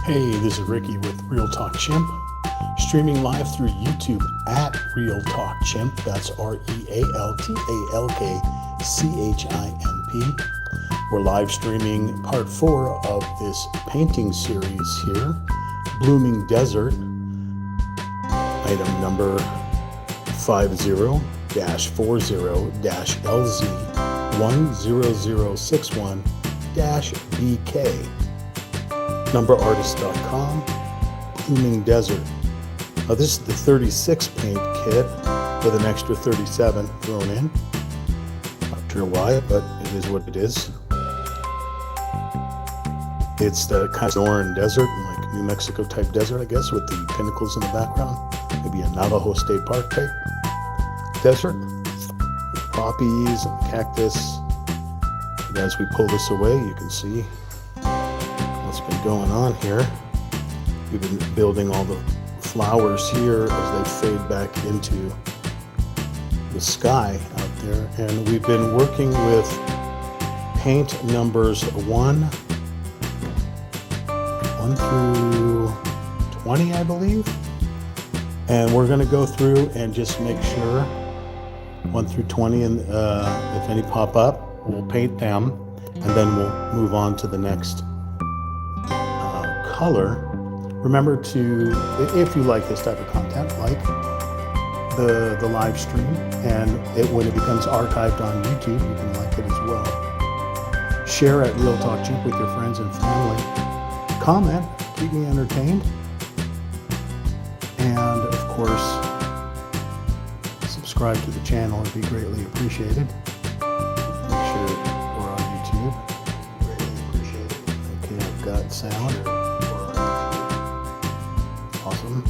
Hey, this is Ricky with Real Talk Chimp, streaming live through YouTube at Real Talk Chimp. That's RealTalkChimp. We're live streaming part 4 of this painting series here, Blooming Desert, item number 50-40-LZ10061-BK. numberartist.com, Blooming Desert. Now this is the 36 paint kit with an extra 37 thrown in. Not sure why, but it is what it is. It's the kind of Sonoran desert, like New Mexico type desert, I guess, with the pinnacles in the background. Maybe a Navajo State Park type desert. Poppies and cactus. And as we pull this away, you can see what's been going on here. We've been building all the flowers here as they fade back into the sky out there. And we've been working with paint numbers 1 through 20, I believe. And we're going to go through and just make sure 1 through 20, and if any pop up, we'll paint them, and then we'll move on to the next color. Remember to, if you like this type of content, like the live stream, and when it becomes archived on YouTube, you can like it as well. Share at Real Talk Chimp with your friends and family. Comment, keep me entertained, and of course, subscribe to the channel. It'd be greatly appreciated. Make sure we're on YouTube. Greatly appreciated. Okay, I've got sound. Awesome.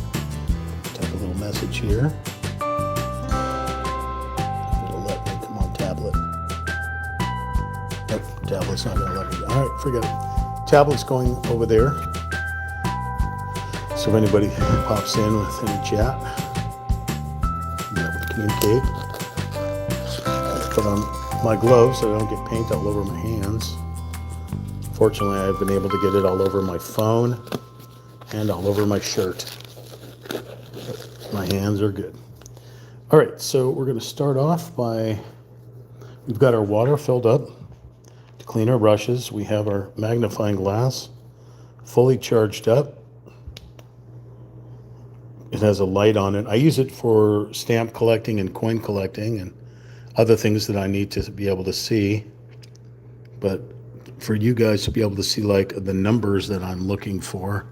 Type a little message here. It'll let me. Come on, tablet. Nope, tablet's not going to let me. All right, forget it. Tablet's going over there. So if anybody pops in with any chat, be able to communicate. I put on my gloves so I don't get paint all over my hands. Fortunately, I've been able to get it all over my phone and all over my shirt. My hands are good. All right, so we're going to start off by, we've got our water filled up to clean our brushes. We have our magnifying glass fully charged up. It has a light on it. I use it for stamp collecting and coin collecting and other things that I need to be able to see. But for you guys to be able to see like the numbers that I'm looking for,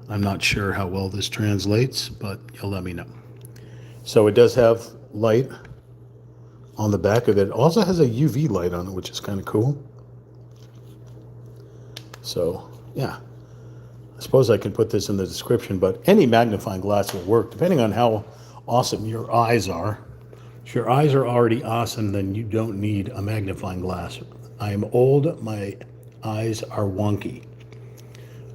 I'm not sure how well this translates, but you'll let me know. So it does have light on the back of it. It also has a UV light on it, which is kind of cool. So, yeah. I suppose I can put this in the description, but any magnifying glass will work, depending on how awesome your eyes are. If your eyes are already awesome, then you don't need a magnifying glass. I am old. My eyes are wonky.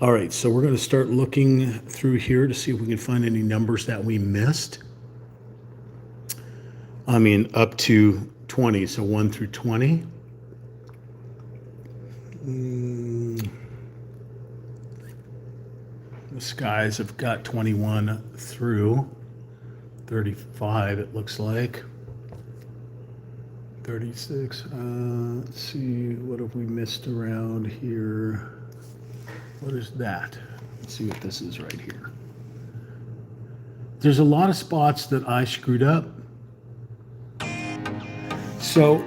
All right, so we're going to start looking through here to see if we can find any numbers that we missed. I mean, up to 20, so 1 through 20. The skies have got 21 through 35, it looks like. 36. Let's see, what have we missed around here? What is that? Let's see what this is right here. There's a lot of spots that I screwed up. So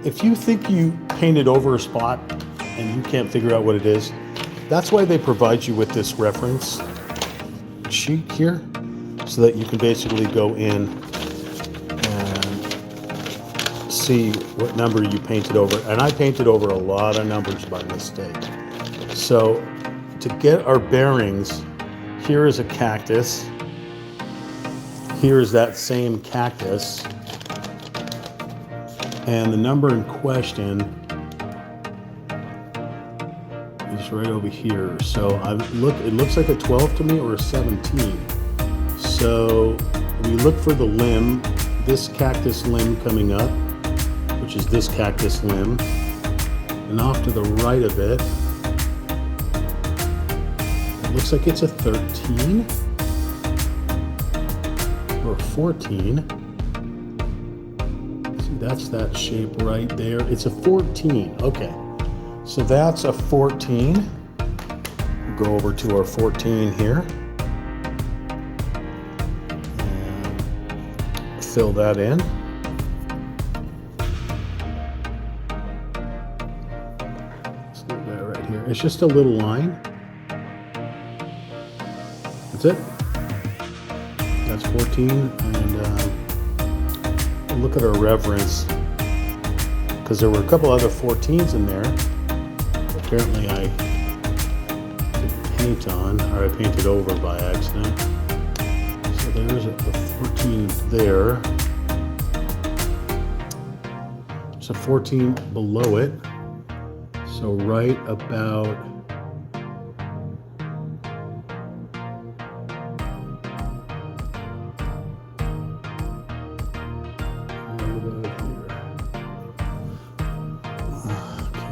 if you think you painted over a spot and you can't figure out what it is, that's why they provide you with this reference sheet here, so that you can basically go in and see what number you painted over. And I painted over a lot of numbers by mistake. So to get our bearings, here is a cactus. Here is that same cactus. And the number in question is right over here. So it looks like a 12 to me, or a 17. So we look for the limb, this cactus limb coming up, which is this cactus limb. And off to the right of it looks like it's a 13 or 14. See, that's that shape right there. It's a 14. Okay, so that's a 14. We'll go over to our 14 here and fill that in. Let's do that right here. It's just a little line. That's it. That's 14, and look at our reference, because there were a couple other 14s in there. Apparently I did paint on, or I painted over by accident. So there's a 14 there. There's a 14 below it. So right about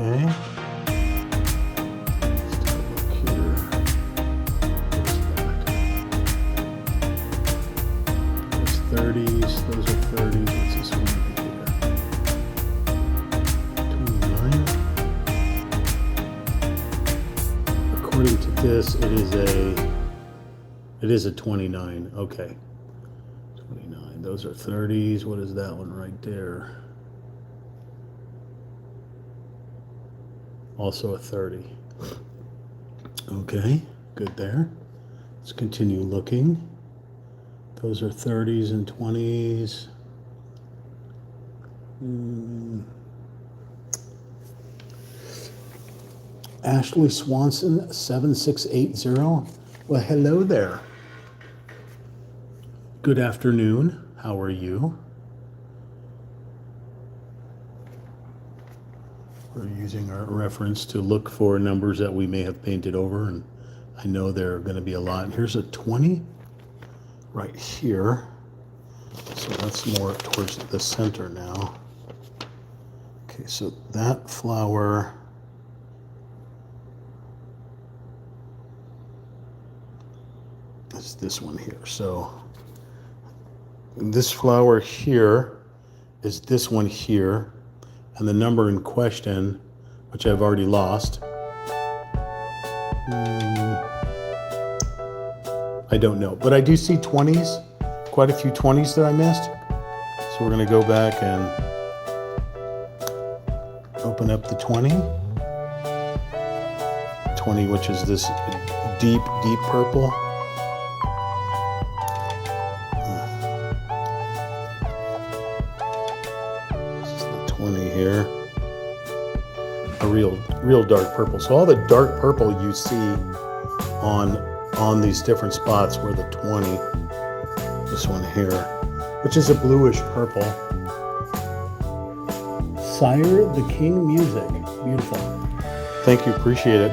okay. Let's take a look here. Where's that? Those 30s, those are 30s. What's this one right here? 29. According to this, it is a 29. Okay. 29. Those are 30s. What is that one right there? Also a 30. Okay, good there. Let's continue looking. Those are 30s and 20s. Ashley Swanson, 7680. Well, hello there. Good afternoon. How are you? We're using our reference to look for numbers that we may have painted over, and I know there are going to be a lot. Here's a 20 right here. So that's more towards the center now. Okay, so that flower is this one here. So this flower here is this one here. And the number in question, which I've already lost, I don't know. But I do see 20s, quite a few 20s that I missed. So we're going to go back and open up the 20. 20, which is this deep, deep purple. Here, a real dark purple. So all the dark purple you see on these different spots were the 20. This one here, which is a bluish purple. Sire the King music, beautiful. Thank you, appreciate it.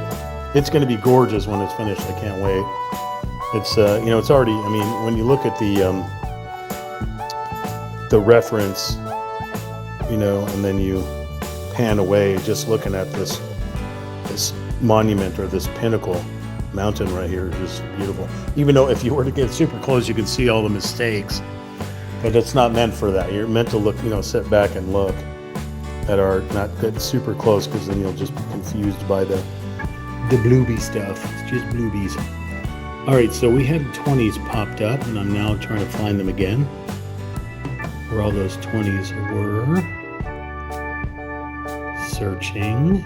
It's going to be gorgeous when it's finished. I can't wait. It's it's already. I mean, when you look at the reference. And then you pan away just looking at this monument or this pinnacle mountain right here is just beautiful. Even though if you were to get super close, you can see all the mistakes, but it's not meant for that. You're meant to look, sit back and look at art, not get super close, because then you'll just be confused by the bluebie stuff. It's just bluebies. All right, so we had 20s popped up, and I'm now trying to find them again. Where all those 20s were. Searching.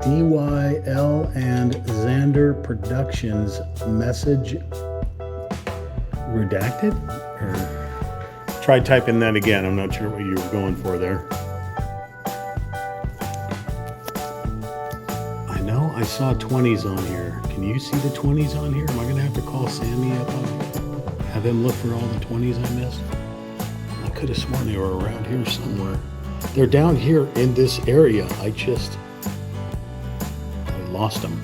DYL and Xander Productions message redacted? Or try typing that again. I'm not sure what you were going for there. I saw 20s on here. Can you see the 20s on here? Am I going to have to call Sammy up and have him look for all the 20s I missed? I could have sworn they were around here somewhere. They're down here in this area. I lost them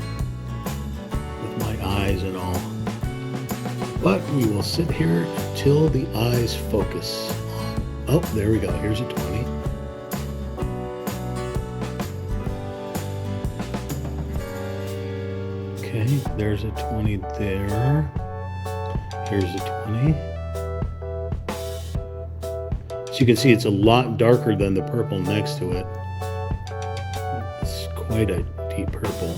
with my eyes and all. But we will sit here until the eyes focus. Oh, there we go. Here's a 20. Okay, there's a 20 there. Here's a 20. So you can see it's a lot darker than the purple next to it. It's quite a deep purple,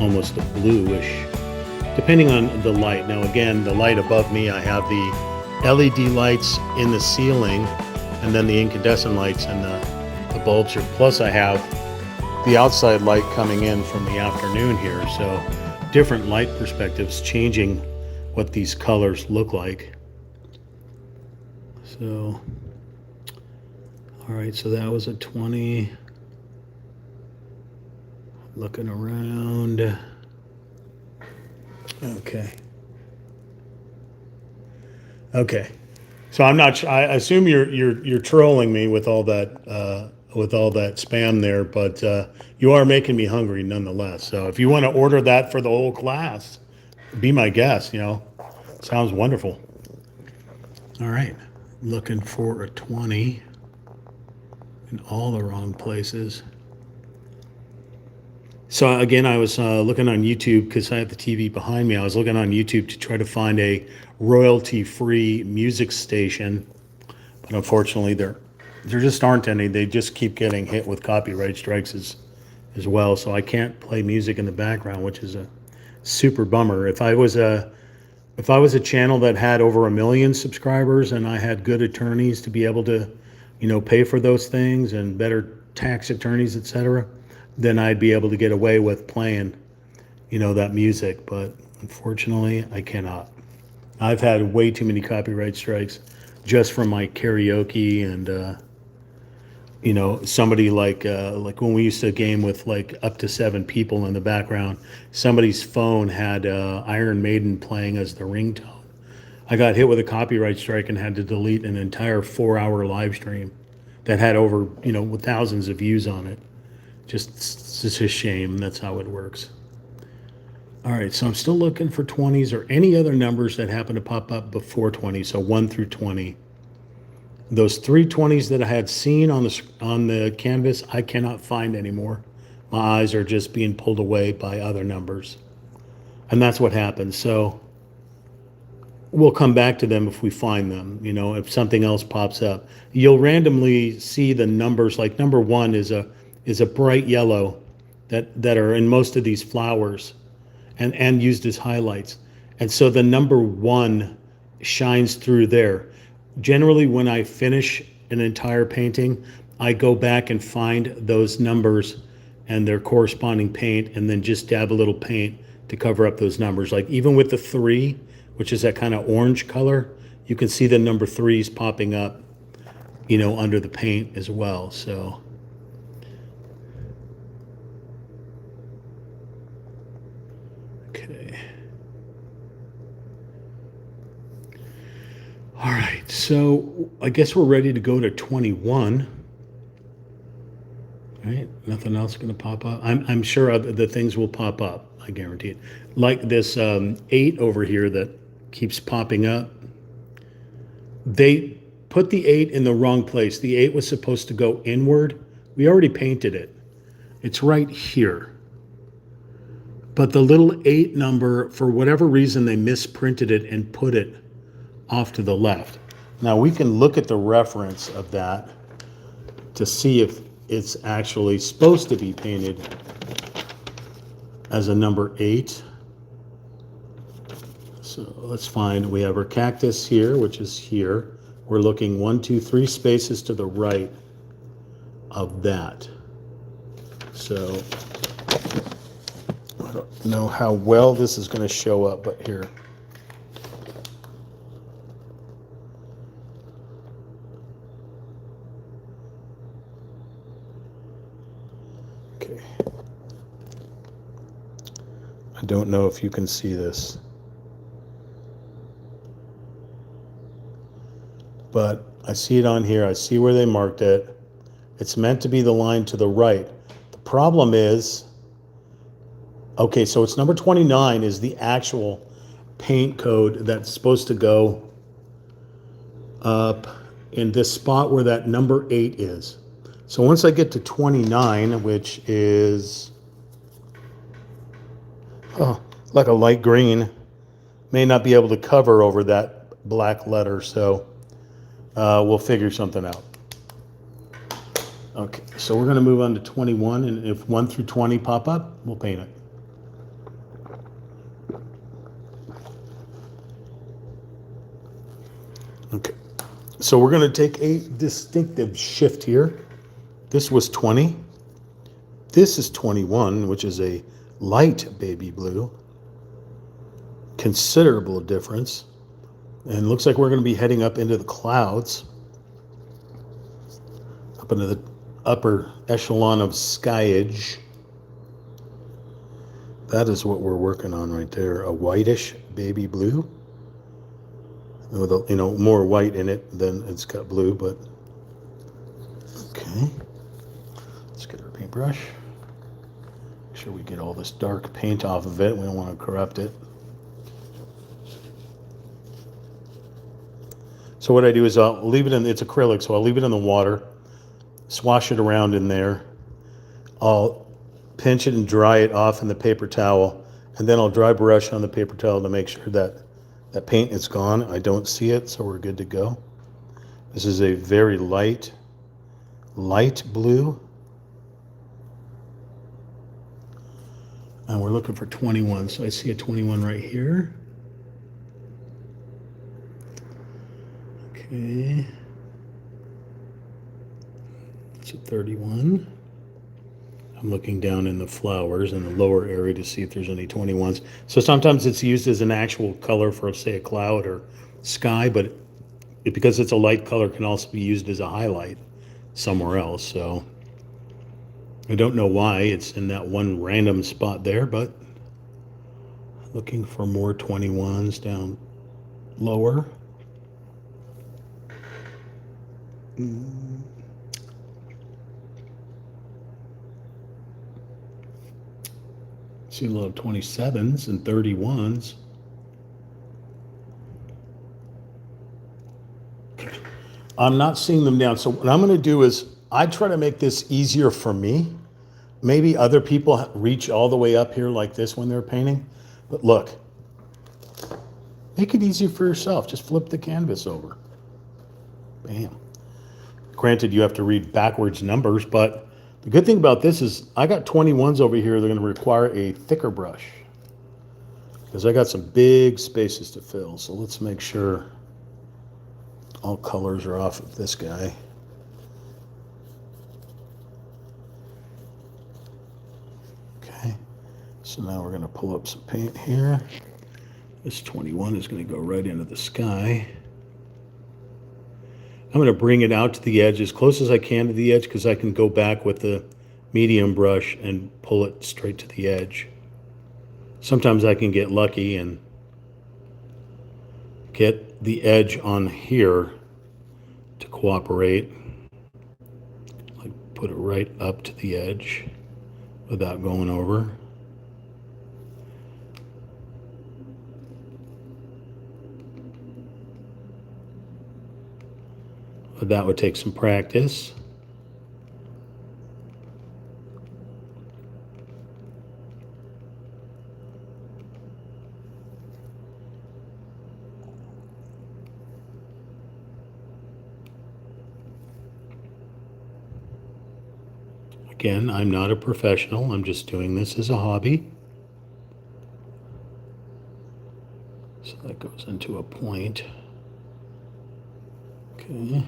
almost a bluish, depending on the light. Now again, the light above me, I have the LED lights in the ceiling and then the incandescent lights and the bulbs here. Plus I have the outside light coming in from the afternoon here. So different light perspectives changing what these colors look like. So, all right, so that was a 20. Looking around. Okay. Okay. So I'm not. I assume you're trolling me with all that spam there, but you are making me hungry nonetheless. So if you want to order that for the whole class, be my guest. Sounds wonderful. All right, looking for a 20 in all the wrong places. So again, I was looking on YouTube because I have the TV behind me. I was looking on YouTube to try to find a royalty-free music station, but unfortunately, there just aren't any. They just keep getting hit with copyright strikes as well. So I can't play music in the background, which is a super bummer. If I was a channel that had over 1 million subscribers and I had good attorneys to be able to, pay for those things and better tax attorneys, etc., then I'd be able to get away with playing, that music. But unfortunately, I cannot. I've had way too many copyright strikes just from my karaoke and, somebody like when we used to game with like up to 7 people in the background, somebody's phone had Iron Maiden playing as the ringtone. I got hit with a copyright strike and had to delete an entire 4-hour live stream that had over, with thousands of views on it. It's just a shame. That's how it works. All right, so I'm still looking for 20s or any other numbers that happen to pop up before 20, so 1 through 20. Those 3 20s that I had seen on the canvas, I cannot find anymore. My eyes are just being pulled away by other numbers. And that's what happens. So we'll come back to them if we find them, if something else pops up. You'll randomly see the numbers, like number 1 is a bright yellow that are in most of these flowers and used as highlights. And so the number 1 shines through there. Generally, when I finish an entire painting, I go back and find those numbers and their corresponding paint and then just dab a little paint to cover up those numbers. Like even with the 3, which is that kind of orange color, you can see the number 3s popping up, under the paint as well. So okay. All right, so I guess we're ready to go to 21. Right? Nothing else going to pop up. I'm sure the things will pop up. I guarantee it. Like this 8 over here that keeps popping up. They put the 8 in the wrong place. The 8 was supposed to go inward. We already painted it. It's right here. But the little 8 number, for whatever reason, they misprinted it and put it off to the left. Now we can look at the reference of that to see if it's actually supposed to be painted as a number 8. So let's find, we have our cactus here, which is here. We're looking 1, 2, 3 spaces to the right of that. So I don't know how well this is going to show up, but here. Okay. I don't know if you can see this, but I see it on here. I see where they marked it. It's meant to be the line to the right. The problem is, okay, so it's number 29 is the actual paint code that's supposed to go up in this spot where that number 8 is. So once I get to 29, which is Oh, like a light green. May not be able to cover over that black letter, so we'll figure something out. Okay, so we're going to move on to 21, and if 1 through 20 pop up, we'll paint it. Okay, so we're going to take a distinctive shift here. This was 20. This is 21, which is a light baby blue. Considerable difference. And looks like we're going to be heading up into the clouds, up into the upper echelon of skyage. That is what we're working on right there, a whitish baby blue with more white in it than it's got blue, but okay. Let's get our paintbrush. Make sure we get all this dark paint off of it. We don't want to corrupt it. So what I do is I'll leave it in, it's acrylic, so I'll leave it in the water, swash it around in there. I'll pinch it and dry it off in the paper towel, and then I'll dry brush on the paper towel to make sure that that paint is gone. I don't see it, so we're good to go. This is a very light blue. And we're looking for 21, so I see a 21 right here. Okay. That's a 31. I'm looking down in the flowers in the lower area to see if there's any 21s. So sometimes it's used as an actual color for, say, a cloud or sky, but because it's a light color, it can also be used as a highlight somewhere else. So I don't know why it's in that one random spot there, but looking for more 21s down lower. See a lot of 27s and 31s. I'm not seeing them down. So what I'm going to do is I try to make this easier for me. Maybe other people reach all the way up here like this when they're painting. But look, make it easier for yourself. Just flip the canvas over. Bam. Granted, you have to read backwards numbers, but the good thing about this is I got 21s over here. They're going to require a thicker brush because I got some big spaces to fill. So let's make sure all colors are off of this guy. Okay, so now we're going to pull up some paint here. This 21 is going to go right into the sky. I'm going to bring it out to the edge as close as I can to the edge because I can go back with the medium brush and pull it straight to the edge. Sometimes I can get lucky and get the edge on here to cooperate. Like put it right up to the edge without going over. But that would take some practice. Again, I'm not a professional. I'm just doing this as a hobby. So that goes into a point. Okay.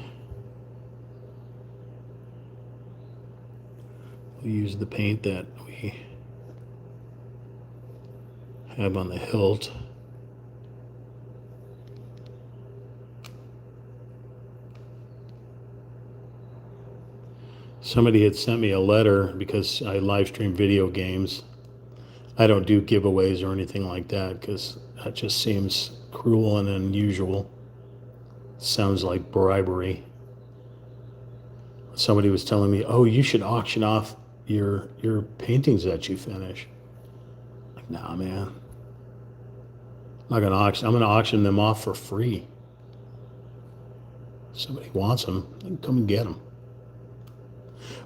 We'll use the paint that we have on the hilt. Somebody had sent me a letter because I live stream video games. I don't do giveaways or anything like that because that just seems cruel and unusual. Sounds like bribery. Somebody was telling me, oh, you should auction off your paintings that you finish. Like, nah, man. I'm not gonna auction. I'm gonna auction them off for free. If somebody wants them, they can come and get them.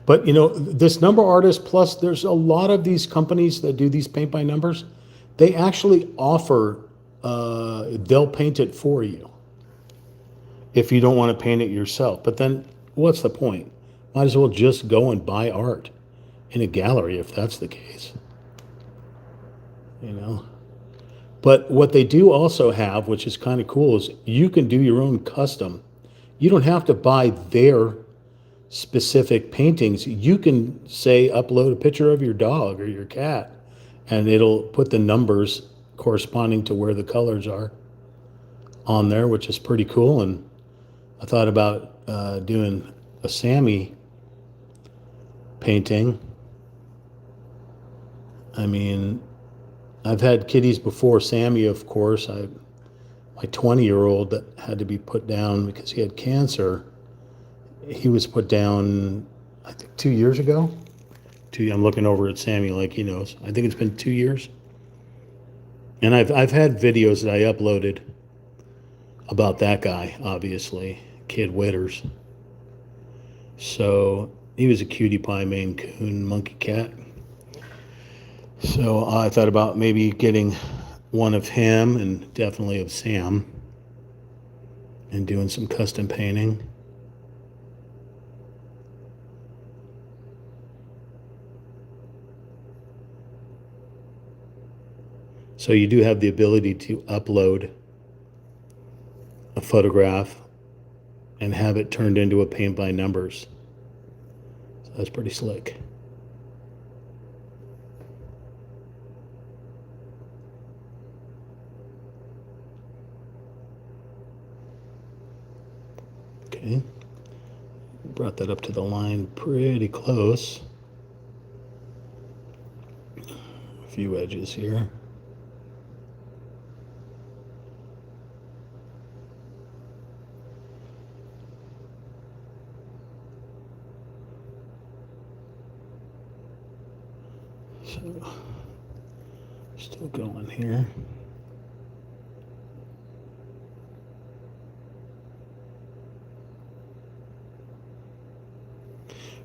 But this number artist plus there's a lot of these companies that do these paint by numbers. They actually offer, they'll paint it for you if you don't want to paint it yourself. But then what's the point? Might as well just go and buy art in a gallery if that's the case, you know? But what they do also have, which is kind of cool, is you can do your own custom. You don't have to buy their specific paintings. You can say upload a picture of your dog or your cat, and it'll put the numbers corresponding to where the colors are on there, which is pretty cool. And I thought about doing a Sammy painting. I mean, I've had kitties before. Sammy, of course, my 20-year-old that had to be put down because he had cancer. He was put down, I think, 2 years ago. I'm looking over at Sammy like he knows. I think it's been 2 years. And I've had videos that I uploaded about that guy, obviously, Kid Witters. So he was a cutie pie Maine Coon monkey cat. So I thought about maybe getting one of him and definitely of Sam and doing some custom painting. So you do have the ability to upload a photograph and have it turned into a paint by numbers. So that's pretty slick. Okay, brought that up to the line pretty close. A few edges here. So, still going here.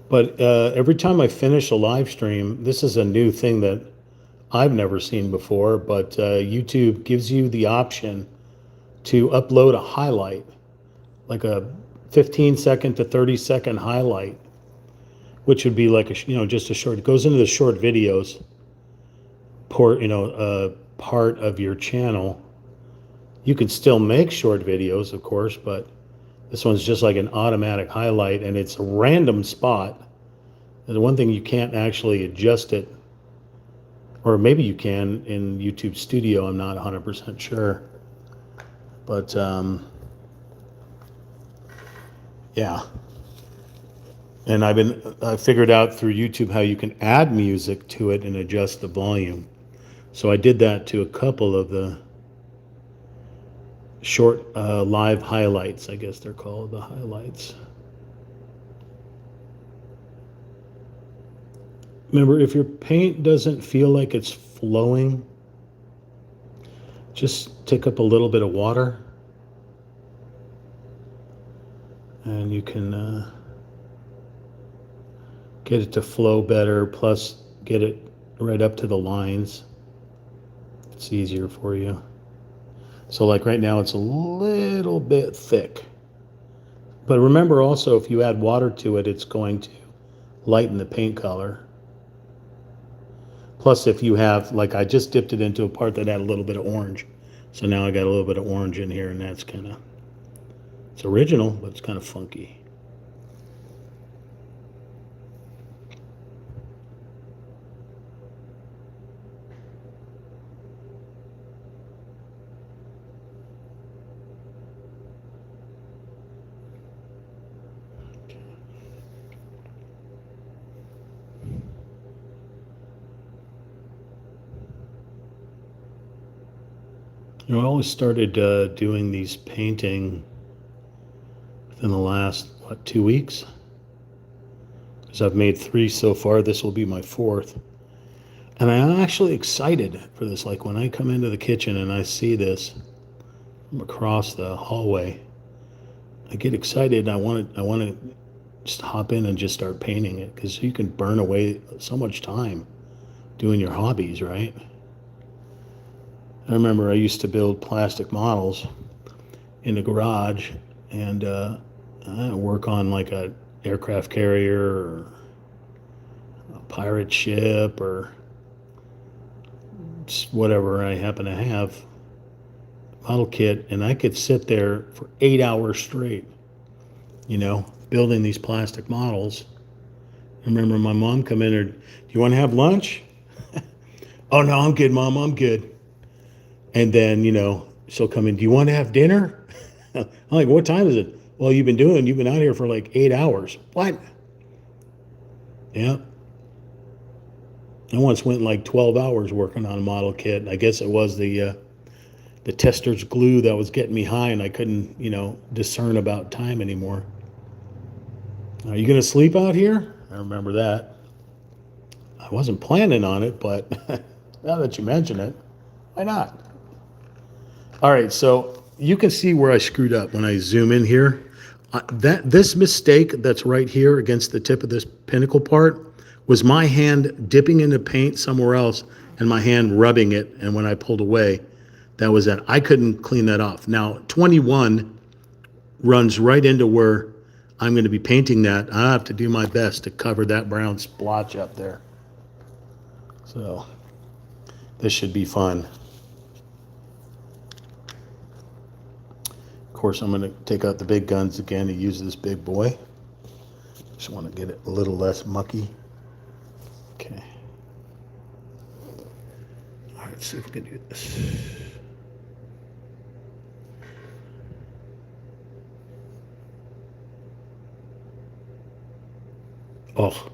But every time I finish a live stream, this is a new thing that I've never seen before, but YouTube gives you the option to upload a highlight, like a 15-second to 30-second highlight, which would be like just a short. It goes into the short videos, part of your channel. You can still make short videos, of course, but this one's just like an automatic highlight, and it's a random spot. And the one thing you can't actually adjust it, or maybe you can in YouTube Studio. I'm not 100% sure, but yeah. And I figured out through YouTube how you can add music to it and adjust the volume. So I did that to a couple of the short live highlights, I guess they're called, the highlights. Remember, if your paint doesn't feel like it's flowing, just take up a little bit of water and you can get it to flow better, plus get it right up to the lines. It's easier for you. So like right now it's a little bit thick. But remember also, if you add water to it, it's going to lighten the paint color. Plus if you have, like I just dipped it into a part that had a little bit of orange. So now I got a little bit of orange in here, and that's it's original, but it's kind of funky. I always started doing these painting within the last, 2 weeks? Because I've made 3 so far. This will be my 4th. And I'm actually excited for this. Like when I come into the kitchen and I see this from across the hallway, I get excited and I want to just hop in and just start painting it, because you can burn away so much time doing your hobbies, right? I remember I used to build plastic models in the garage, and work on like a aircraft carrier or a pirate ship or whatever I happen to have model kit, and I could sit there for 8 hours straight, building these plastic models. I remember my mom come in and, do you want to have lunch? Oh no, I'm good, Mom, I'm good. And then, she'll come in, do you want to have dinner? I'm like, what time is it? Well, you've been out here for like 8 hours. What? Yeah. I once went like 12 hours working on a model kit. I guess it was the tester's glue that was getting me high, and I couldn't, discern about time anymore. Are you going to sleep out here? I remember that. I wasn't planning on it, but now that you mention it, why not? All right, so you can see where I screwed up when I zoom in here. This mistake that's right here against the tip of this pinnacle part was my hand dipping into paint somewhere else and my hand rubbing it, and when I pulled away, that was it. I couldn't clean that off. Now, 21 runs right into where I'm going to be painting that. I have to do my best to cover that brown splotch up there. So this should be fun. Of course, I'm going to take out the big guns again and use this big boy. Just want to get it a little less mucky. Okay. All right, let's see if we can do this. Oh.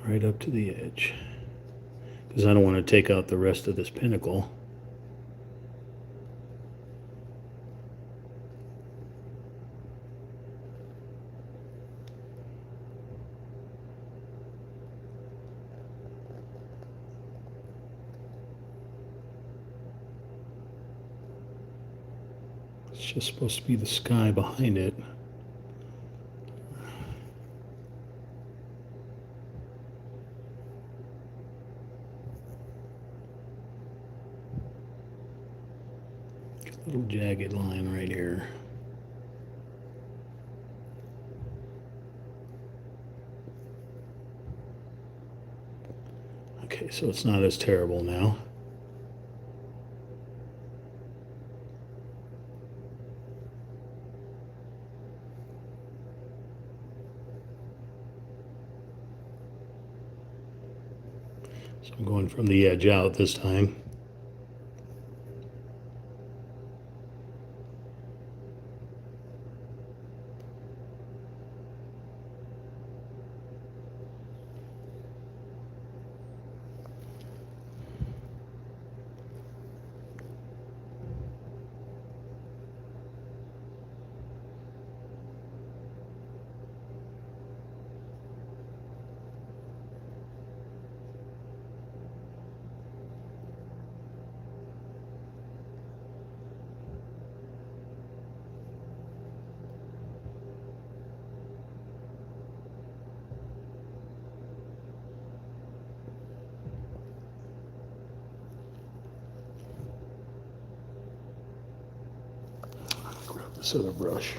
Right up to the edge. Because I don't want to take out the rest of this pinnacle. It's just supposed to be the sky behind it. Little jagged line right here. Okay, so it's not as terrible now. So I'm going from the edge out this time. Grab this other brush.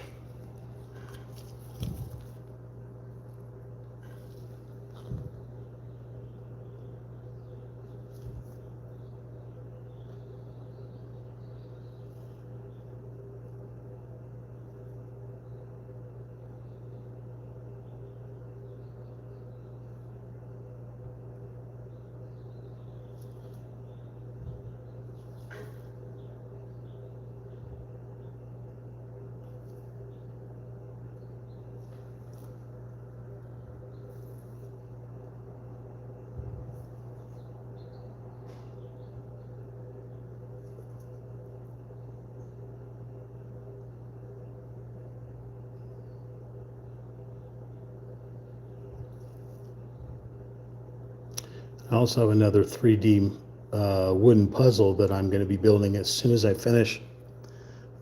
I also have another 3D wooden puzzle that I'm going to be building as soon as I finish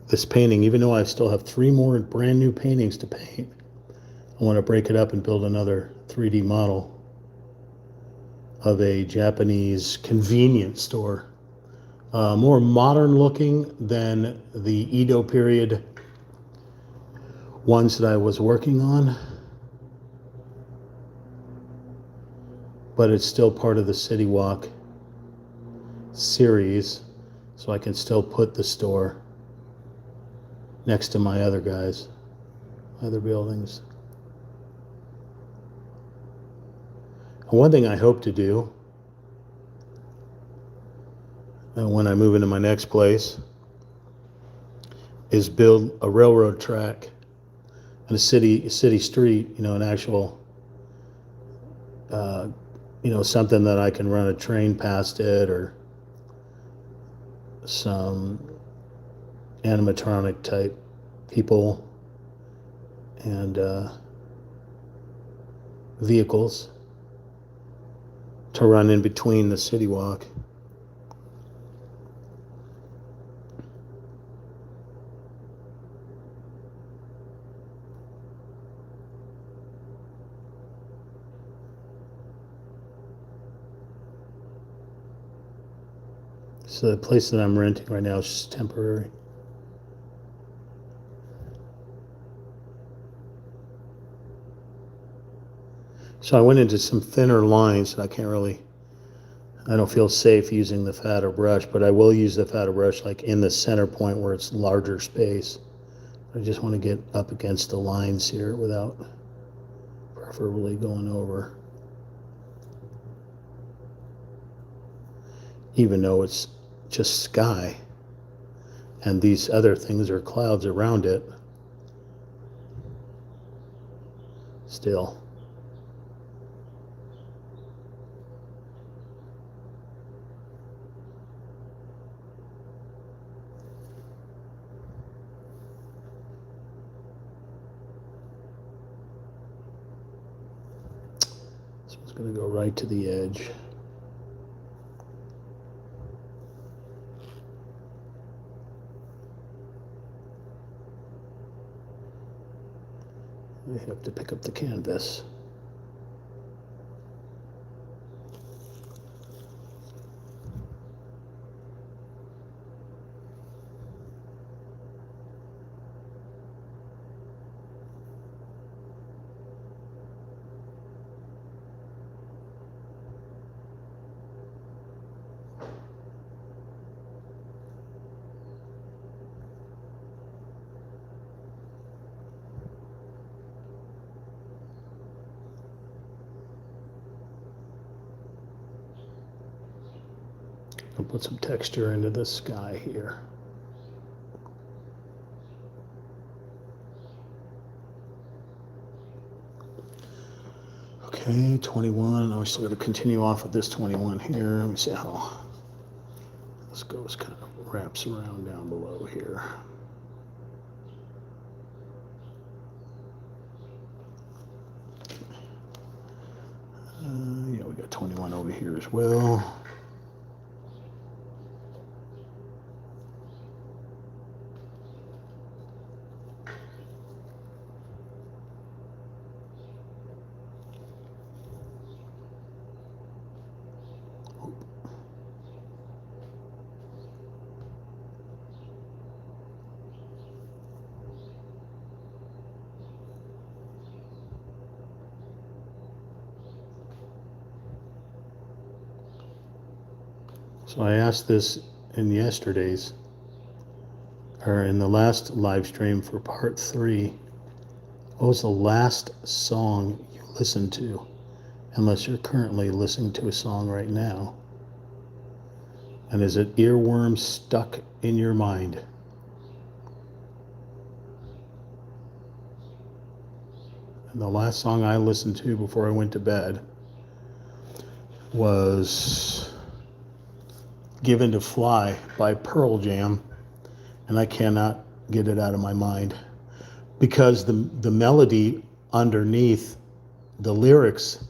this painting, even though I still have 3 more brand new paintings to paint, I want to break it up and build another 3D model of a Japanese convenience store. More modern looking than the Edo period ones that I was working on, but it's still part of the City Walk series, so I can still put the store next to my other guys, other buildings. And one thing I hope to do when I move into my next place is build a railroad track and a city street, an actual, something that I can run a train past it, or some animatronic type people and vehicles to run in between the City Walk. So the place that I'm renting right now is just temporary. So I went into some thinner lines, and I don't feel safe using the fatter brush, but I will use the fatter brush like in the center point where it's larger space. I just want to get up against the lines here without preferably going over. Even though it's just sky and these other things are clouds around it, still. So it's going to go right to the edge. I have to pick up the canvas. I'll put some texture into the sky here. Okay, 21. Oh, we still got to continue off with this 21 here. Let me see how this goes, kind of wraps around down below here. Yeah, we got 21 over here as well. So I asked this in the last live stream for part 3. What was the last song you listened to? Unless you're currently listening to a song right now. And is it earworm stuck in your mind? And the last song I listened to before I went to bed was Given to Fly by Pearl Jam, and I cannot get it out of my mind because the melody underneath the lyrics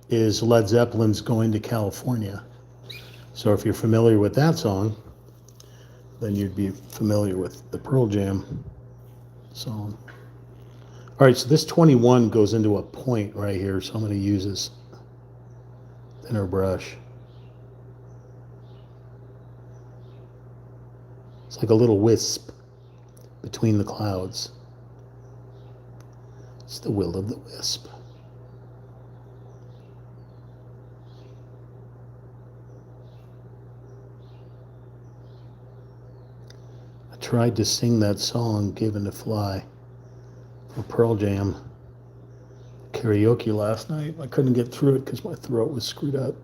is Led Zeppelin's Going to California. So if you're familiar with that song, then you'd be familiar with the Pearl Jam song. All right, so this 21 goes into a point right here, so I'm going to use this thinner brush. It's like a little wisp between the clouds. It's the will of the wisp. I tried to sing that song, Given to Fly, for Pearl Jam karaoke last night. I couldn't get through it because my throat was screwed up.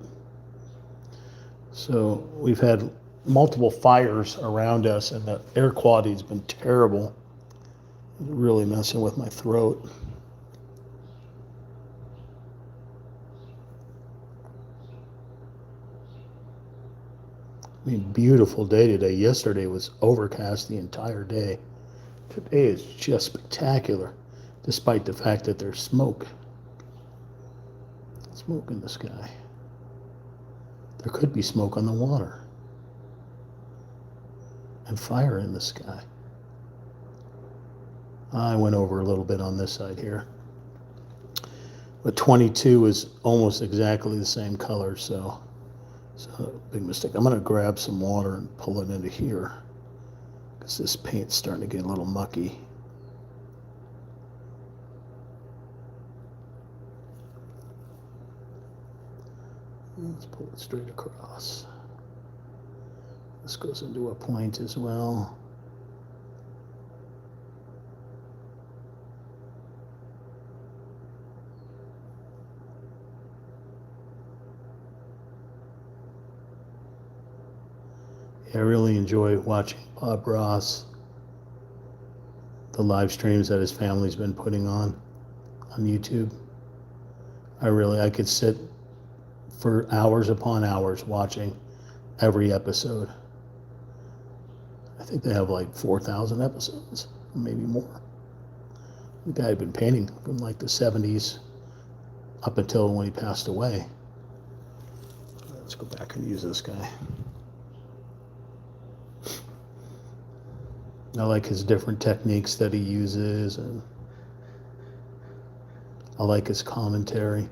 So we've had multiple fires around us, and the air quality has been terrible. Really messing with my throat. I mean, beautiful day today. Yesterday was overcast the entire day. Today is just spectacular, despite the fact that there's smoke. Smoke in the sky. There could be smoke on the water. And fire in the sky. I went over a little bit on this side here. But 22 is almost exactly the same color, so it's a big mistake. I'm going to grab some water and pull it into here because this paint's starting to get a little mucky. Let's pull it straight across. This goes into a point as well. I really enjoy watching Bob Ross, the live streams that his family's been putting on YouTube. I could sit for hours upon hours watching every episode. I think they have like 4,000 episodes, maybe more. The guy had been painting from like the 70s up until when he passed away. Let's go back and use this guy. I like his different techniques that he uses, and I like his commentary.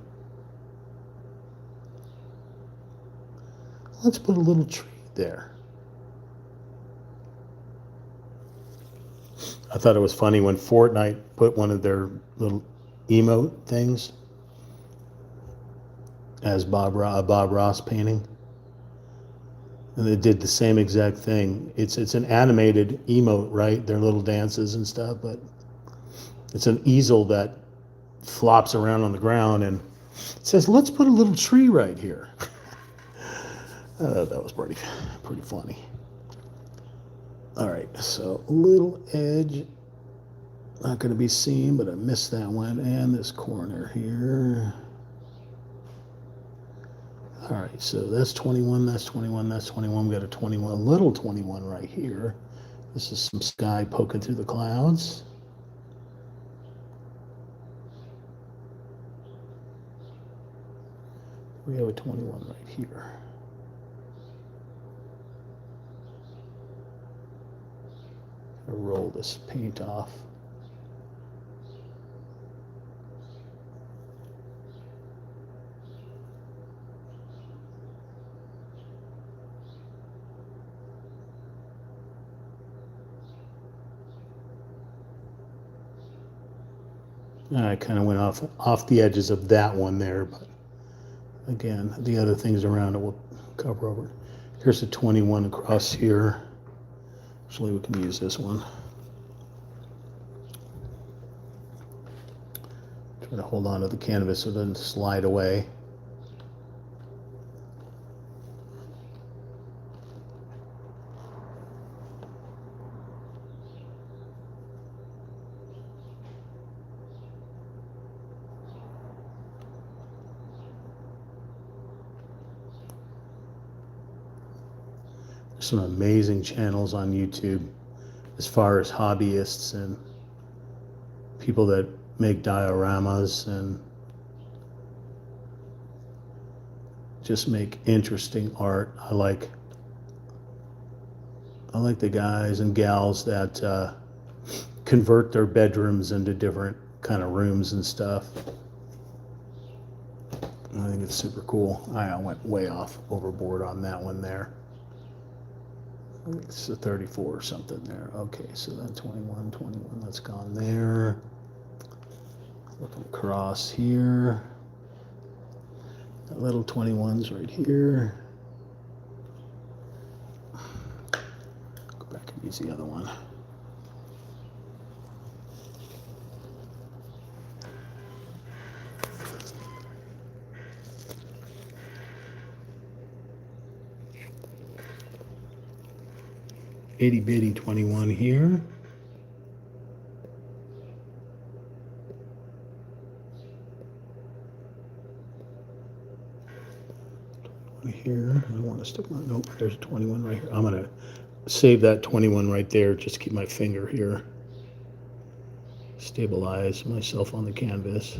Let's put a little tree there. I thought it was funny when Fortnite put one of their little emote things as Bob Ross painting. And they did the same exact thing. It's an animated emote, right? Their little dances and stuff, but it's an easel that flops around on the ground and it says, "Let's put a little tree right here." That was pretty funny. All right, so a little edge, not going to be seen, but I missed that one, and this corner here. All right, so that's 21, that's 21, that's 21. We got a 21, a little 21 right here. This is some sky poking through the clouds. We have a 21 right here. I'll roll this paint off. I kind of went off the edges of that one there, but again, the other things around it will cover over. Here's a 21 across here. Actually, we can use this one. Try to hold on to the canvas so it doesn't slide away. Some amazing channels on YouTube as far as hobbyists and people that make dioramas and just make interesting art. I like I like the guys and gals that convert their bedrooms into different kind of rooms and stuff. I think it's super cool. I went way off overboard on that one there. I think it's a 34 or something there. Okay, so then 21, that's gone there. Looking across here. That little 21's right here. Go back and use the other one. Itty bitty 21 here. Here, I don't want to stick my, nope, there's a 21 right here. I'm going to save that 21 right there, just keep my finger here. Stabilize myself on the canvas.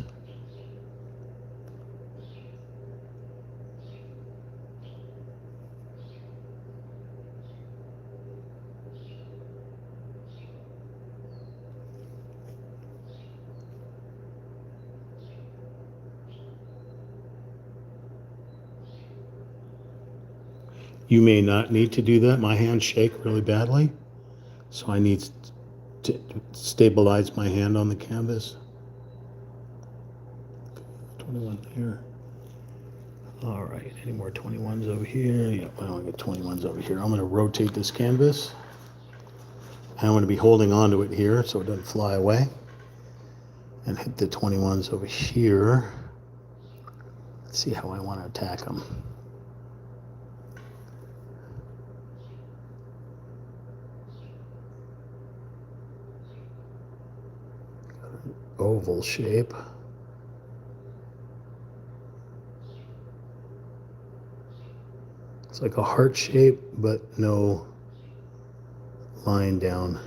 You may not need to do that. My hands shake really badly, so I need to stabilize my hand on the canvas. 21 there. All right, any more 21s over here? Yep, I only got 21s over here. I'm going to rotate this canvas. I'm going to be holding on to it here so it doesn't fly away. And hit the 21s over here. Let's see how I want to attack them. Oval shape. It's like a heart shape, but no line down.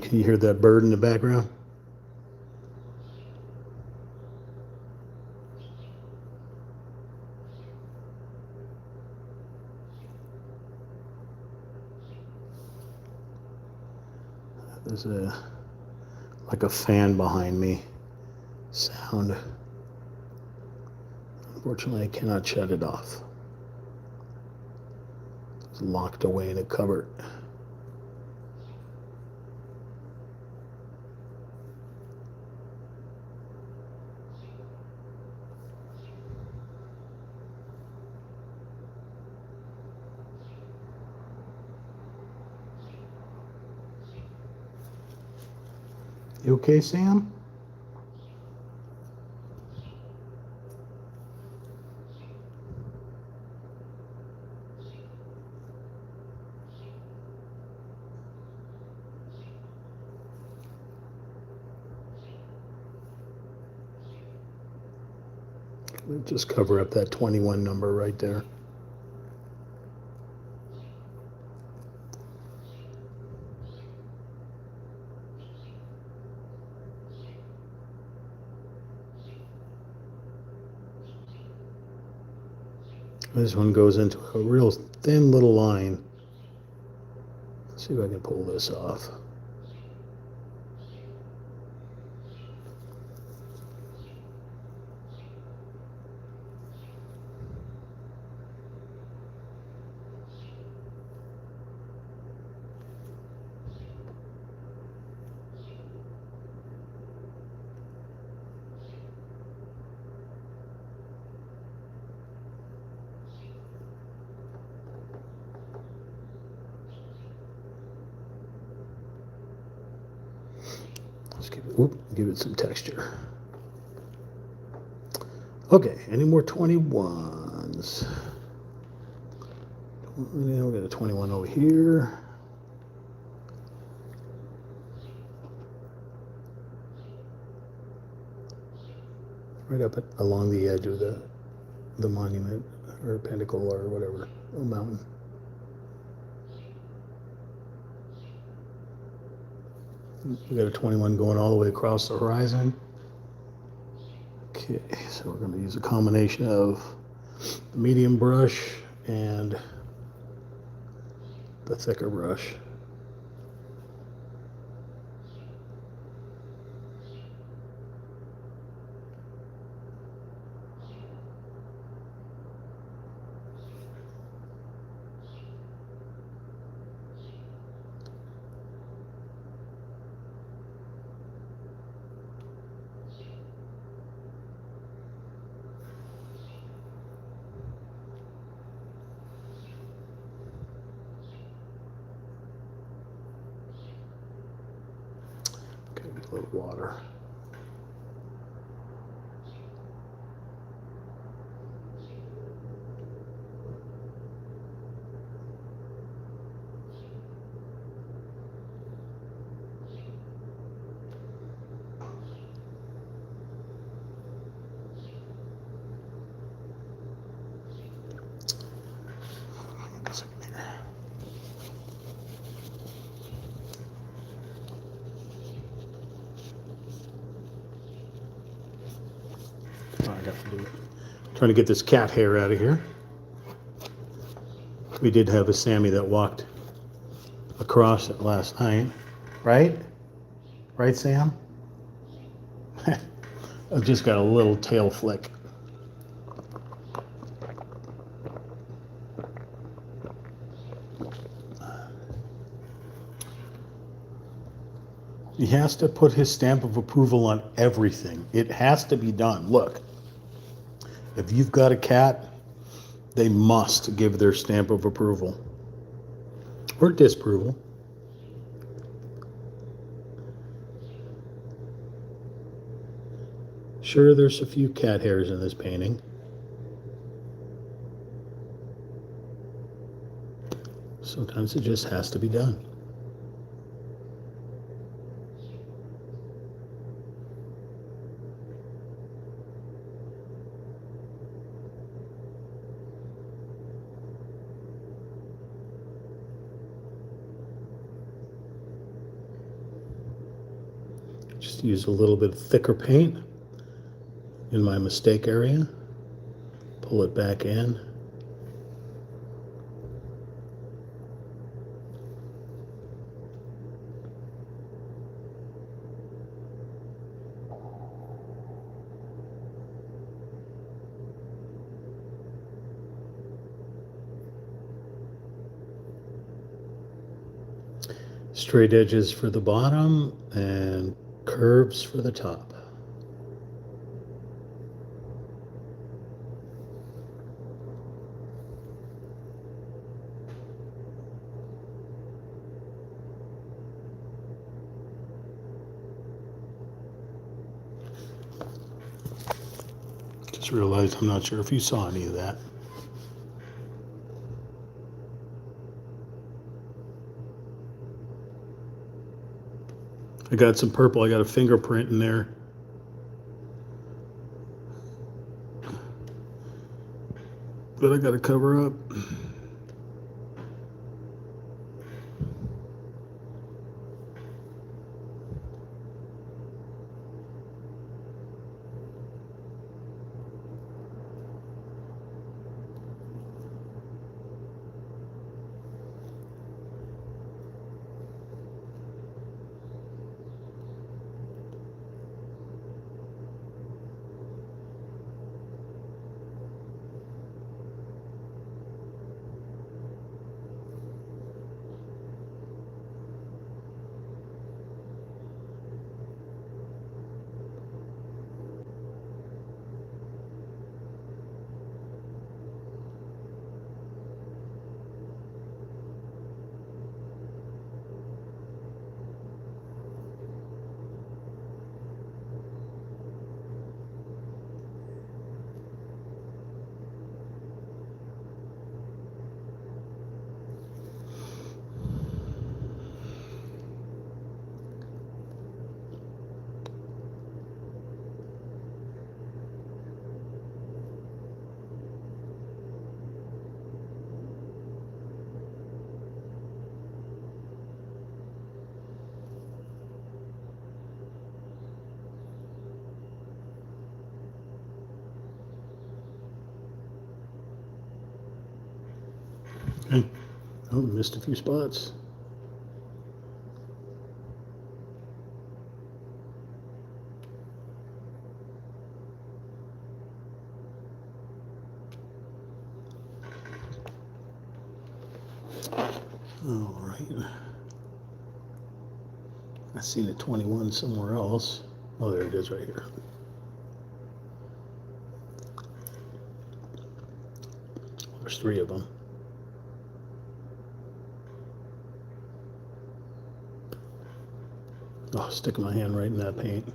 Can you hear that bird in the background? There's like a fan behind me sound. Unfortunately, I cannot shut it off. It's locked away in a cupboard. You okay, Sam? Just cover up that 21 number right there. This one goes into a real thin little line. Let's see if I can pull this off. Let's give it some texture. Okay, any more 21s? We got a 21 over here. Right up along the edge of the monument or pinnacle or whatever, or mountain. We got a 21 going all the way across the horizon. Okay, so we're going to use a combination of the medium brush and the thicker brush. Okay, a little water. I got to do it. Trying to get this cat hair out of here. We did have a Sammy that walked across it last night, right? Right, Sam? I've just got a little tail flick. He has to put his stamp of approval on everything. It has to be done. Look, if you've got a cat, they must give their stamp of approval or disapproval. Sure, there's a few cat hairs in this painting. Sometimes it just has to be done. Just use a little bit thicker paint in my mistake area. Pull it back in. Straight edges for the bottom and curves for the top. Just realized I'm not sure if you saw any of that. I got some purple. I got a fingerprint in there. But I got to cover up. Oh, missed a few spots. All right. I seen a 21 somewhere else. Oh, there it is right here. There's 3 of them. Oh, sticking my hand right in that paint.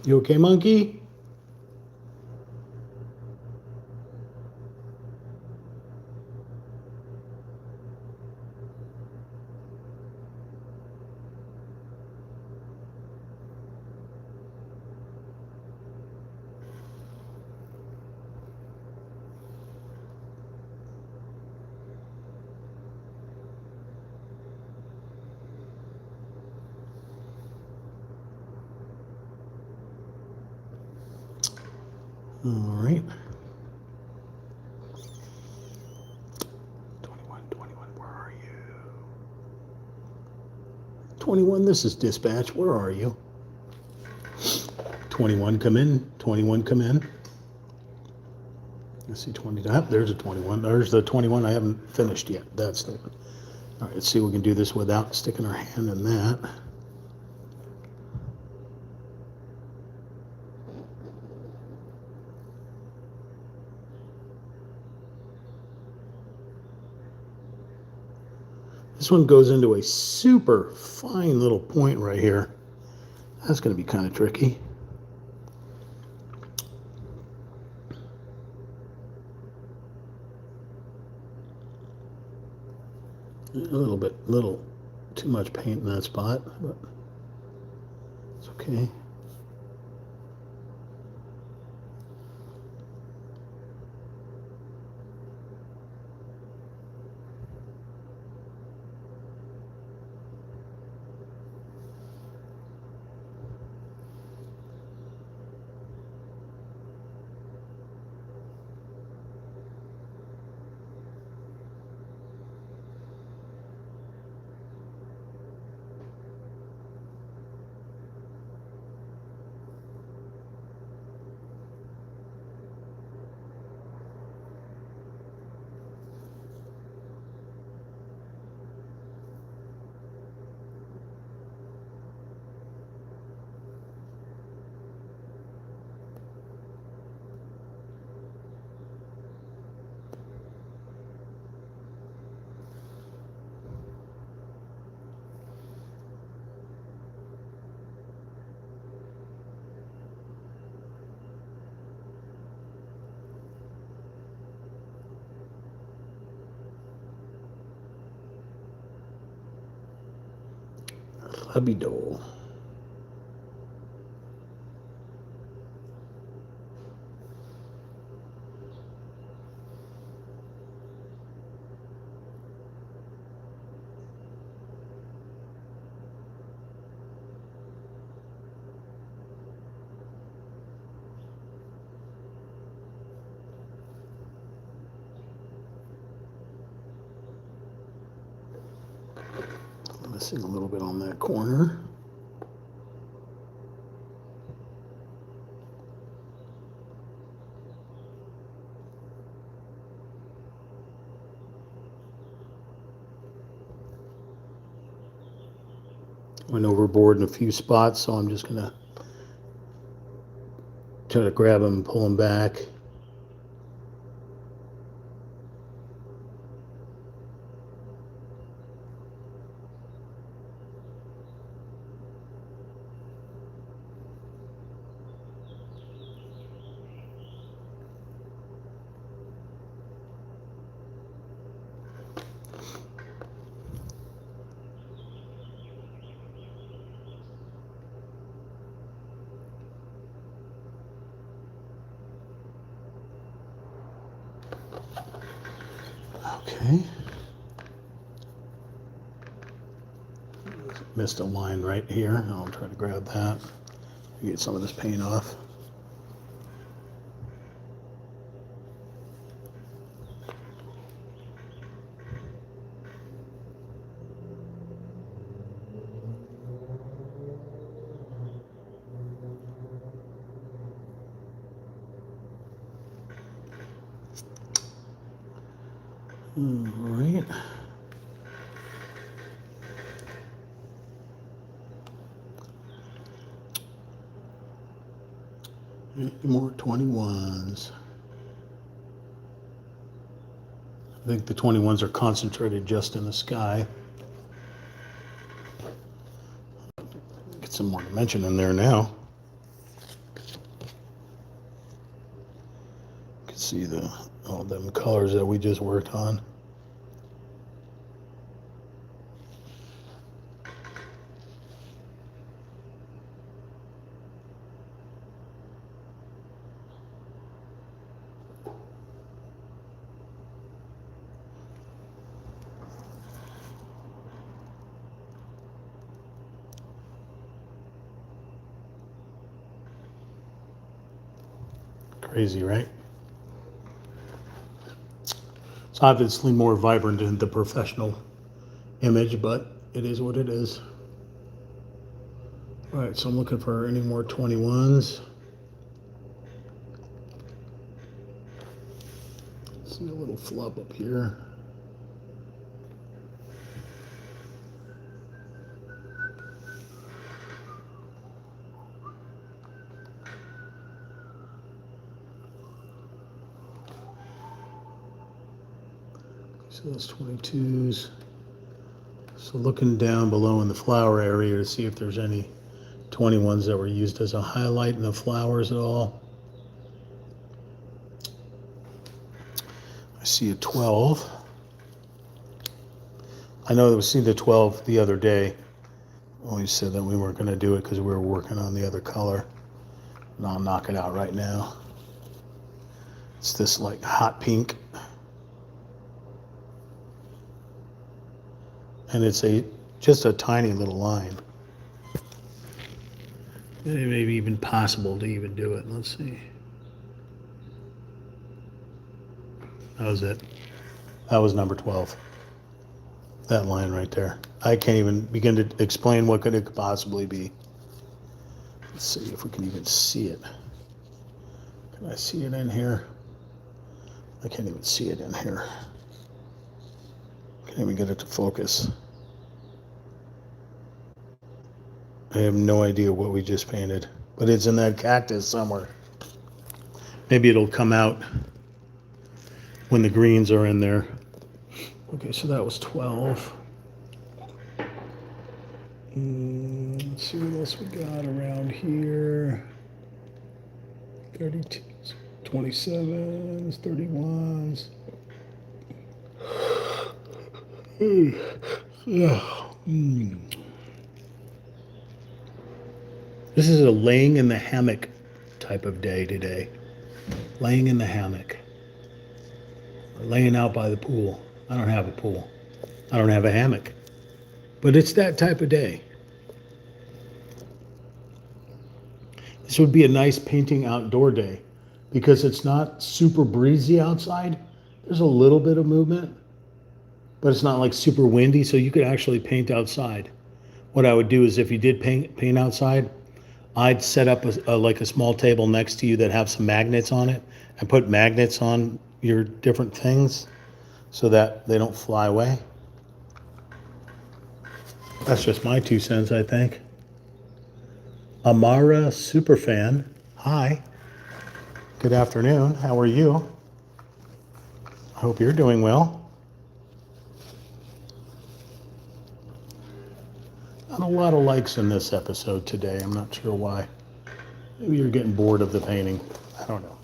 You okay, monkey? All right. 21, where are you? 21, this is dispatch. Where are you? 21, come in. 21, come in. I see 20. There's a 21. There's the 21 I haven't finished yet. That's the one. All right, let's see if we can do this without sticking our hand in that. This one goes into a super fine little point right here. That's going to be kind of tricky. A little too much paint in that spot, but it's okay. Hubby-dole. Missing a little bit on that corner. Went overboard in a few spots, so I'm just gonna try to grab them and pull them back. Okay. missed a line right here. I'll try to grab that. Get some of this paint off. All right. More 21s. I think the 21s are concentrated just in the sky. Get some more dimension in there now. You can see all them colors that we just worked on. Crazy, right? It's obviously more vibrant than the professional image, but it is what it is. All right, so I'm looking for any more 21s. See a little flub up here. So those 22s. So looking down below in the flower area to see if there's any 21s that were used as a highlight in the flowers at all. I see a 12. I know that we see the 12 the other day. We said that we weren't going to do it because we were working on the other color. And I'll knock it out right now. It's this like hot pink. And it's just a tiny little line. It may be even possible to even do it. Let's see. That was it. That was number 12. That line right there. I can't even begin to explain what could it possibly be. Let's see if we can even see it. Can I see it in here? I can't even see it in here. Can't even get it to focus. I have no idea what we just painted, but it's in that cactus somewhere. Maybe it'll come out when the greens are in there. Okay, so that was 12. Let's see what else we got around here. 32s, 27s, 31s. This is a laying in the hammock type of day today. Laying in the hammock. Or laying out by the pool. I don't have a pool. I don't have a hammock. But it's that type of day. This would be a nice painting outdoor day because it's not super breezy outside. There's a little bit of movement, but it's not like super windy, so you could actually paint outside. What I would do is if you did paint outside, I'd set up like a small table next to you that have some magnets on it and put magnets on your different things so that they don't fly away. That's just my 2 cents, I think. Amara Superfan, hi. Good afternoon. How are you? I hope you're doing well. Not a lot of likes in this episode today. I'm not sure why. Maybe you're getting bored of the painting. I don't know.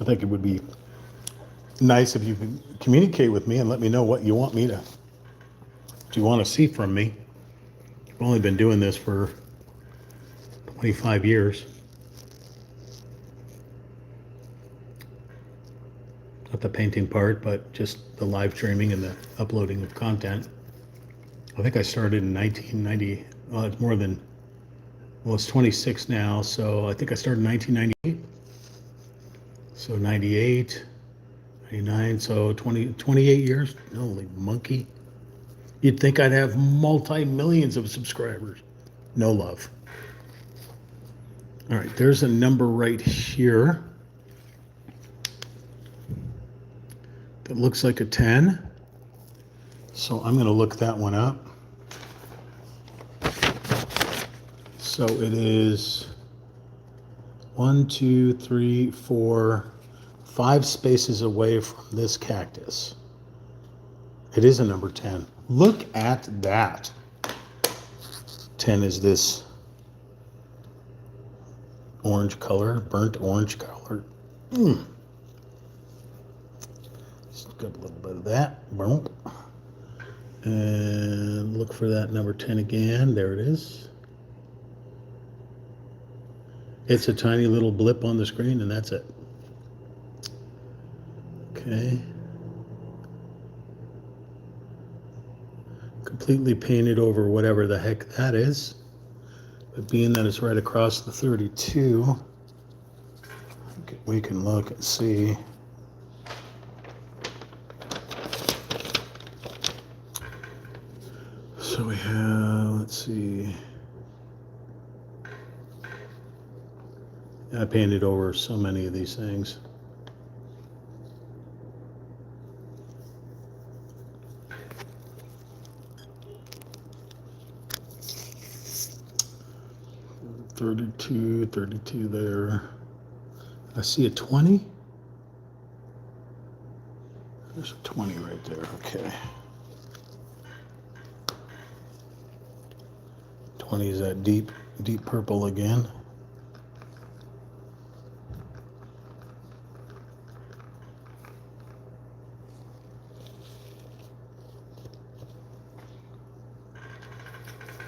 I think it would be nice if you could communicate with me and let me know what you want to see from me. I've only been doing this for 25 years. not the painting part, but just the live streaming and the uploading of content. I think I started in 1990. Well, it's more than, well, it's 26 now, so I think I started in 1998. So 98, 99, so 28 years. Holy monkey. You'd think I'd have multi-millions of subscribers. No love. All right, there's a number right here that looks like a 10. So I'm going to look that one up. So it is 1, 2, 3, 4, 5 spaces away from this cactus. It is a number 10. Look at that. 10 is this orange color, burnt orange color. Just got a little bit of that. Bump. And look for that number 10 again. There it is. It's a tiny little blip on the screen, and that's it. Okay. Completely painted over whatever the heck that is. But being that it's right across the 32, we can look and see. So we have, let's see. I painted over so many of these things. $32 there. I see a 20. There's a 20 right there. Okay. 20 is that deep purple again.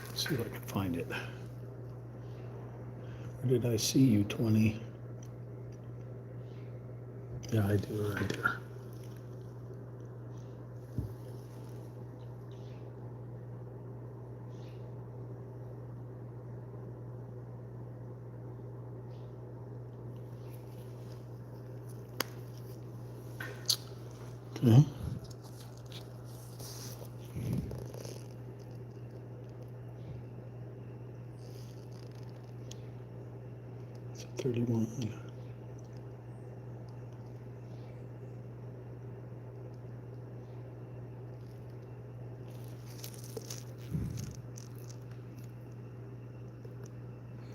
Let's see if I can find it. Where did I see you, 20? Yeah, I do, right there. Okay. It's 31.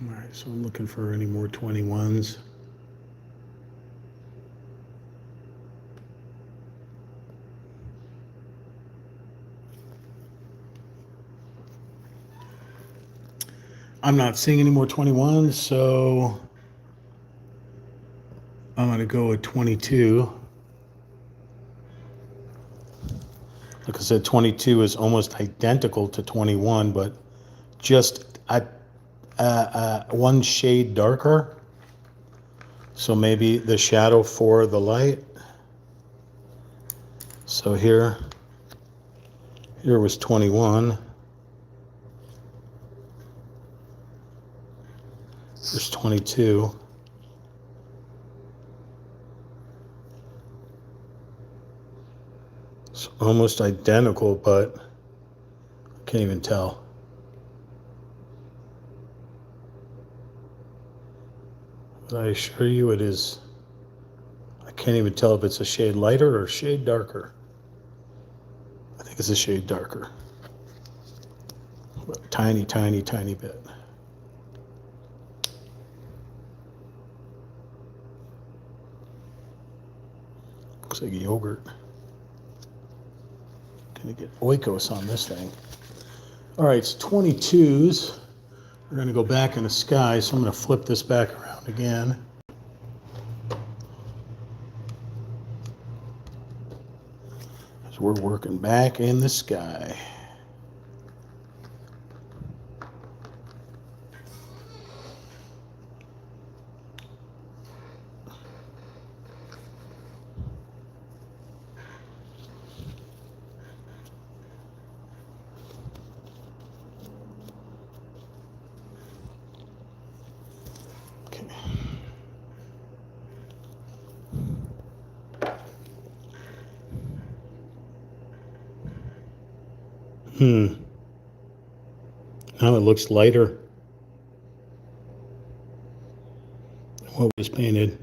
All right, so I'm looking for any more 21s. I'm not seeing any more 21s, so I'm going to go with 22. Like I said, 22 is almost identical to 21, but just one shade darker. So maybe the shadow for the light. So here was 21. There's 22. It's almost identical, but I can't even tell. But I assure you it is, I can't even tell if it's a shade lighter or a shade darker. I think it's a shade darker. But tiny, tiny, tiny bit. Looks like yogurt. Gonna get oikos on this thing. All right, it's 22s. We're gonna go back in the sky, so I'm gonna flip this back around again. So we're working back in the sky. Now it looks lighter than what was painted.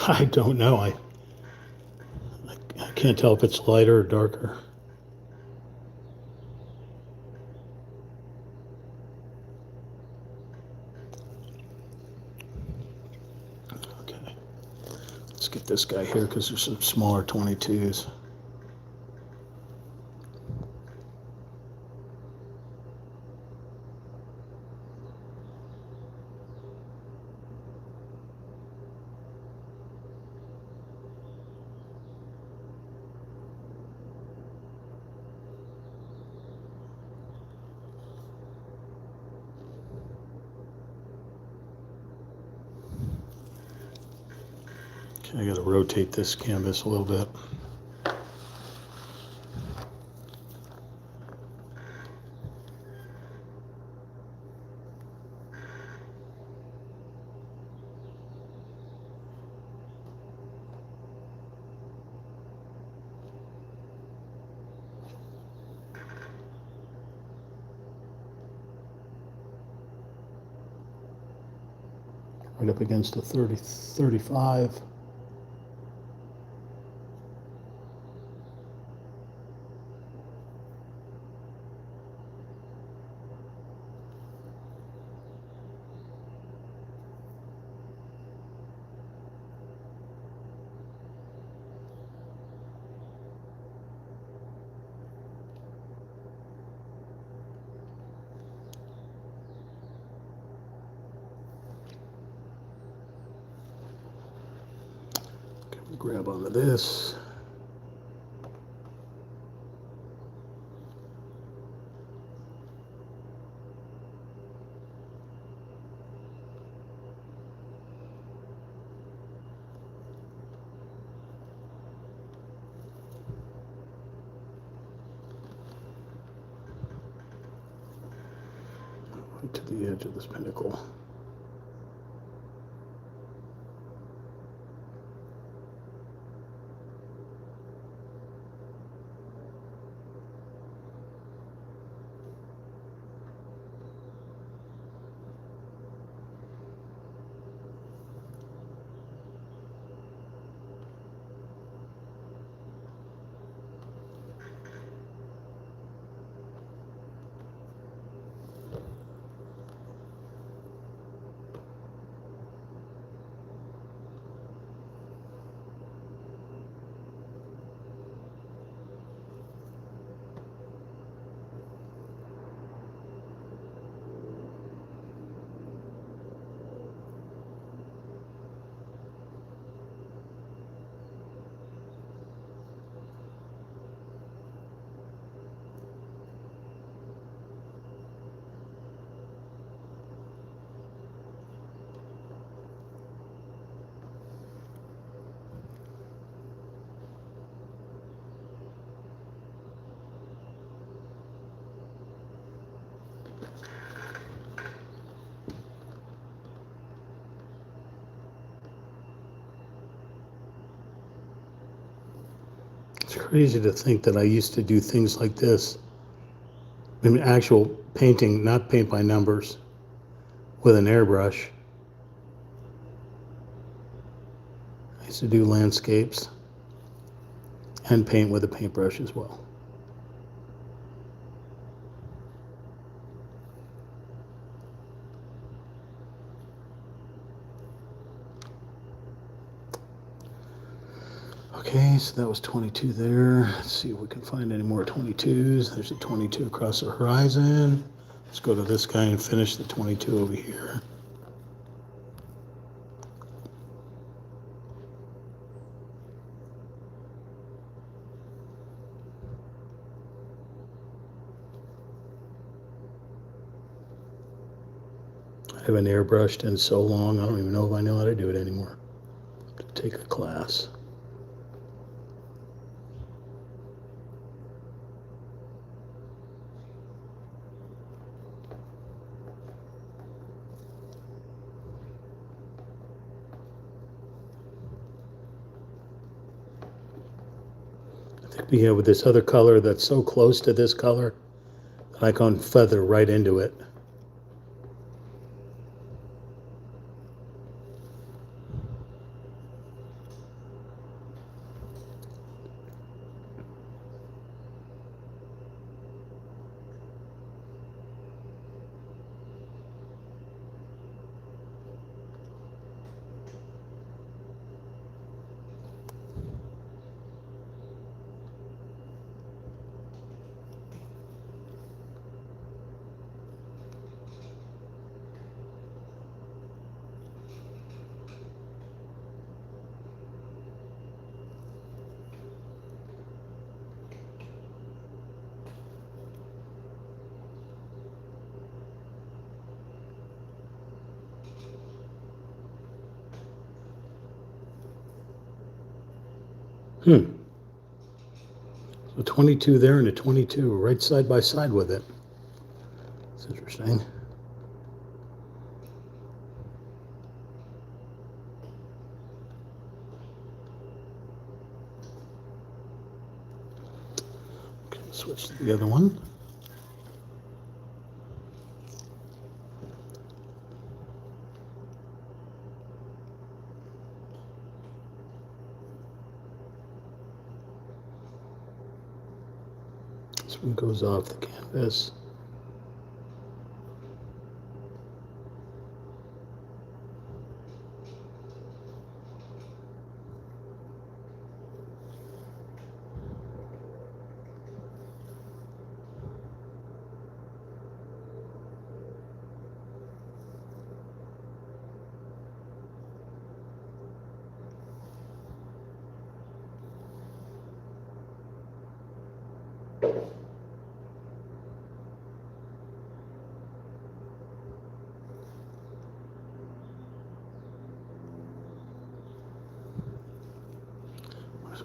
I don't know. I can't tell if it's lighter or darker. Okay. Let's get this guy here because there's some smaller 22s. Okay, I got to rotate this canvas a little bit. Right up against the 35. Grab onto this. Right to the edge of this pinnacle. It's crazy to think that I used to do things like this. I mean, actual painting, not paint by numbers, with an airbrush. I used to do landscapes and paint with a paintbrush as well. Okay, so that was 22 there. Let's see if we can find any more 22s. There's a 22 across the horizon. Let's go to this guy and finish the 22 over here. I haven't airbrushed in so long, I don't even know if I know how to do it anymore. Take a class. I think we have with this other color that's so close to this color that I can feather right into it. So 22 there and a 22 right side by side with it. That's interesting. Okay, switch to the other one. This one goes off the canvas.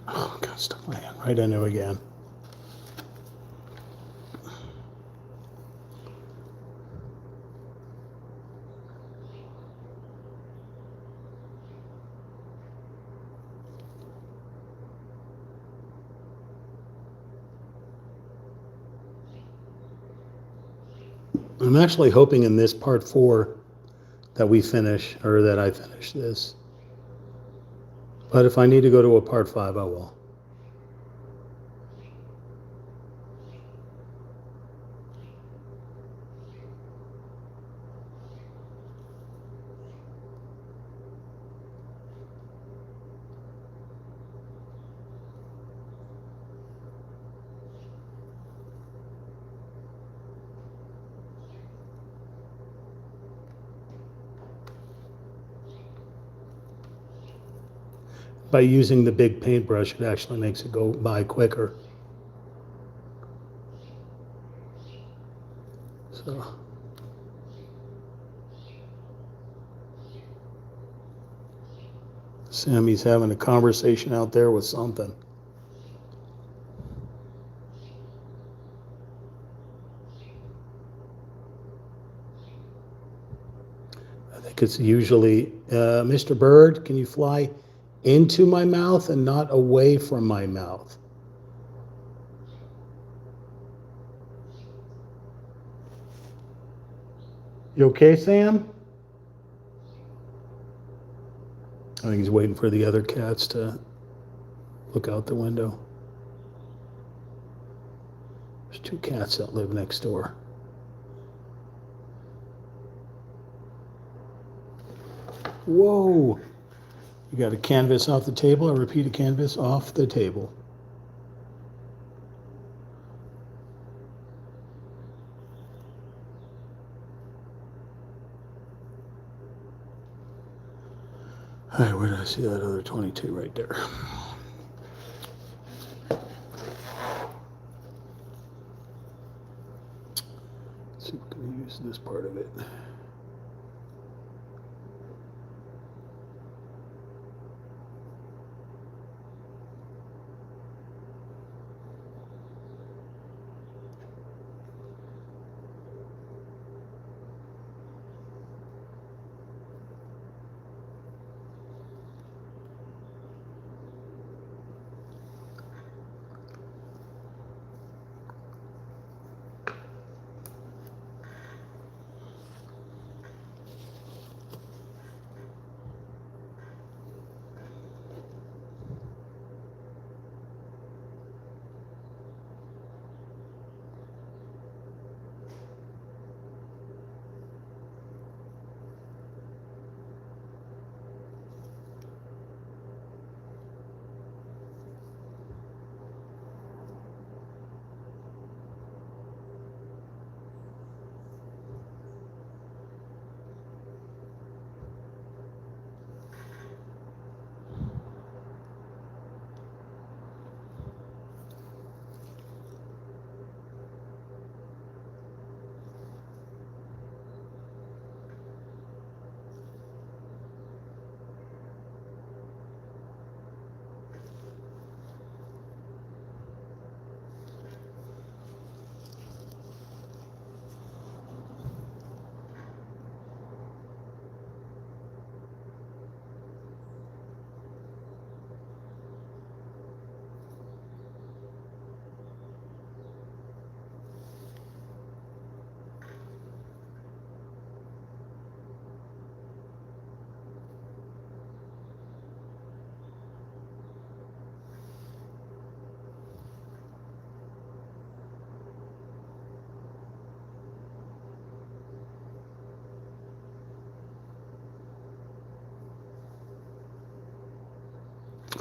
Oh, God, stuck my hand right into it again. I'm actually hoping in this part 4 that we finish, or that I finish this. But if I need to go to a part 5, I will. By using the big paintbrush, it actually makes it go by quicker. So, Sammy's having a conversation out there with something. I think it's usually, Mr. Bird, can you fly into my mouth and not away from my mouth? You okay, Sam? I think he's waiting for the other cats to look out the window. There's 2 cats that live next door. Whoa! You got a canvas off the table, or repeat a canvas off the table. All right, where did I see that other 22 right there? Let's see if we can use this part of it.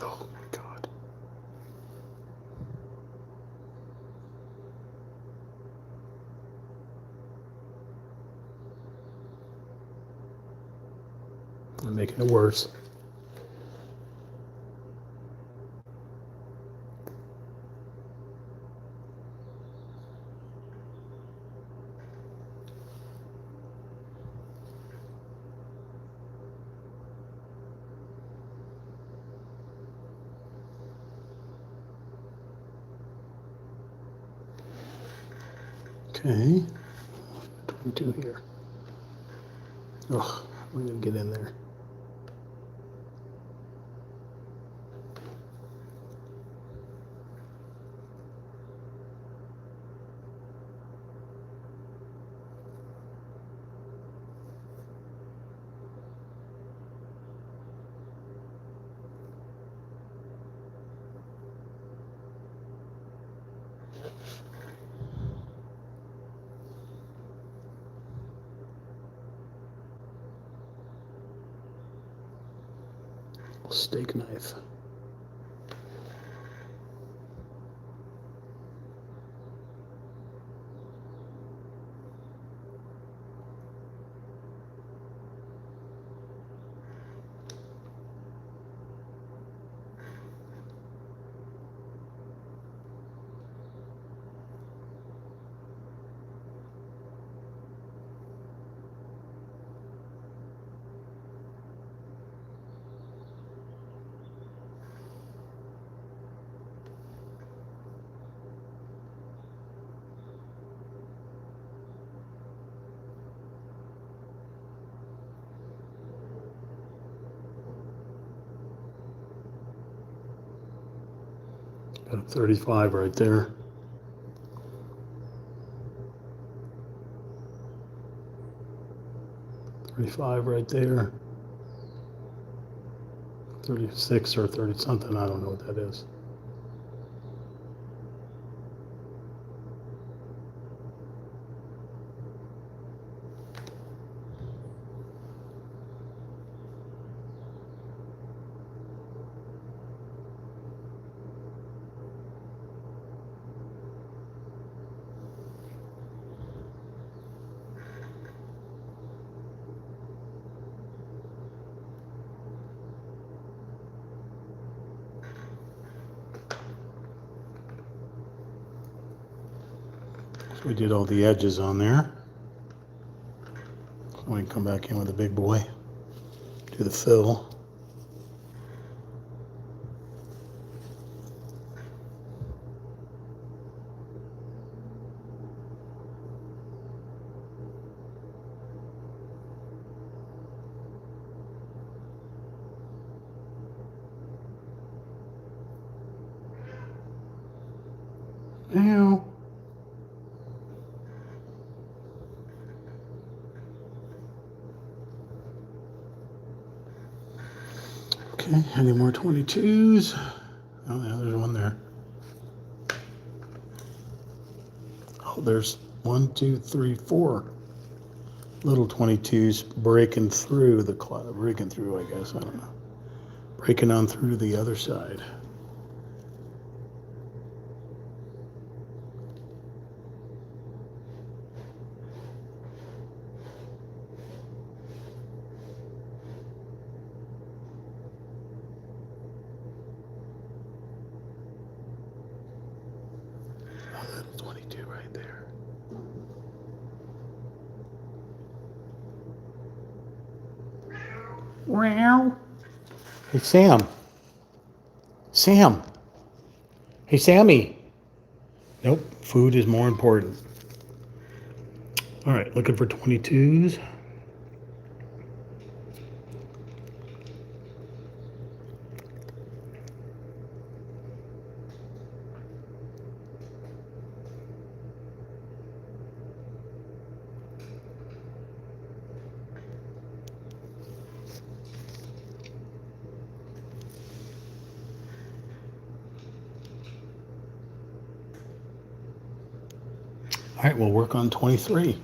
Oh my God. I'm making it worse. Okay, 22 here. Oh, we're gonna get in there. Steak knife. Got a 35 right there. 35 right there. 36 or 30 something, I don't know what that is. So we did all the edges on there. We can come back in with a big boy, do the fill. Ow. Okay, any more 22s? Oh, yeah, there's one there. Oh, there's 1, 2, 3, 4 little 22s breaking through the cloud, breaking through, I guess, I don't know. Breaking on through to the other side. A little 22 right there. Wow. Hey, Sam. Sam. Hey, Sammy. Nope, food is more important. All right, looking for 22s. All right, we'll work on 23.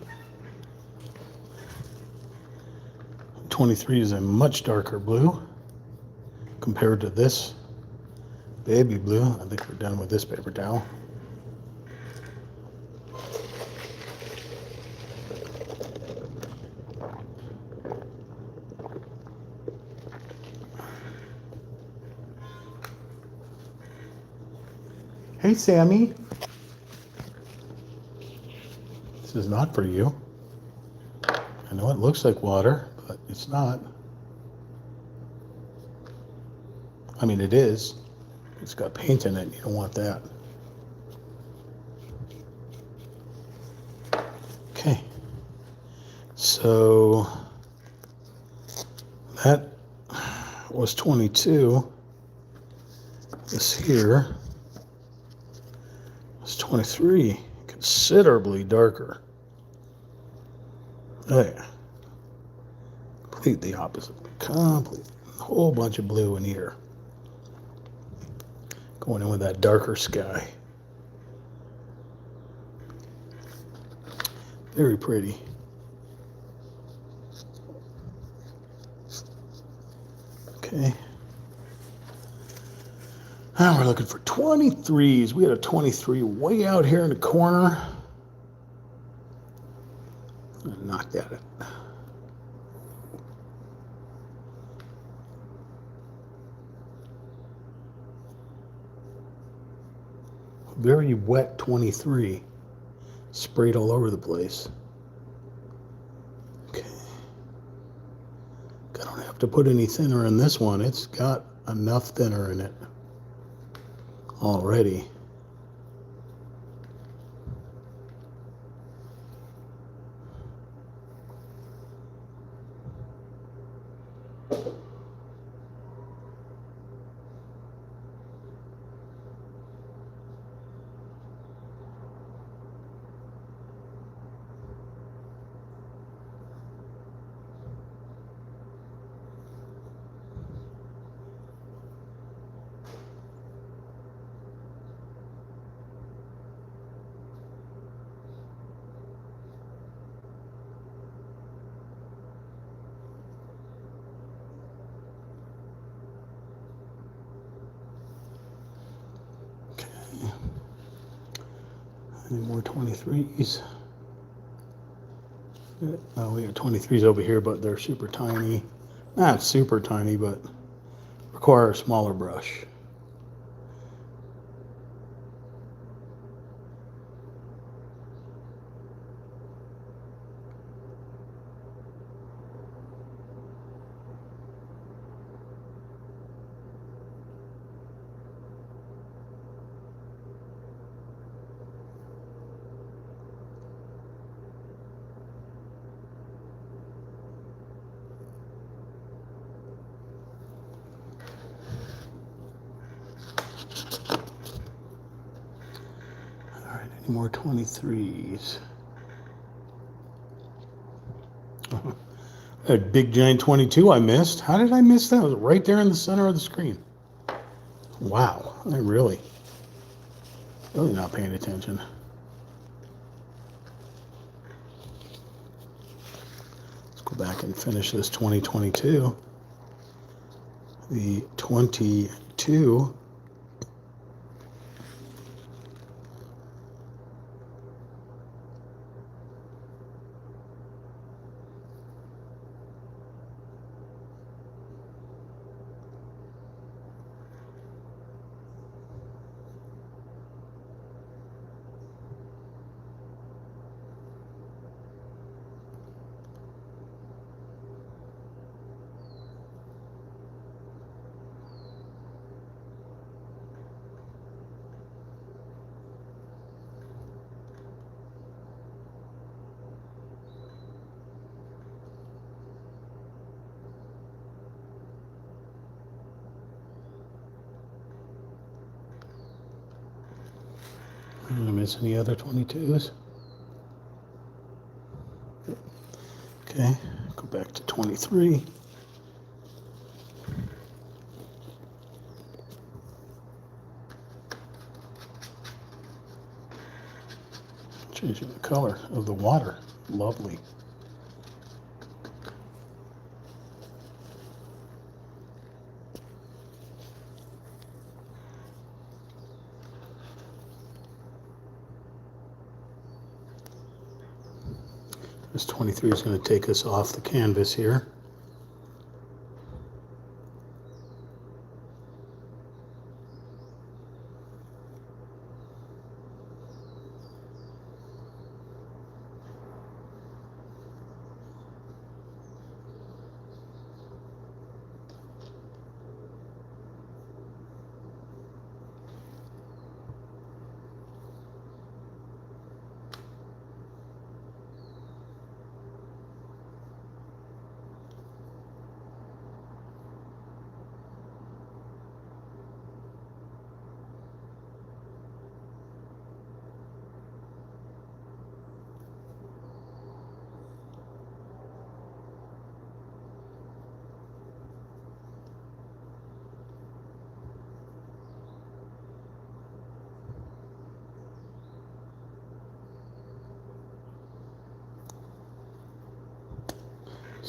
23 is a much darker blue compared to this baby blue. I think we're done with this paper towel. Hey, Sammy. This is not for you. I know it looks like water, but it's not. I mean, it is. It's got paint in it. You don't want that. Okay. So that was 22. This here is 23. Considerably darker. Oh yeah. Completely opposite. Complete. A whole bunch of blue in here. Going in with that darker sky. Very pretty. Okay. Now we're looking for 23s. We had a 23 way out here in the corner. Knocked at it. Very wet 23. Sprayed all over the place. Okay. I don't have to put any thinner in this one. It's got enough thinner in it already. Any more 23s? Oh, we got 23s over here, but they're super tiny. Not super tiny, but require a smaller brush. Any more 23s? A big giant 22 I missed. How did I miss that? It was right there in the center of the screen. Wow, I really not paying attention. Let's go back and finish this 2022. The 22 Did I miss any other 22s? Okay, go back to 23. Changing the color of the water. Lovely. This 23 is going to take us off the canvas here.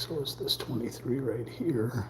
So is this 23 right here.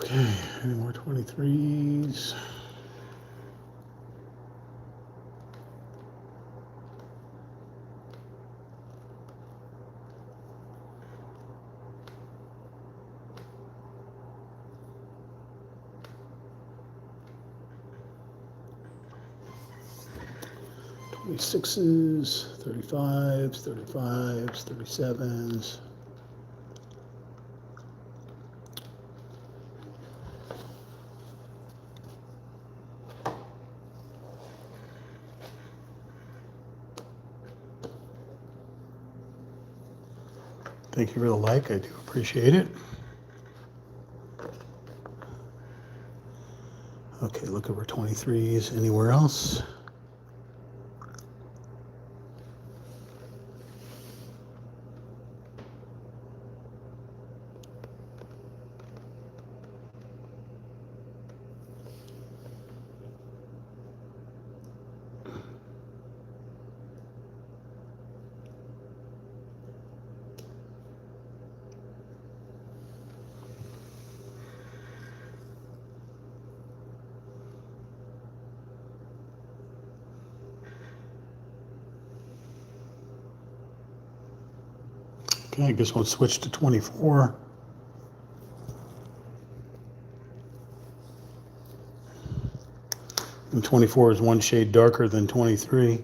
Okay, any more 23s? 26s, 35s, 35s, 37s. Thank you for the like. I do appreciate it. Okay, look over 23s. Anywhere else? Okay, I guess we'll switch to 24. And 24 is one shade darker than 23.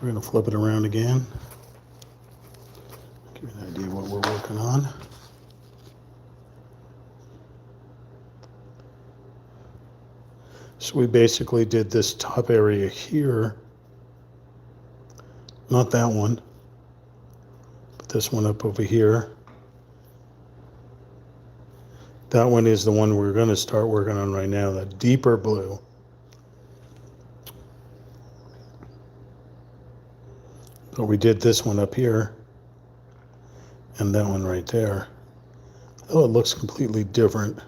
We're going to flip it around again. Give you an idea what we're working on. So we basically did this top area here. Not that one, but this one up over here. That one is the one we're going to start working on right now, that deeper blue. But we did this one up here and that one right there. Oh, it looks completely different.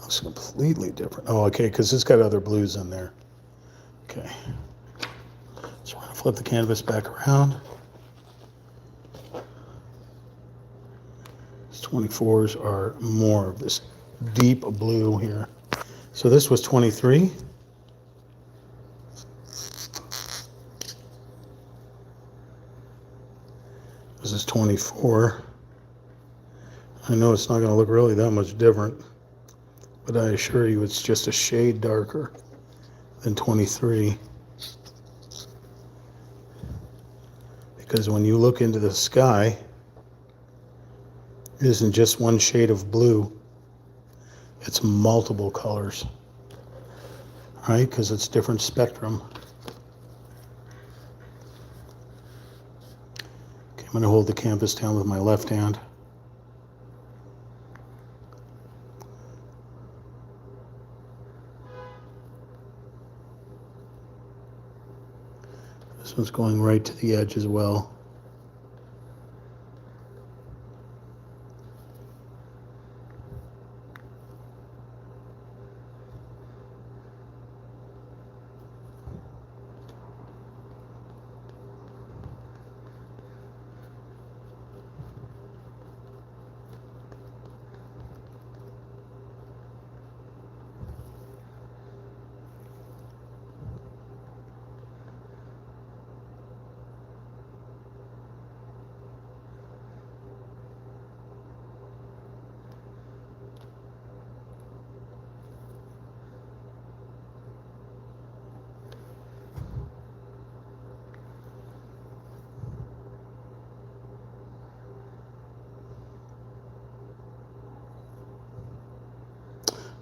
Looks completely different. Oh, okay, because it's got other blues in there. Okay. So we're going to flip the canvas back around. These 24s are more of this deep blue here. So this was 23. This is 24. I know it's not going to look really that much different, but I assure you it's just a shade darker than 23. Because when you look into the sky, it isn't just one shade of blue, it's multiple colors, right? Because it's different spectrum. I'm going to hold the canvas down with my left hand. This one's going right to the edge as well.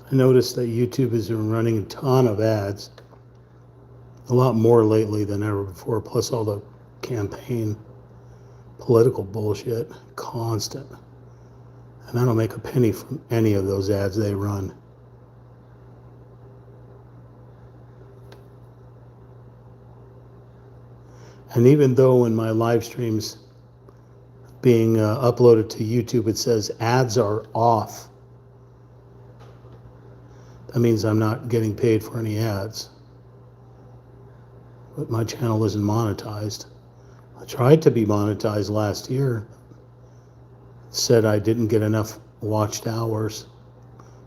I noticed that YouTube has been running a ton of ads, a lot more lately than ever before, plus all the campaign political bullshit, constant. And I don't make a penny from any of those ads they run. And even though in my live streams being uploaded to YouTube, it says ads are off. That means I'm not getting paid for any ads. but my channel isn't monetized. I tried to be monetized last year. Said I didn't get enough watched hours,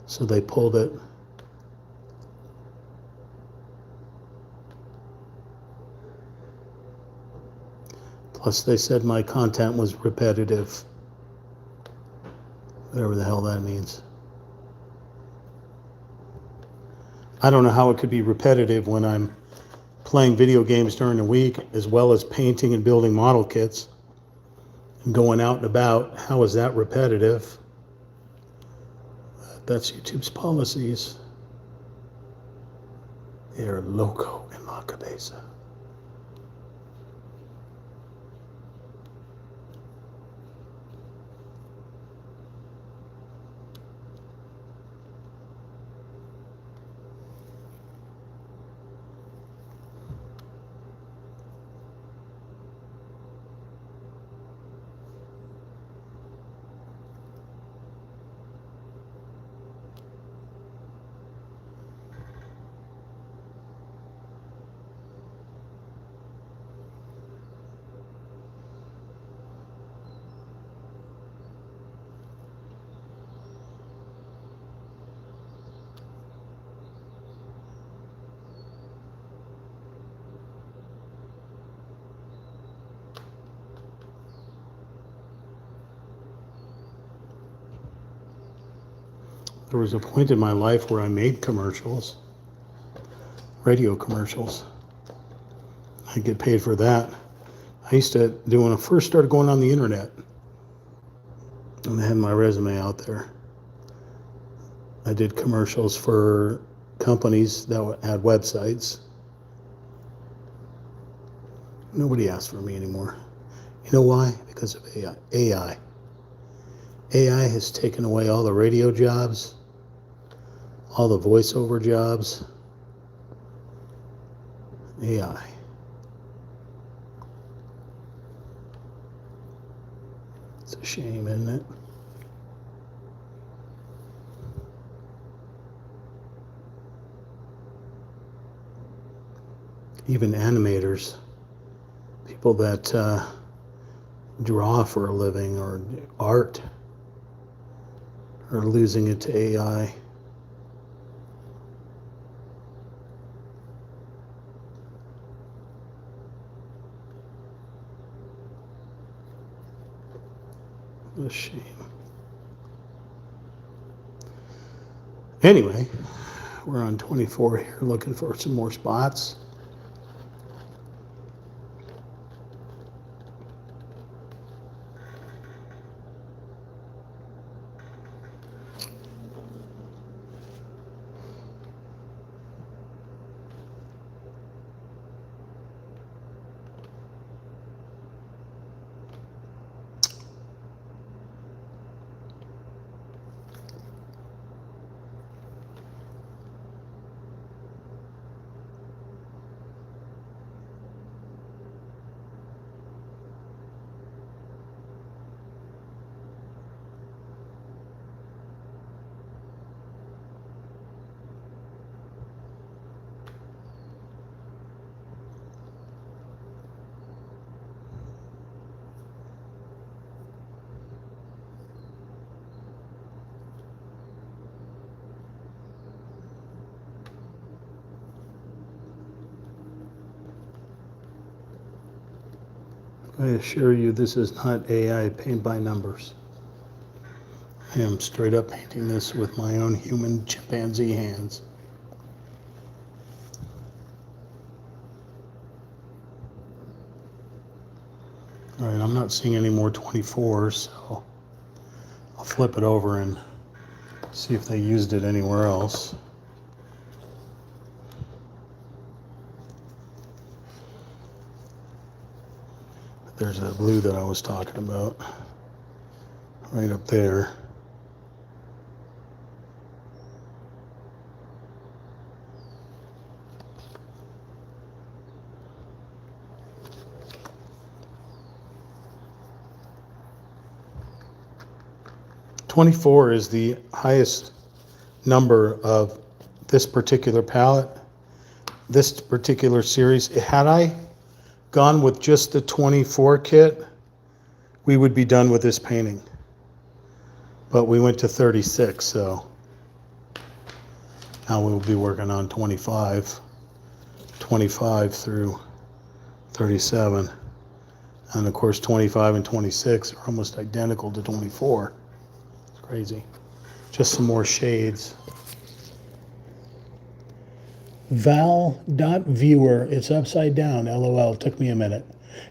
so they pulled it. Plus, they said my content was repetitive. Whatever the hell that means. I don't know how it could be repetitive when I'm playing video games during the week, as well as painting and building model kits and going out and about. How is that repetitive? That's YouTube's policies. They're loco in La Cabeza. There was a point in my life where I made commercials, radio commercials. I get paid for that. I used to do when I first started going on the internet, and I had my resume out there. I did commercials for companies that had websites. Nobody asked for me anymore. You know why? Because of AI. AI has taken away all the radio jobs, all the voiceover jobs. AI. It's a shame, isn't it? Even animators, people that draw for a living or art, are losing it to AI. What a shame. Anyway, we're on 24 here looking for some more spots. I assure you this is not AI paint by numbers. I am straight up painting this with my own human chimpanzee hands. All right, I'm not seeing any more 24s, so I'll flip it over and see if they used it anywhere else. There's that blue that I was talking about, right up there. .24 is the highest number of this particular palette. this particular series. Had I gone with just the 24 kit, we would be done with this painting. But we went to 36, so now we'll be working on 25 through 37. And of course, 25 and 26 are almost identical to 24. It's crazy. Just some more shades. Val.viewer, it's upside down, LOL, took me a minute.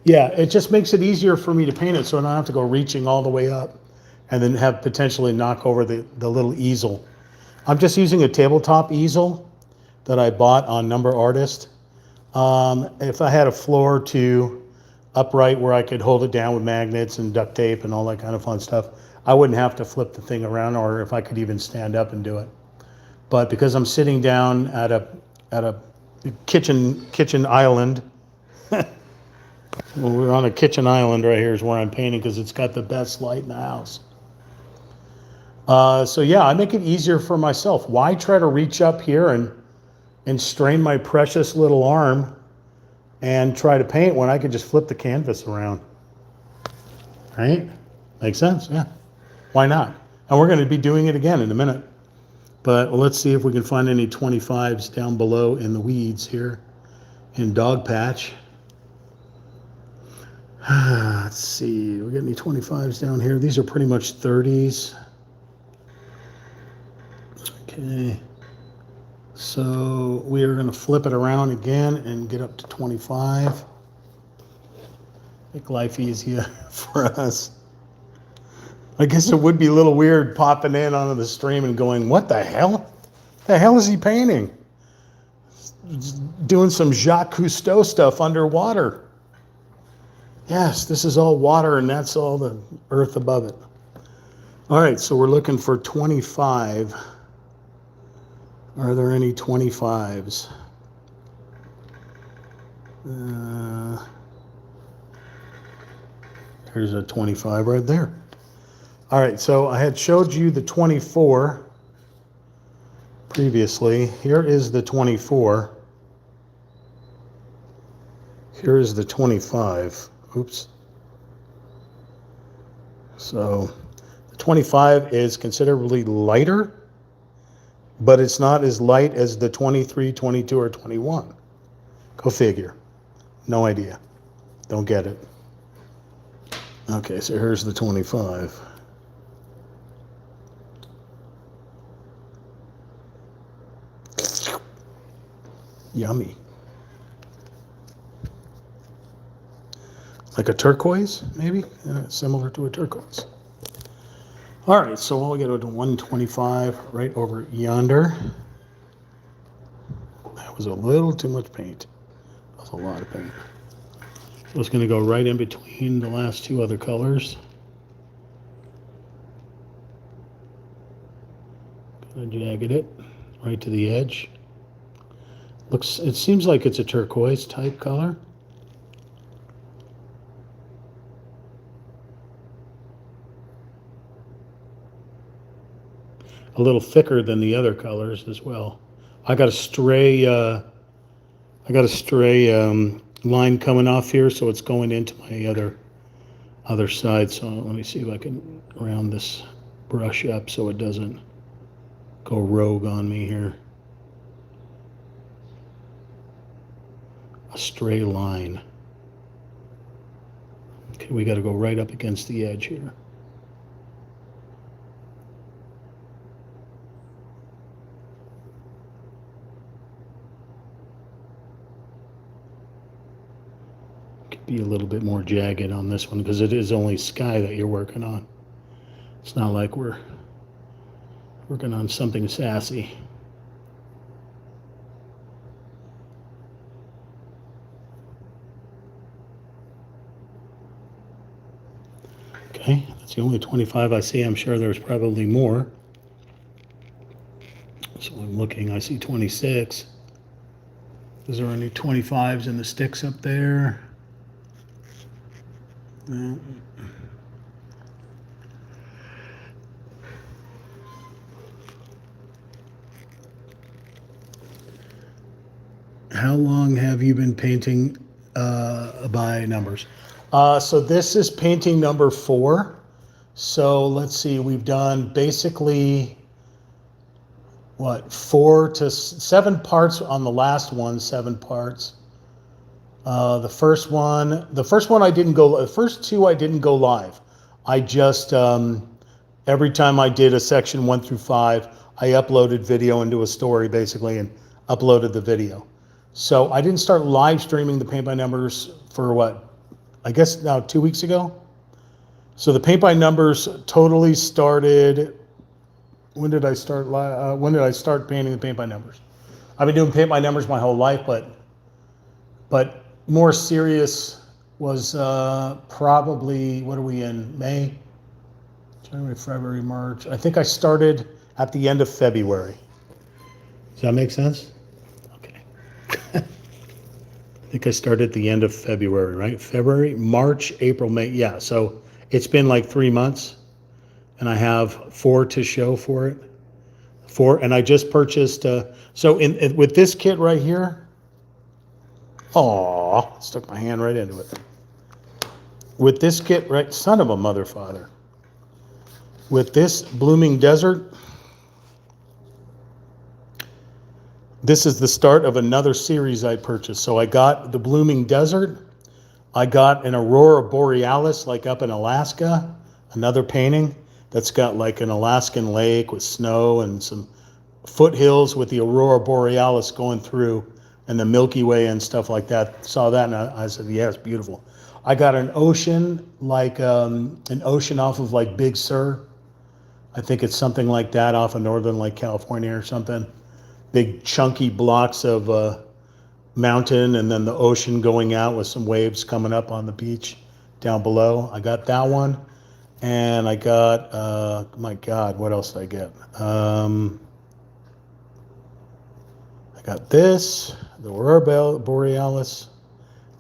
Yeah, it just makes it easier for me to paint it so I don't have to go reaching all the way up and then have potentially knock over the little easel. I'm just using a tabletop easel that I bought on Number Artist. If I had a floor to upright where I could hold it down with magnets and duct tape and all that kind of fun stuff, I wouldn't have to flip the thing around, or if I could even stand up and do it. But because I'm sitting down at a kitchen island, well, we're on a kitchen island right here is where I'm painting because it's got the best light in the house. So yeah, I make it easier for myself. Why try to reach up here and strain my precious little arm and try to paint when I could just flip the canvas around? Right? Makes sense, yeah. Why not? And we're going to be doing it again in a minute. But let's see if we can find any 25s down below in the weeds here in Dog Patch. Let's see, we got any 25s down here? These are pretty much 30s. Okay. So we are going to flip it around again and get up to 25. Make life easier for us. I guess it would be a little weird popping in onto the stream and going, what the hell? The hell is he painting? Doing some Jacques Cousteau stuff underwater. Yes, this is all water and that's all the earth above it. All right, so we're looking for 25. Are there any 25s? There's a 25 right there. All right, so I had showed you the 24 previously. Here is the 24. Here is the 25. Oops. So the 25 is considerably lighter, but it's not as light as the 23, 22, or 21. Go figure. No idea. Don't get it. Okay, so here's the 25. Yummy. Like a turquoise, maybe? Similar to a turquoise. All right, so we'll get to 125 right over yonder. That was a little too much paint. That was a lot of paint. So it's going to go right in between the last two other colors. Going to jagged it right to the edge. Looks, it seems like it's a turquoise type color. A little thicker than the other colors as well. I got a stray line coming off here, so it's going into my other side. So let me see if I can round this brush up so it doesn't go rogue on me here. A stray line. Okay, we got to go right up against the edge here. Could be a little bit more jagged on this one because it is only sky that you're working on. It's not like we're working on something sassy. Okay, that's the only 25 I see. I'm sure there's probably more. So I'm looking, I see 26. Is there any 25s in the sticks up there? No. How long have you been painting by numbers? So this is painting number 4. So let's see, we've done basically what, 4 to 7 parts on the last one, 7 parts. The first one I didn't go. The first 2 I didn't go live. I just every time I did a section 1 through 5, I uploaded video into a story basically and uploaded the video. So I didn't start live streaming the paint by numbers for what, I guess now 2 weeks ago. So the paint by numbers totally started. When did I start? When did I start painting the paint by numbers? I've been doing paint by numbers my whole life, but more serious was probably, what are we in, May? January, February, March. I think I started at the end of February. Does that make sense? Okay. I think I started at the end of February, right? February, March, April, May. Yeah, so it's been like 3 months, and I have 4 to show for it. 4, and I just purchased, with this kit right here, stuck my hand right into it. With this kit, right, son of a mother father. With this Blooming Desert, this is the start of another series I purchased. So I got the Blooming Desert. I got an Aurora Borealis, like up in Alaska, another painting that's got like an Alaskan lake with snow and some foothills with the Aurora Borealis going through and the Milky Way and stuff like that. Saw that and I said, yeah, it's beautiful. I got an ocean, like an ocean off of like Big Sur. I think it's something like that off of northern like California or something. Big chunky blocks of mountain and then the ocean going out with some waves coming up on the beach down below. I got that one. And I got, my God, what else did I get? I got this, the Aurora Borealis.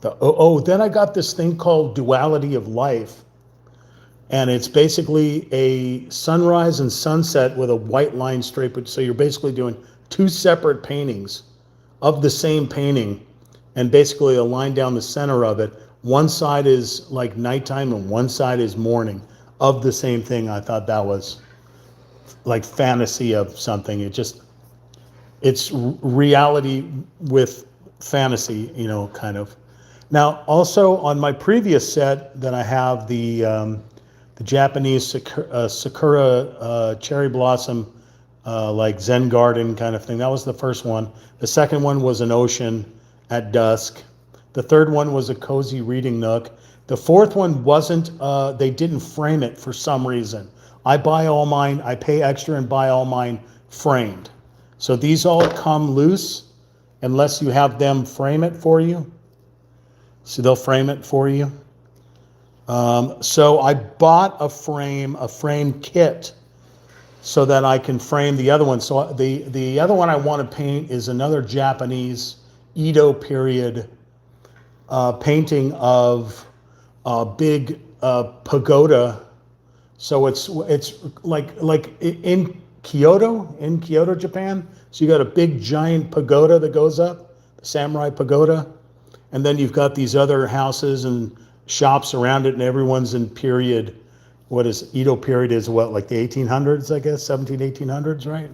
Then I got this thing called Duality of Life. And it's basically a sunrise and sunset with a white line straight. So you're basically doing 2 separate paintings of the same painting and basically a line down the center of it. One side is like nighttime and one side is morning of the same thing. I thought that was like fantasy of something. It's reality with fantasy, kind of. Now, also on my previous set that I have the Japanese Sakura cherry blossom, like Zen garden kind of thing. That was the first one. The second one was an ocean at dusk. The third one was a cozy reading nook. The fourth one wasn't, they didn't frame it for some reason. I buy all mine, I pay extra and buy all mine framed. So these all come loose unless you have them frame it for you. So they'll frame it for you. So I bought a frame kit so that I can frame the other one. So the other one I want to paint is another Japanese Edo period painting of a big pagoda. So it's like in Kyoto, Japan. So you got a big giant pagoda that goes up, the samurai pagoda, and then you've got these other houses and shops around it, and everyone's in period. What is Edo period is what, like the 1800s, I guess, 1800s, right?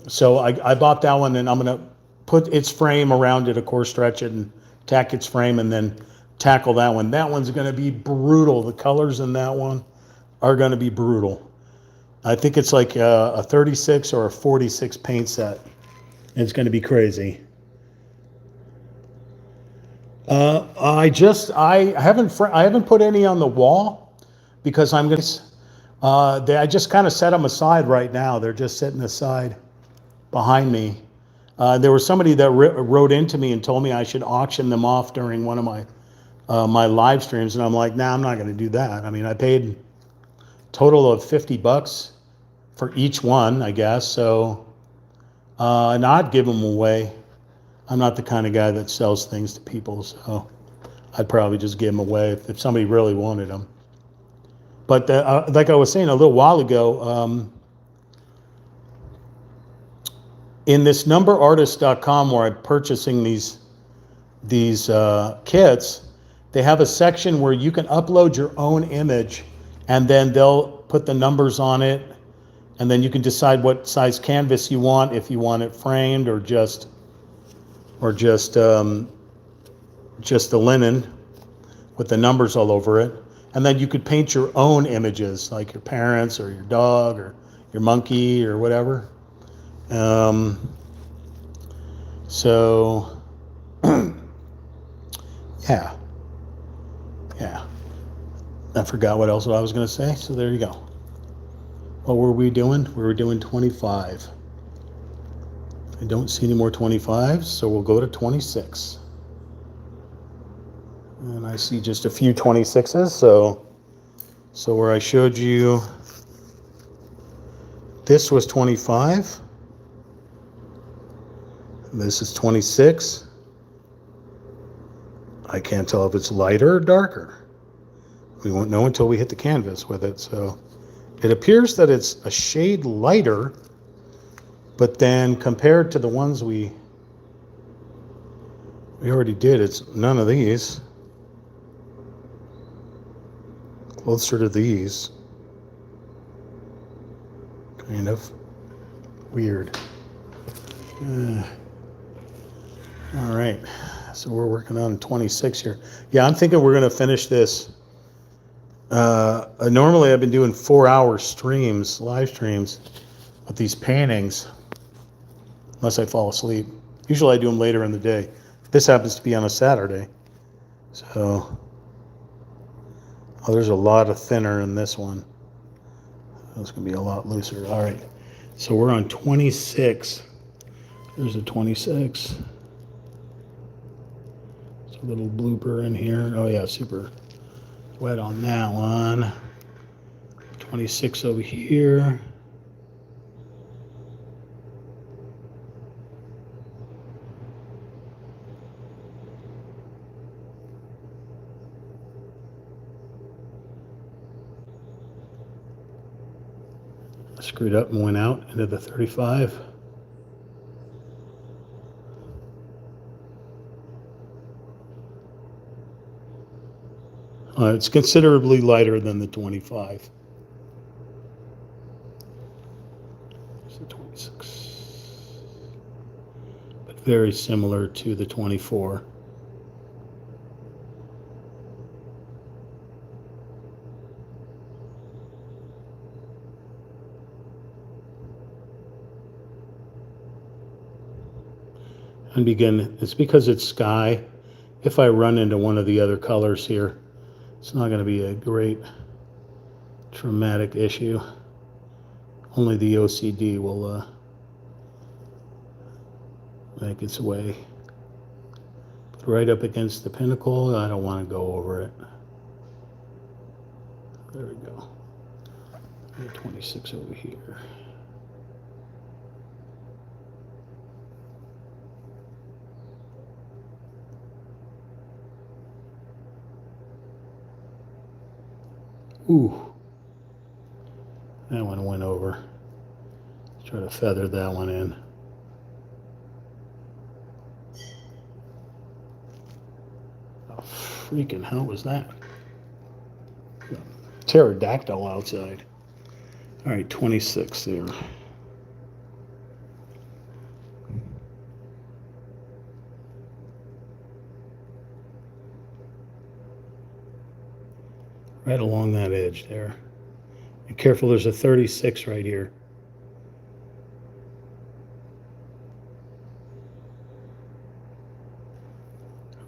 So I bought that one, and I'm gonna put its frame around it, of course, stretch it and tack its frame, and then tackle that one. That one's gonna be brutal. The colors in that one are gonna be brutal. I think it's like a 36 or a 46 paint set. It's gonna be crazy. I haven't put any on the wall because I'm gonna. I just kind of set them aside right now. They're just sitting aside behind me. There was somebody that wrote into me and told me I should auction them off during one of my live streams, and I'm like, nah, I'm not going to do that. I mean, I paid a total of $50 for each one, I guess. So, and I'd give them away. I'm not the kind of guy that sells things to people, so I'd probably just give them away if somebody really wanted them. But like I was saying a little while ago, in this numberartist.com where I'm purchasing these kits, they have a section where you can upload your own image, and then they'll put the numbers on it, and then you can decide what size canvas you want, if you want it framed or just the linen with the numbers all over it. And then you could paint your own images, like your parents or your dog or your monkey or whatever. So yeah. I forgot what else I was going to say, so there you go. What were we doing? We were doing 25. I don't see any more 25s, so we'll go to 26. And I see just a few 26s, so where I showed you this was 25. This is 26. I can't tell if it's lighter or darker. We won't know until we hit the canvas with it. So it appears that it's a shade lighter, but then compared to the ones we already did, it's none of these. Closer to these. Kind of weird. All right, so we're working on 26 here. Yeah, I'm thinking we're going to finish this. Normally I've been doing 4-hour streams, live streams, with these paintings, unless I fall asleep. Usually I do them later in the day. This happens to be on a Saturday. So, there's a lot of thinner in this one. It's going to be a lot looser. All right, so we're on 26. There's a 26. There's a little blooper in here. Oh yeah, super wet on that one. 26 over here. I screwed up and went out into the 35. It's considerably lighter than the 25. It's the 26. But very similar to the 24. And begin, it's because it's sky. If I run into one of the other colors here, it's not going to be a great traumatic issue. Only the OCD will make its way. But right up against the pinnacle, I don't want to go over it. There we go. 26 over here. Ooh, that one went over. Let's try to feather that one in. Oh, freaking hell was that? Pterodactyl outside. All right, 26 there. Right along that edge there. Be careful, there's a 36 right here.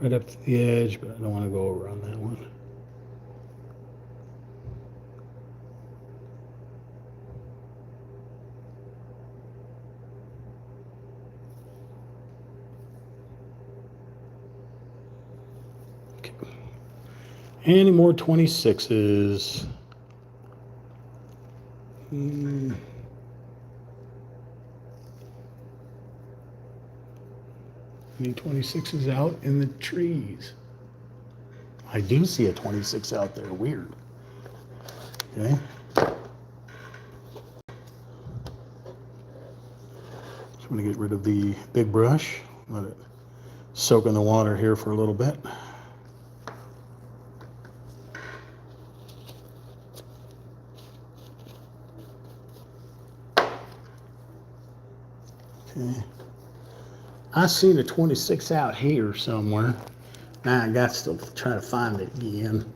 Right up to the edge, but I don't want to go over on that one. Okay. Any more 26s? Any 26s out in the trees? I do see a 26 out there. Weird. Okay. I'm going to get rid of the big brush. Let it soak in the water here for a little bit. Okay. I seen a 26 out here somewhere. Now I got to try to find it again.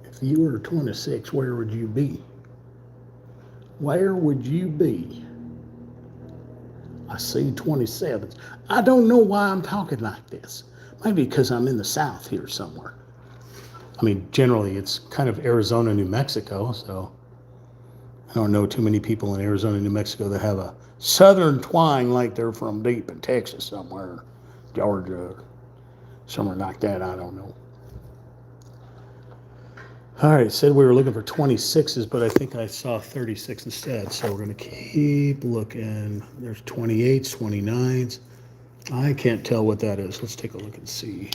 If you were 26, where would you be? Where would you be? I see 27s. I don't know why I'm talking like this. Maybe because I'm in the South here somewhere. I mean, generally it's kind of Arizona, New Mexico, so I don't know too many people in Arizona, New Mexico that have a southern twang like they're from deep in Texas somewhere, Georgia, somewhere like that. I don't know. All right, it said we were looking for 26s, but I think I saw 36 instead. So we're going to keep looking. There's 28s, 29s. I can't tell what that is. Let's take a look and see.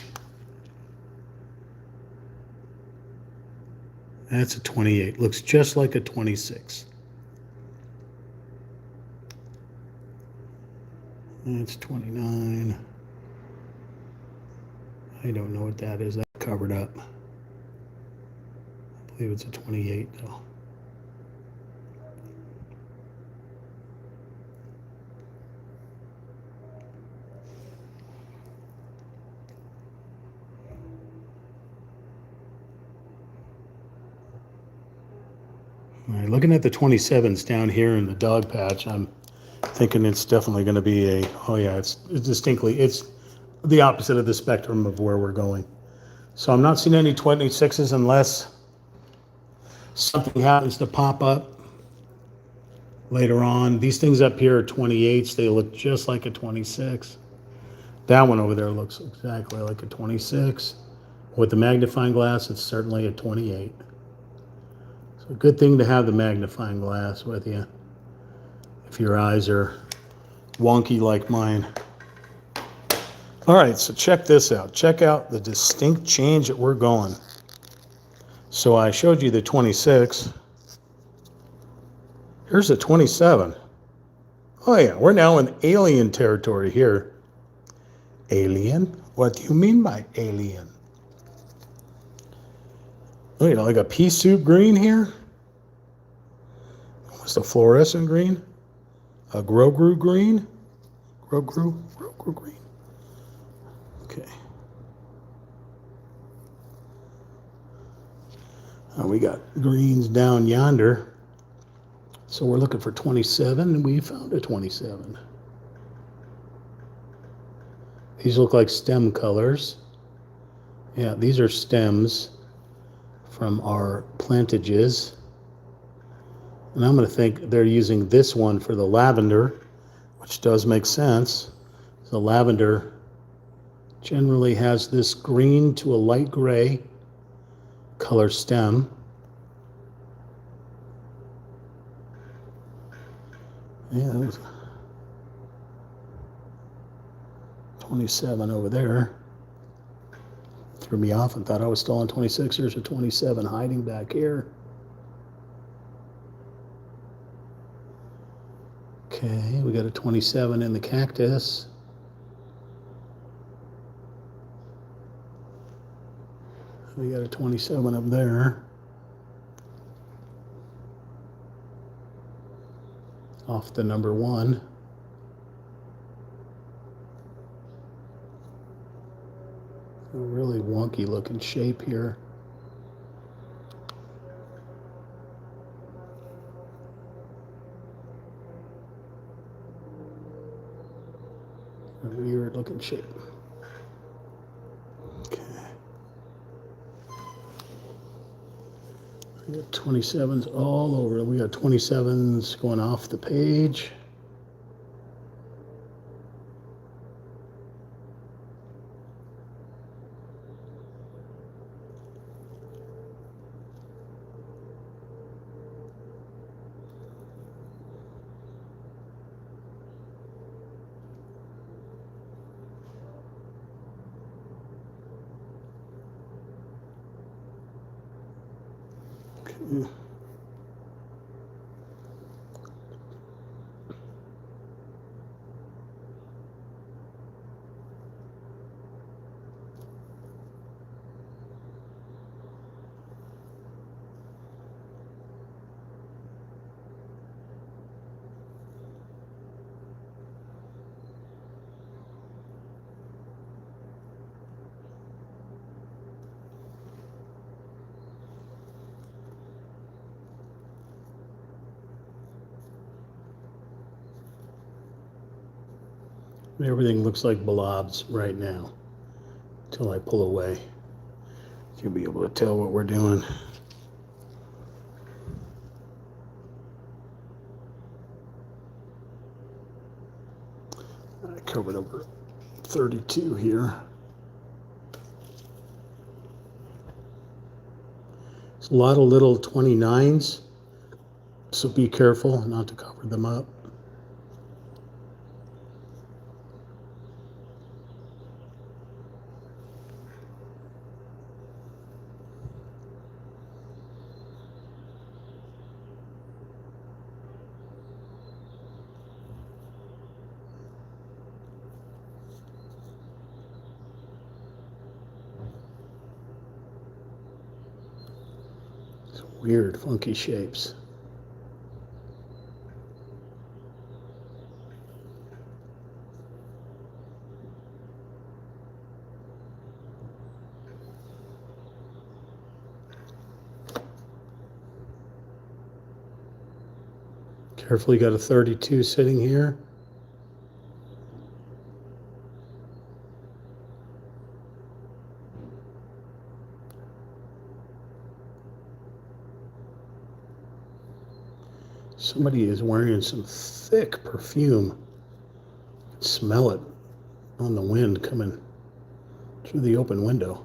That's a 28. Looks just like a 26. That's 29. I don't know what that is. That's covered up. I believe it's a 28 though. All right, looking at the 27s down here in the dog patch, I'm thinking it's definitely going to be a, oh yeah, it's distinctly, it's the opposite of the spectrum of where we're going. So I'm not seeing any 26s unless something happens to pop up later on. These things up here are 28s. They look just like a 26. That one over there looks exactly like a 26. With the magnifying glass, it's certainly a 28. So a good thing to have the magnifying glass with you if your eyes are wonky like mine. All right, so check this out. Check out the distinct change that we're going. So I showed you the 26. Here's a 27. Oh yeah, we're now in alien territory here. Alien? What do you mean by alien? Oh, you know, like a pea soup green here? What's a fluorescent green? A Grogu green? Grogu green. Okay. We got greens down yonder. So we're looking for 27, and we found a 27. These look like stem colors. Yeah, these are stems from our plantages. And I'm going to think they're using this one for the lavender, which does make sense. The lavender generally has this green to a light gray color stem. Yeah, that was 27 over there. Threw me off and thought I was still on 26. There's a 27 hiding back here. Okay, we got a 27 in the cactus. We got a 27 up there. Off the number 1. A really wonky looking shape here. A weird looking shape. Okay. We got 27s all over. We got 27s going off the page. Everything looks like blobs right now until I pull away. You'll be able to tell what we're doing. I covered over 32 here. It's a lot of little 29s, so be careful not to cover them up. Weird, funky shapes. Careful, you got a 32 sitting here. Somebody is wearing some thick perfume. Smell it on the wind coming through the open window.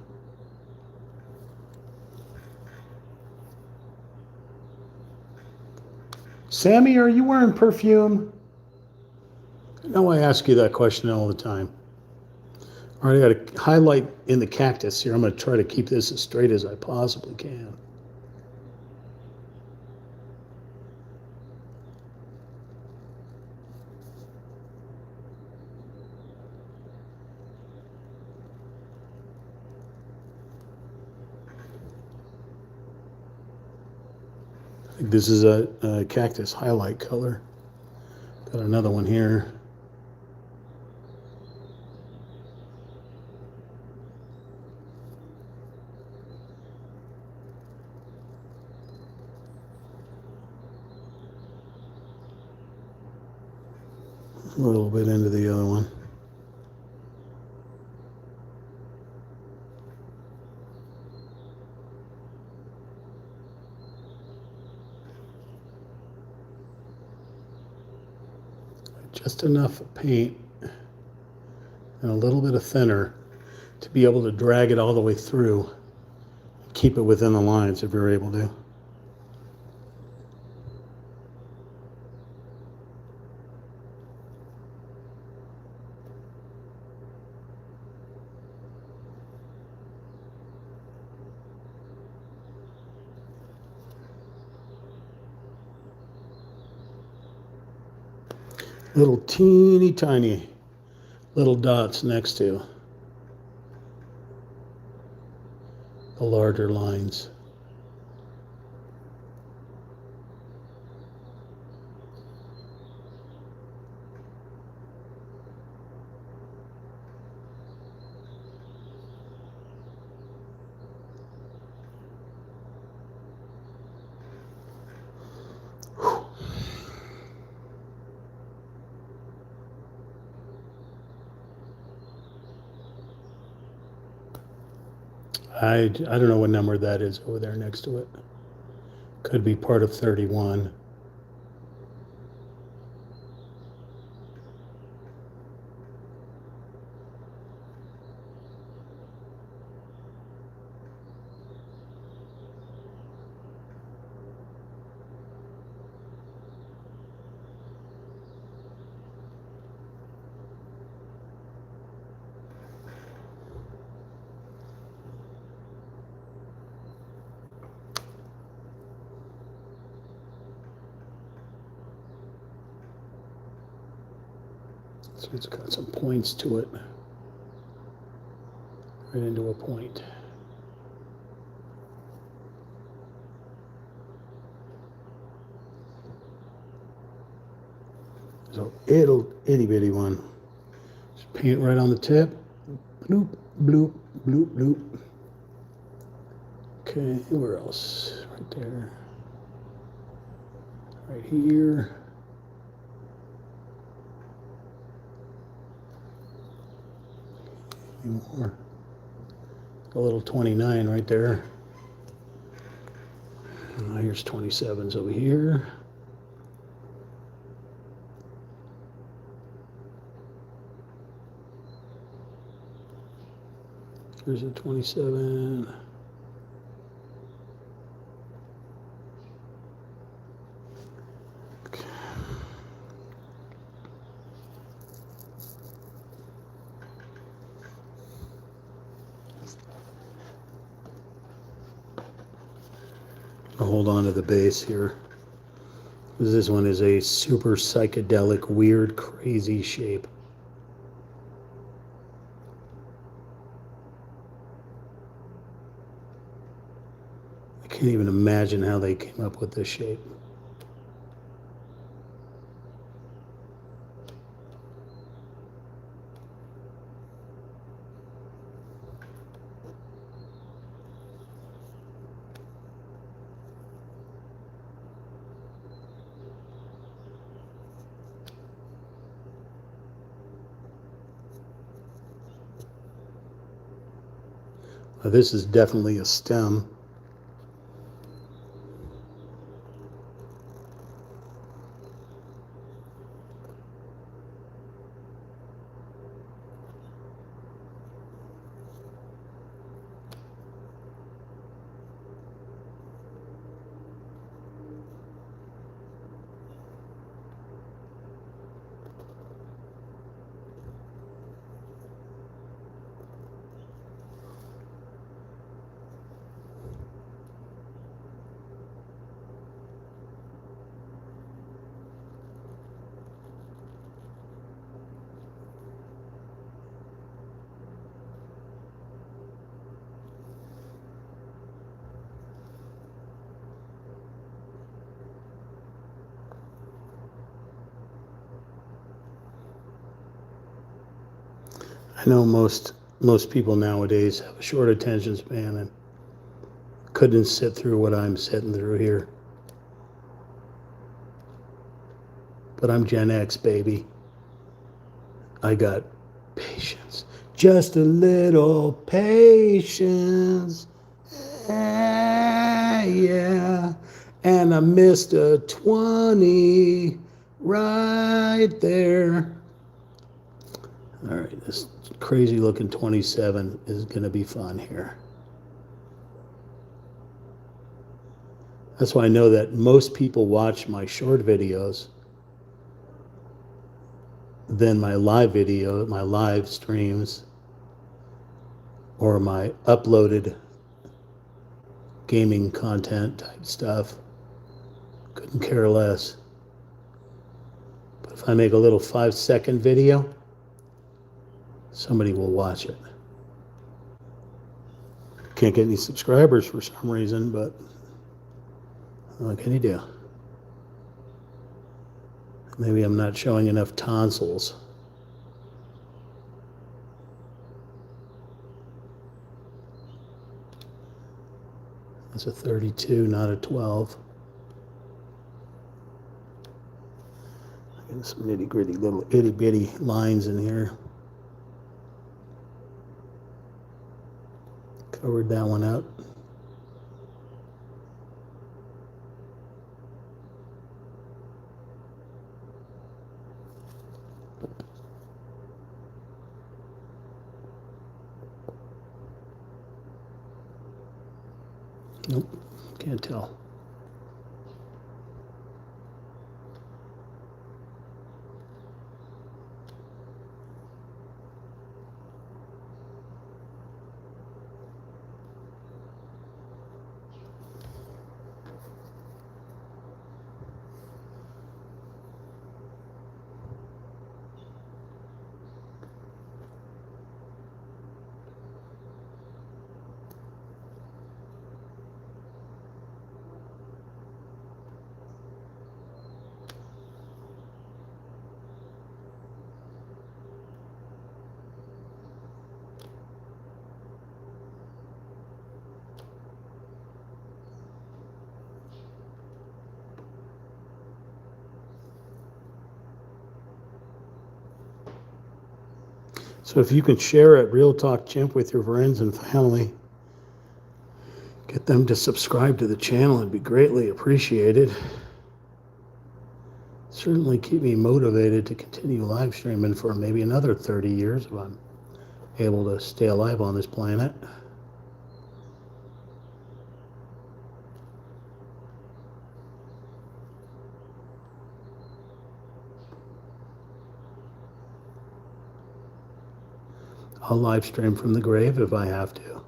Sammy, are you wearing perfume? I know I ask you that question all the time. All right, I got to highlight in the cactus here. I'm going to try to keep this as straight as I possibly can. I think this is a cactus highlight color. Got another one here. A little bit into the other one. Just enough paint and a little bit of thinner to be able to drag it all the way through. Keep it within the lines if you're able to. Little teeny tiny little dots next to the larger lines. I don't know what number that is over there next to it. Could be part of 31. So it's got some points to it, right into a point. So itty bitty one. Just paint right on the tip. Bloop, bloop, bloop, bloop. Okay, where else? Right there. Right here. More. A little 29 right there. Here's 27s over here. Here's a 27. Okay. I'll hold on to the base here. This one is a super psychedelic, weird, crazy shape. I can't even imagine how they came up with this shape. This is definitely a stem. I know most people nowadays have a short attention span and couldn't sit through what I'm sitting through here. But I'm Gen X, baby. I got patience. Just a little patience. Yeah. And I missed a 20 right there. All right, this crazy looking 27 is going to be fun here. That's why I know that most people watch my short videos than my live streams, or my uploaded gaming content type stuff. Couldn't care less. But if I make a little 5-second video, somebody will watch it. Can't get any subscribers for some reason, but what can you do? Maybe I'm not showing enough tonsils. That's a 32, not a 12. Some nitty gritty little itty bitty lines in here. Covered that one up. Nope, can't tell. So if you can share it, Real Talk Chimp, with your friends and family, get them to subscribe to the channel, it'd be greatly appreciated. Certainly keep me motivated to continue live streaming for maybe another 30 years if I'm able to stay alive on this planet. I'll live stream from the grave if I have to.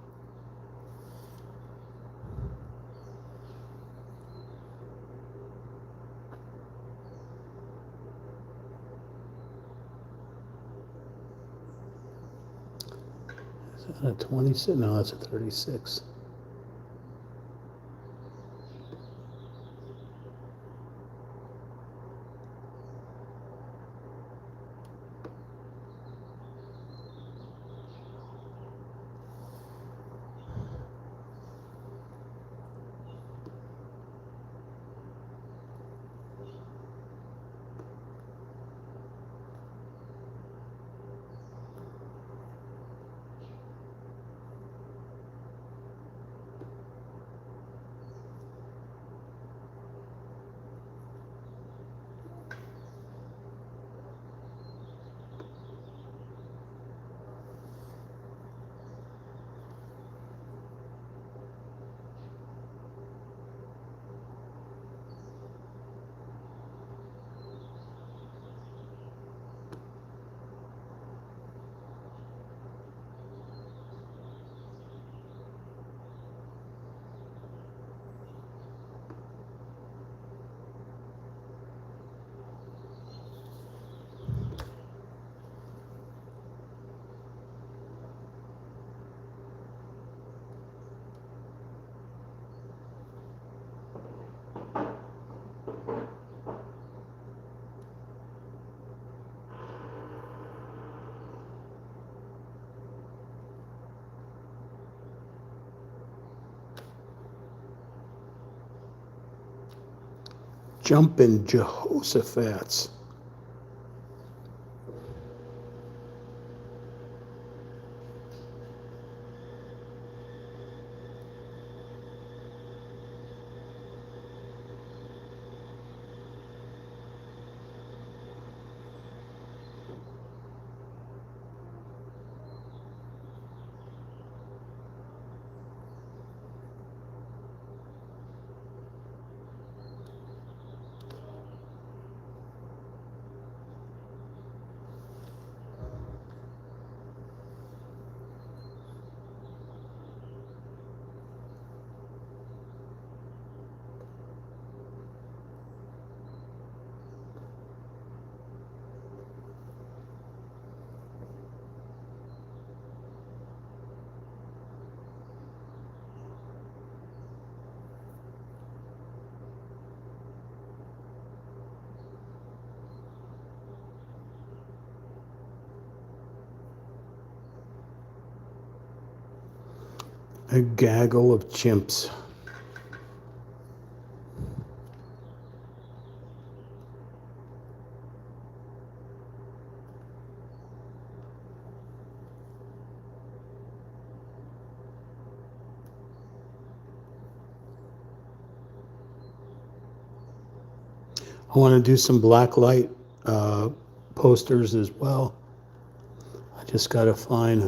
Is that a 26? No, that's a 36. Jumpin' Jehoshaphat's. A gaggle of chimps. I want to do some black light posters as well. I just got to find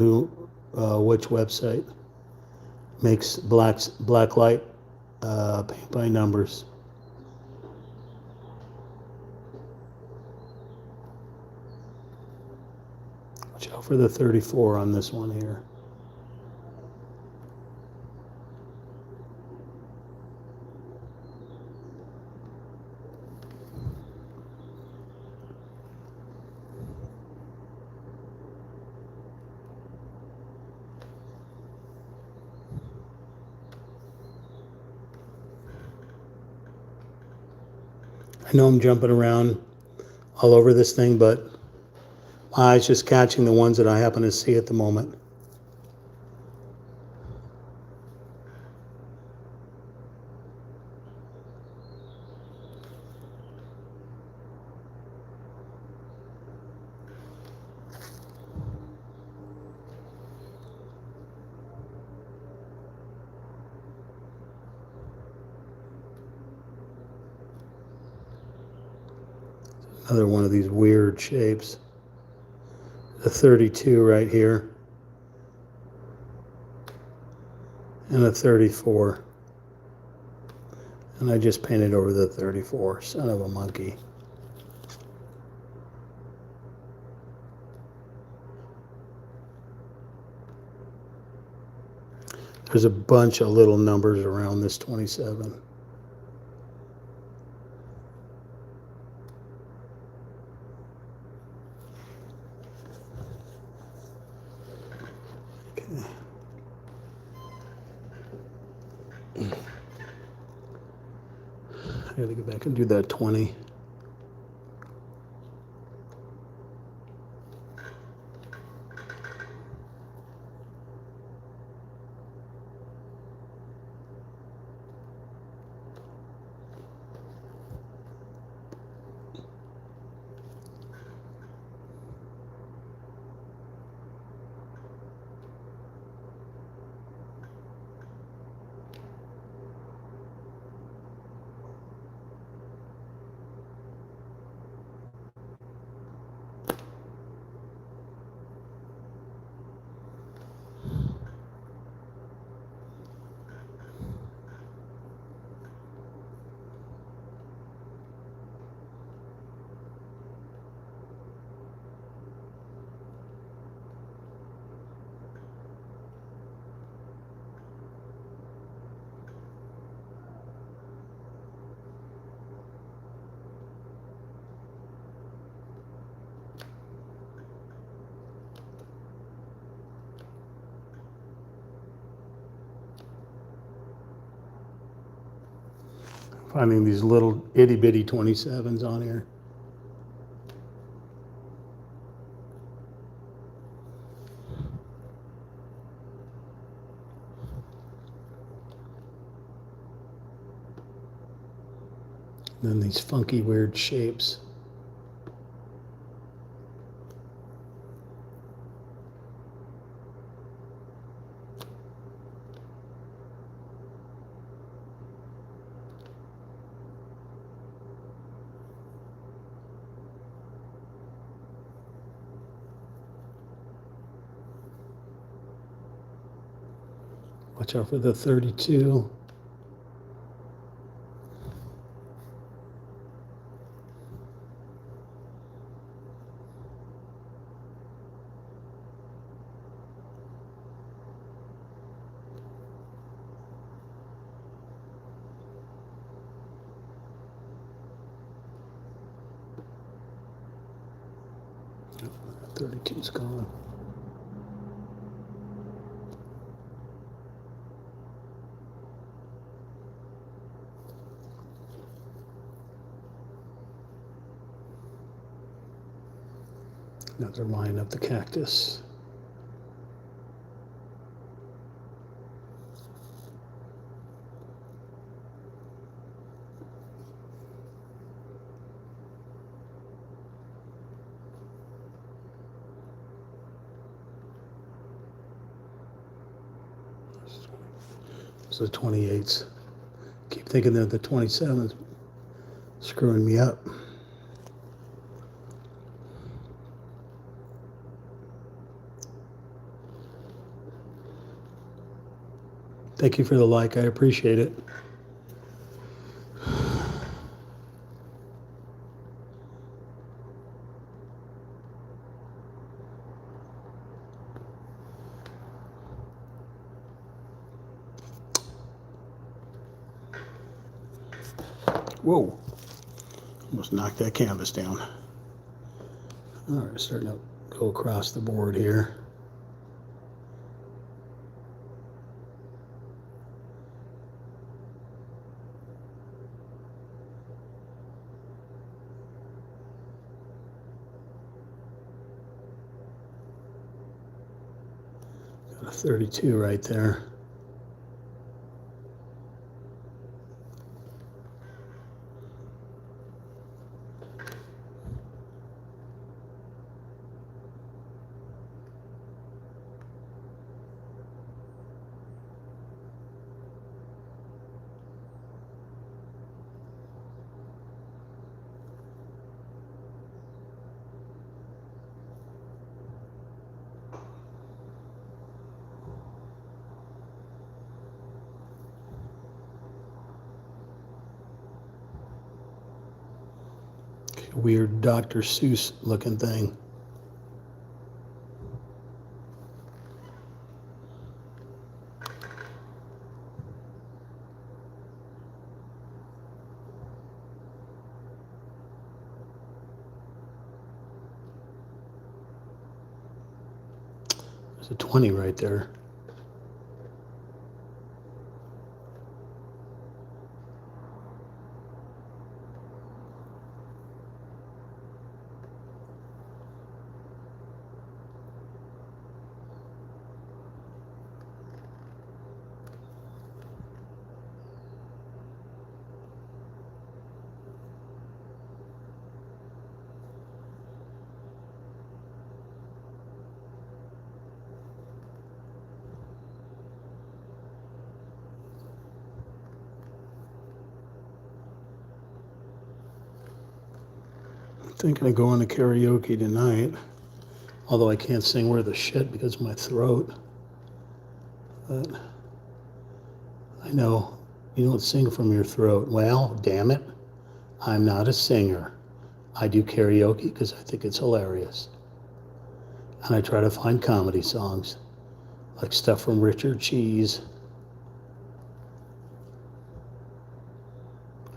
which website makes black light paint by numbers. Watch out for the 34 on this one here. I know I'm jumping around all over this thing, but my eye's just catching the ones that I happen to see at the moment. Another one of these weird shapes. A 32 right here. And a 34. And I just painted over the 34. Son of a monkey. There's a bunch of little numbers around this 27. Okay. I gotta go back and do that 20. Finding these little itty bitty 27s on here. And then these funky weird shapes. Watch out for the 32. Oh, 32's gone. Now they're lining up the cactus. So the 28s. Keep thinking that the 27s screwing me up. Thank you for the like. I appreciate it. Whoa. Almost knocked that canvas down. All right, starting to go across the board here. Got a 32 right there. A weird Dr. Seuss looking thing. There's a 20 right there. Thinking of going to karaoke tonight, although I can't sing worth a shit because of my throat. But I know you don't sing from your throat. Well, damn it, I'm not a singer. I do karaoke because I think it's hilarious. And I try to find comedy songs, like stuff from Richard Cheese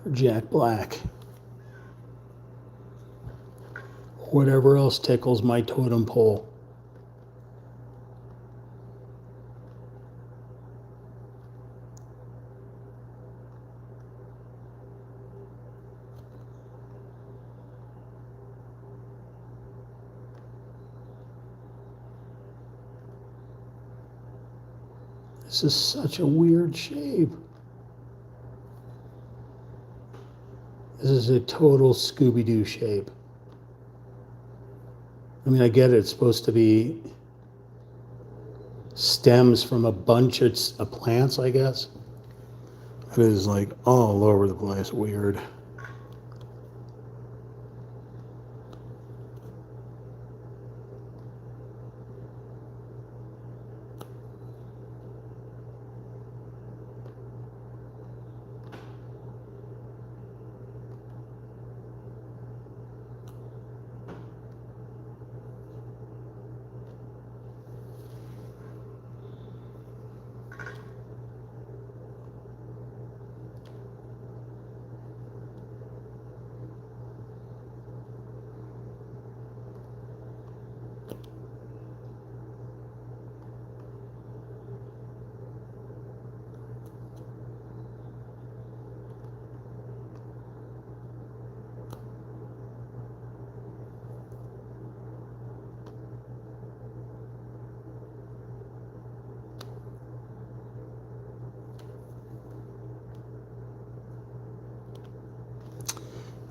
or Jack Black. Whatever else tickles my totem pole. This is such a weird shape. This is a total Scooby-Doo shape. I mean, I get it. It's supposed to be stems from a bunch of plants, I guess. It is like all over the place. Weird.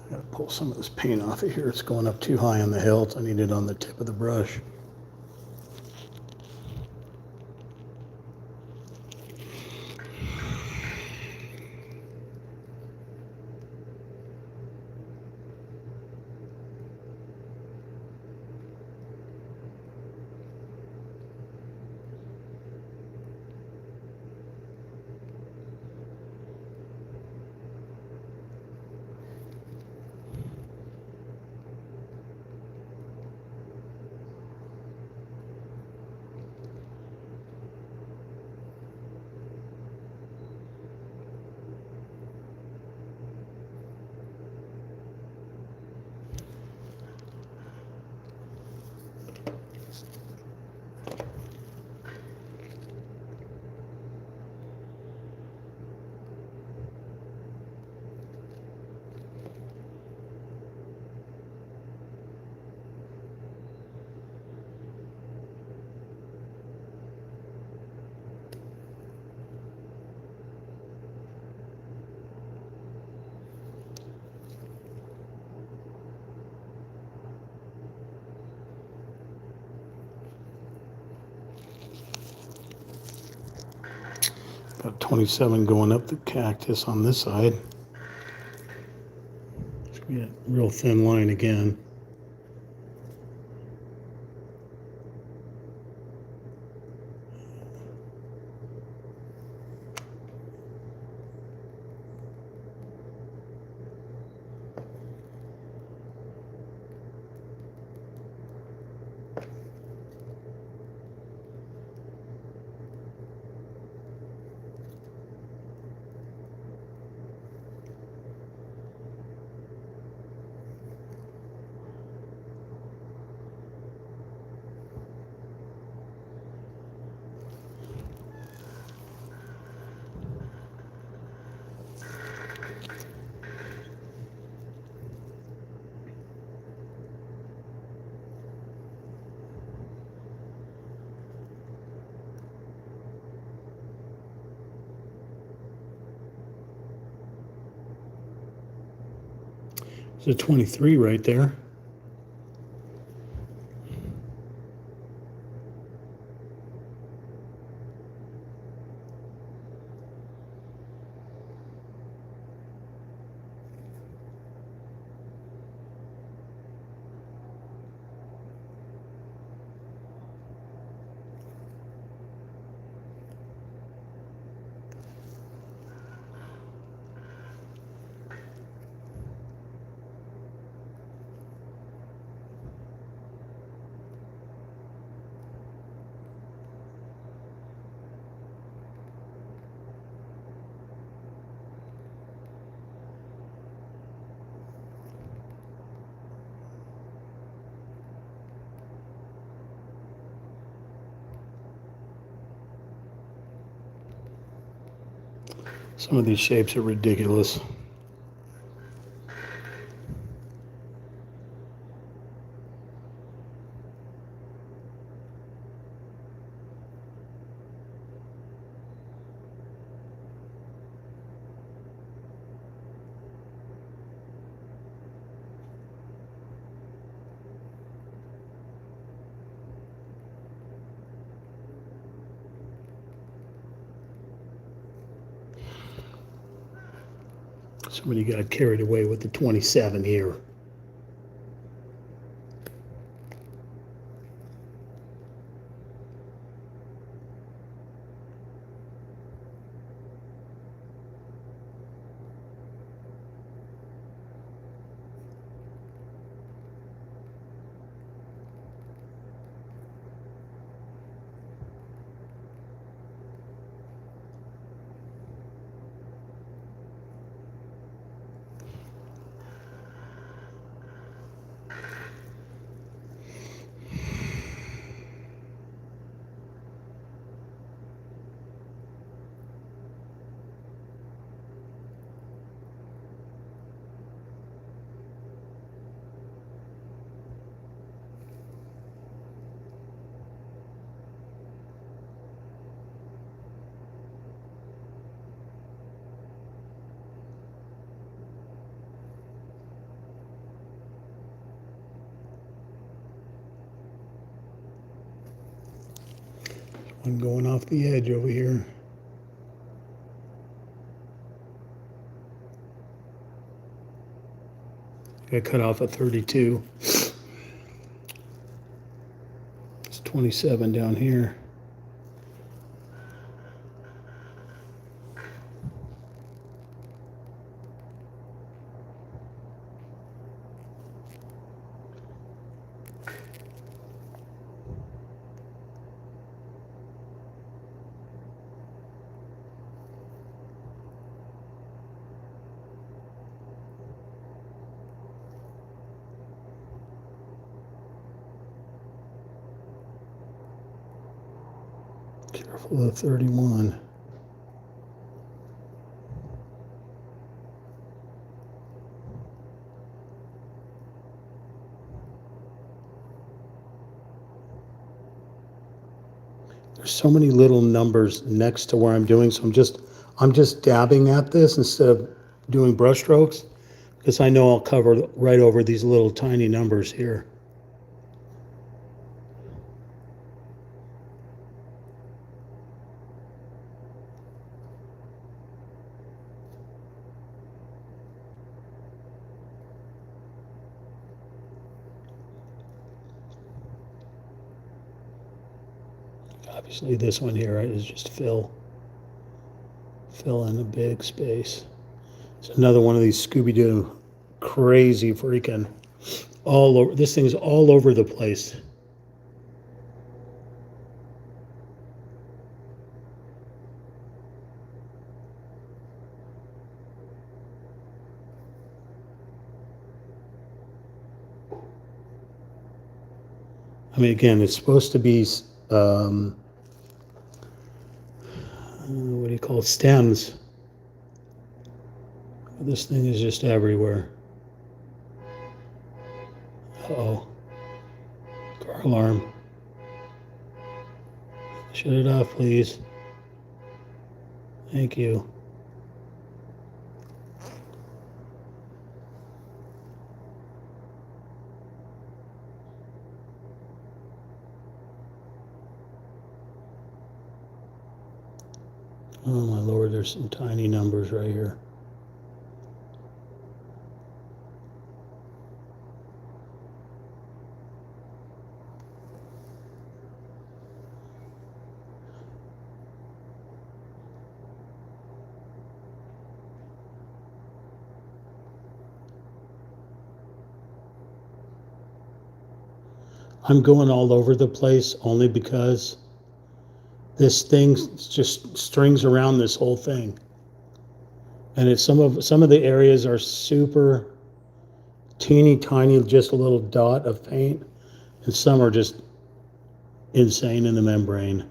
I gotta pull some of this paint off of here. It's going up too high on the hilt. I need it on the tip of the brush. Got 27 going up the cactus on this side. It's gonna be a real thin line again. There's a 23 right there. Some of these shapes are ridiculous. Somebody got carried away with the 27 here. One going off the edge over here. Got cut off at 32. It's 27 down here. Careful of 31. There's so many little numbers next to where I'm doing, so I'm just dabbing at this instead of doing brush strokes, because I know I'll cover right over these little tiny numbers here. Obviously this one here is just fill in a big space. It's another one of these Scooby-Doo crazy freaking all over. This thing's all over the place. I mean, again, it's supposed to be what do you call it? Stems. This thing is just everywhere. Uh-oh. Car alarm. Shut it off, please. Thank you. Oh my Lord, there's some tiny numbers right here. I'm going all over the place only because this thing just strings around this whole thing. And it's some of the areas are super teeny tiny, just a little dot of paint, and some are just insane in the membrane.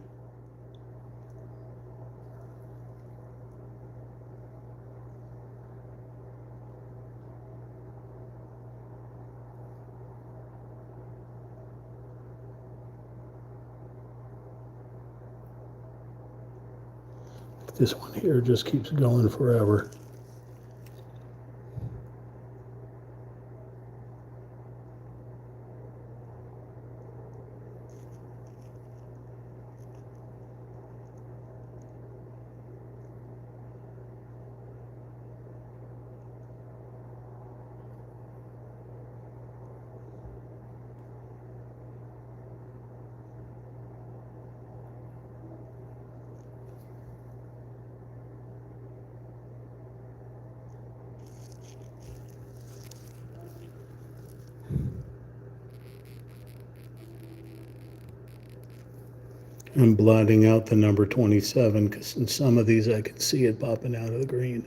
This one here just keeps going forever. I'm blotting out the number 27 because in some of these I can see it popping out of the green.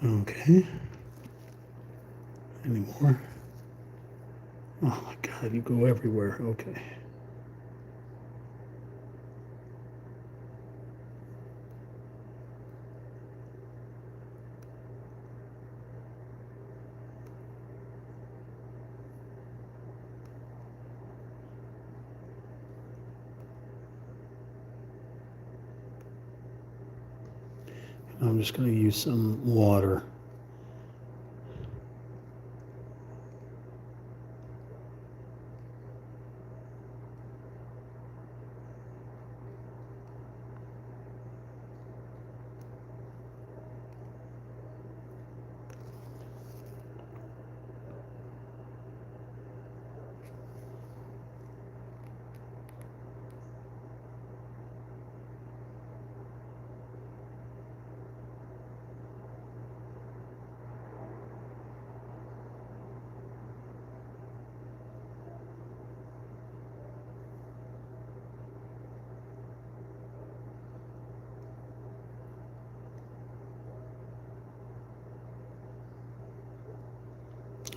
Okay. Any more? Oh my God, you go everywhere. Okay. I'm just going to use some water.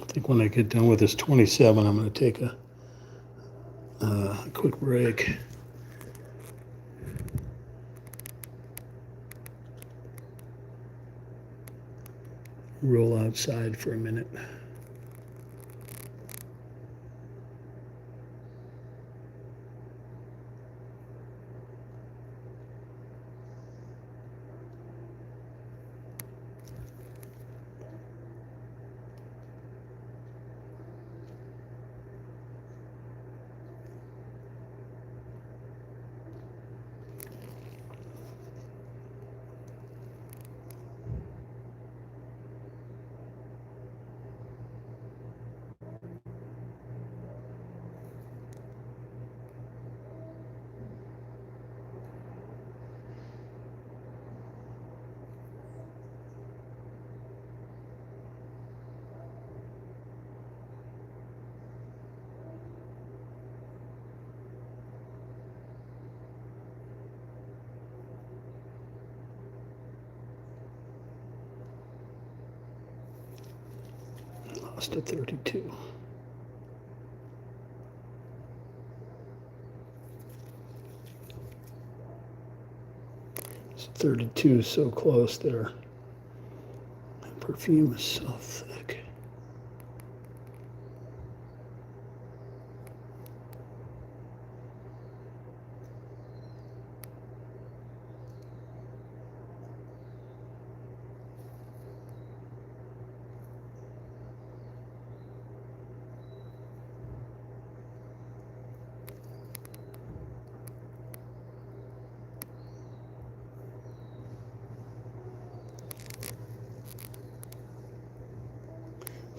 I think when I get done with this 27, I'm going to take a quick break. Roll outside for a minute. lost a 32. It's 32 so close there. That perfume is so thick.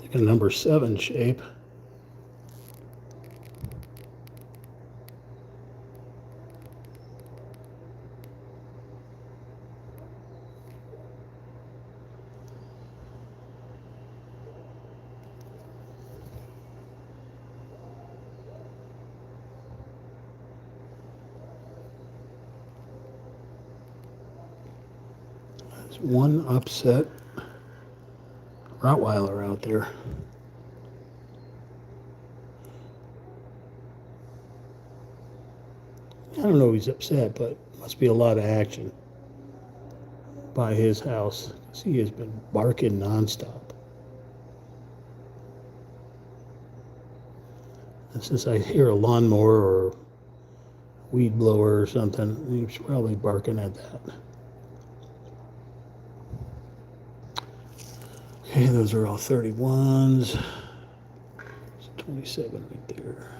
Like a number 7 shape. There's one upset Rottweiler out there. I don't know if he's upset, but must be a lot of action by his house, because he has been barking nonstop. And since I hear a lawnmower or weed blower or something, he's probably barking at that. Okay, those are all 31s. It's 27 right there.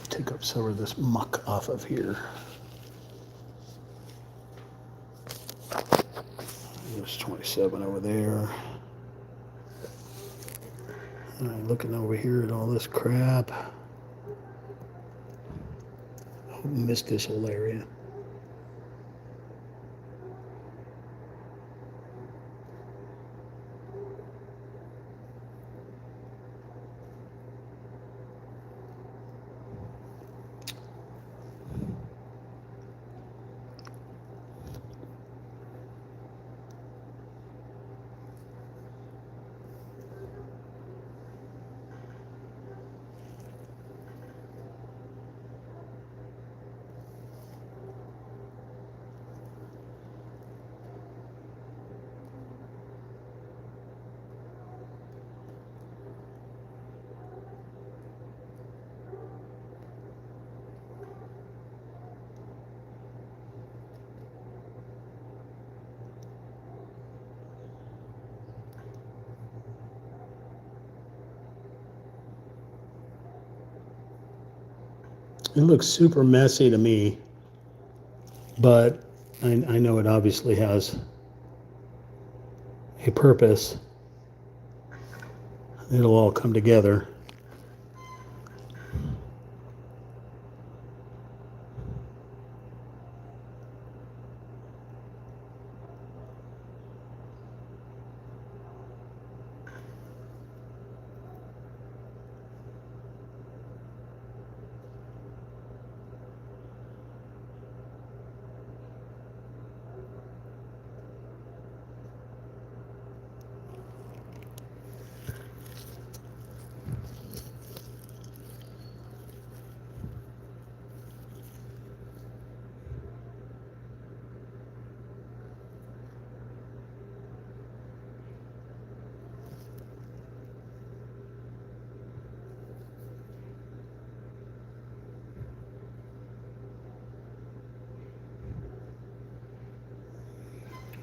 Take up some of this muck off of here. There's 27 over there. And I'm looking over here at all this crap. I missed this whole area. It looks super messy to me, but I know it obviously has a purpose. It'll all come together.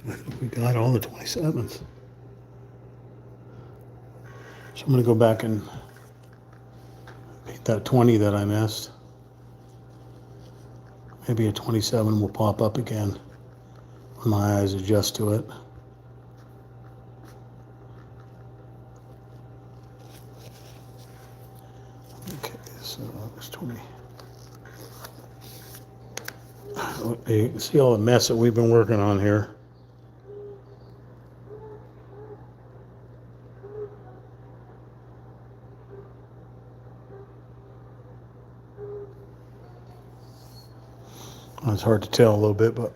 I think we got all the 27s. So I'm going to go back and paint that 20 that I missed. Maybe a 27 will pop up again when my eyes adjust to it. Okay, so there's 20. You can see all the mess that we've been working on here. It's hard to tell a little bit, but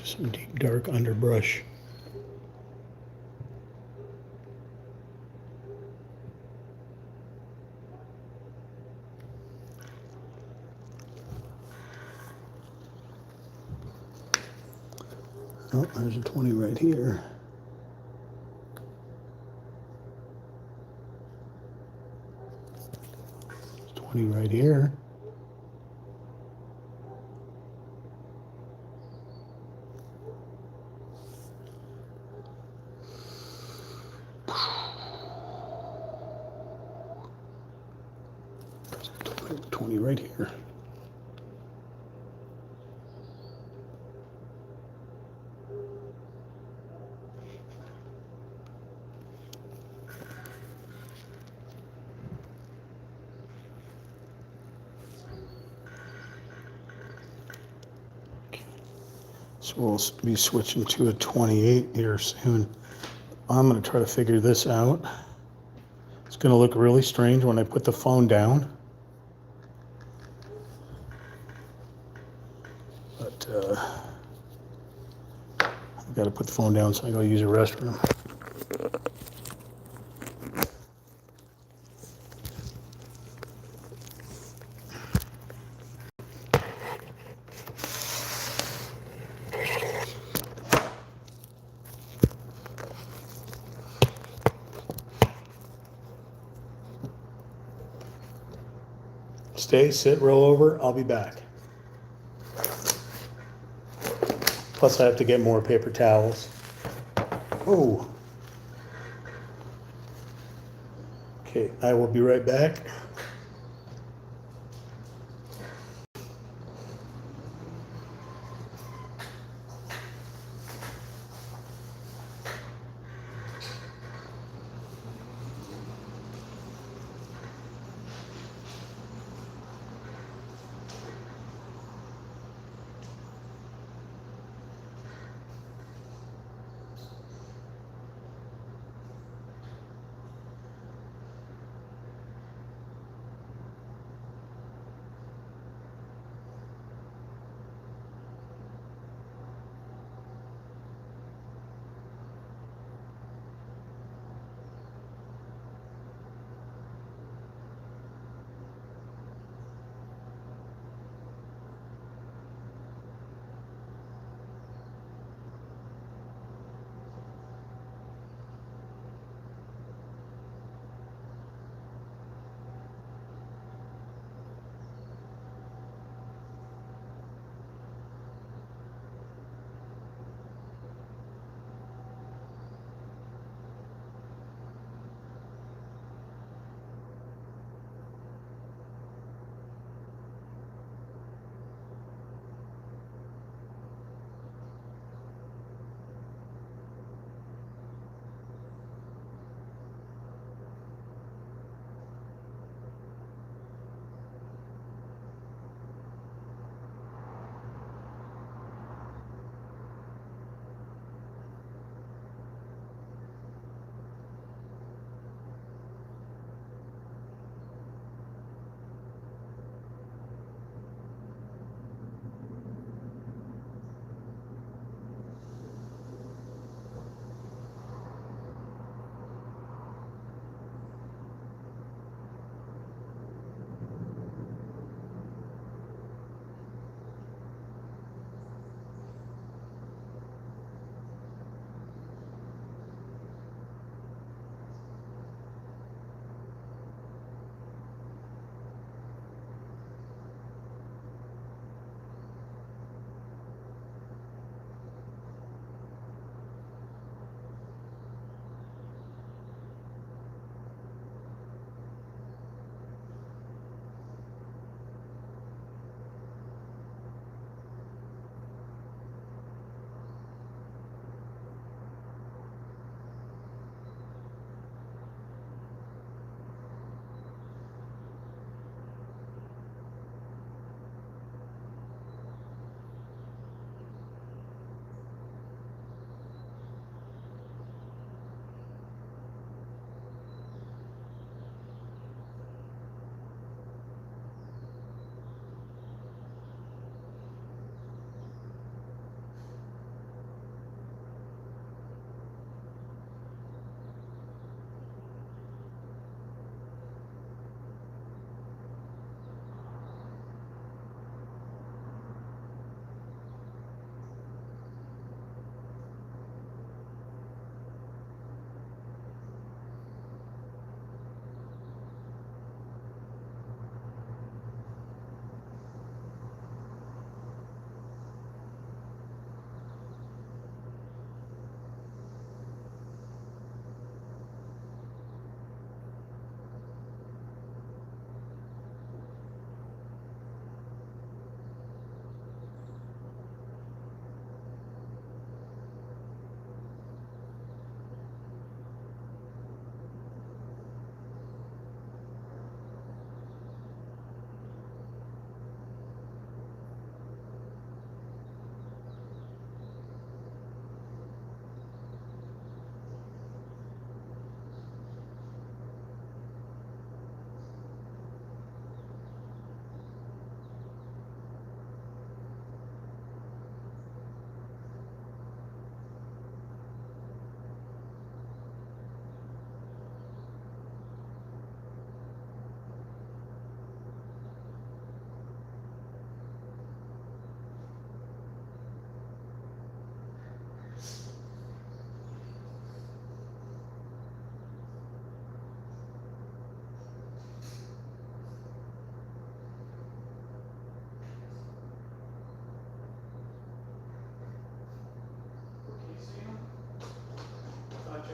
some deep dark underbrush. Oh, there's a 20 right here. There's 20 right here. There's 20 right here. So we'll be switching to a 28 here soon. I'm going to try to figure this out. It's going to look really strange when I put the phone down. But I've got to put the phone down so I go use a restroom. Stay, sit, roll over. I'll be back. Plus, I have to get more paper towels. Oh. Okay, I will be right back.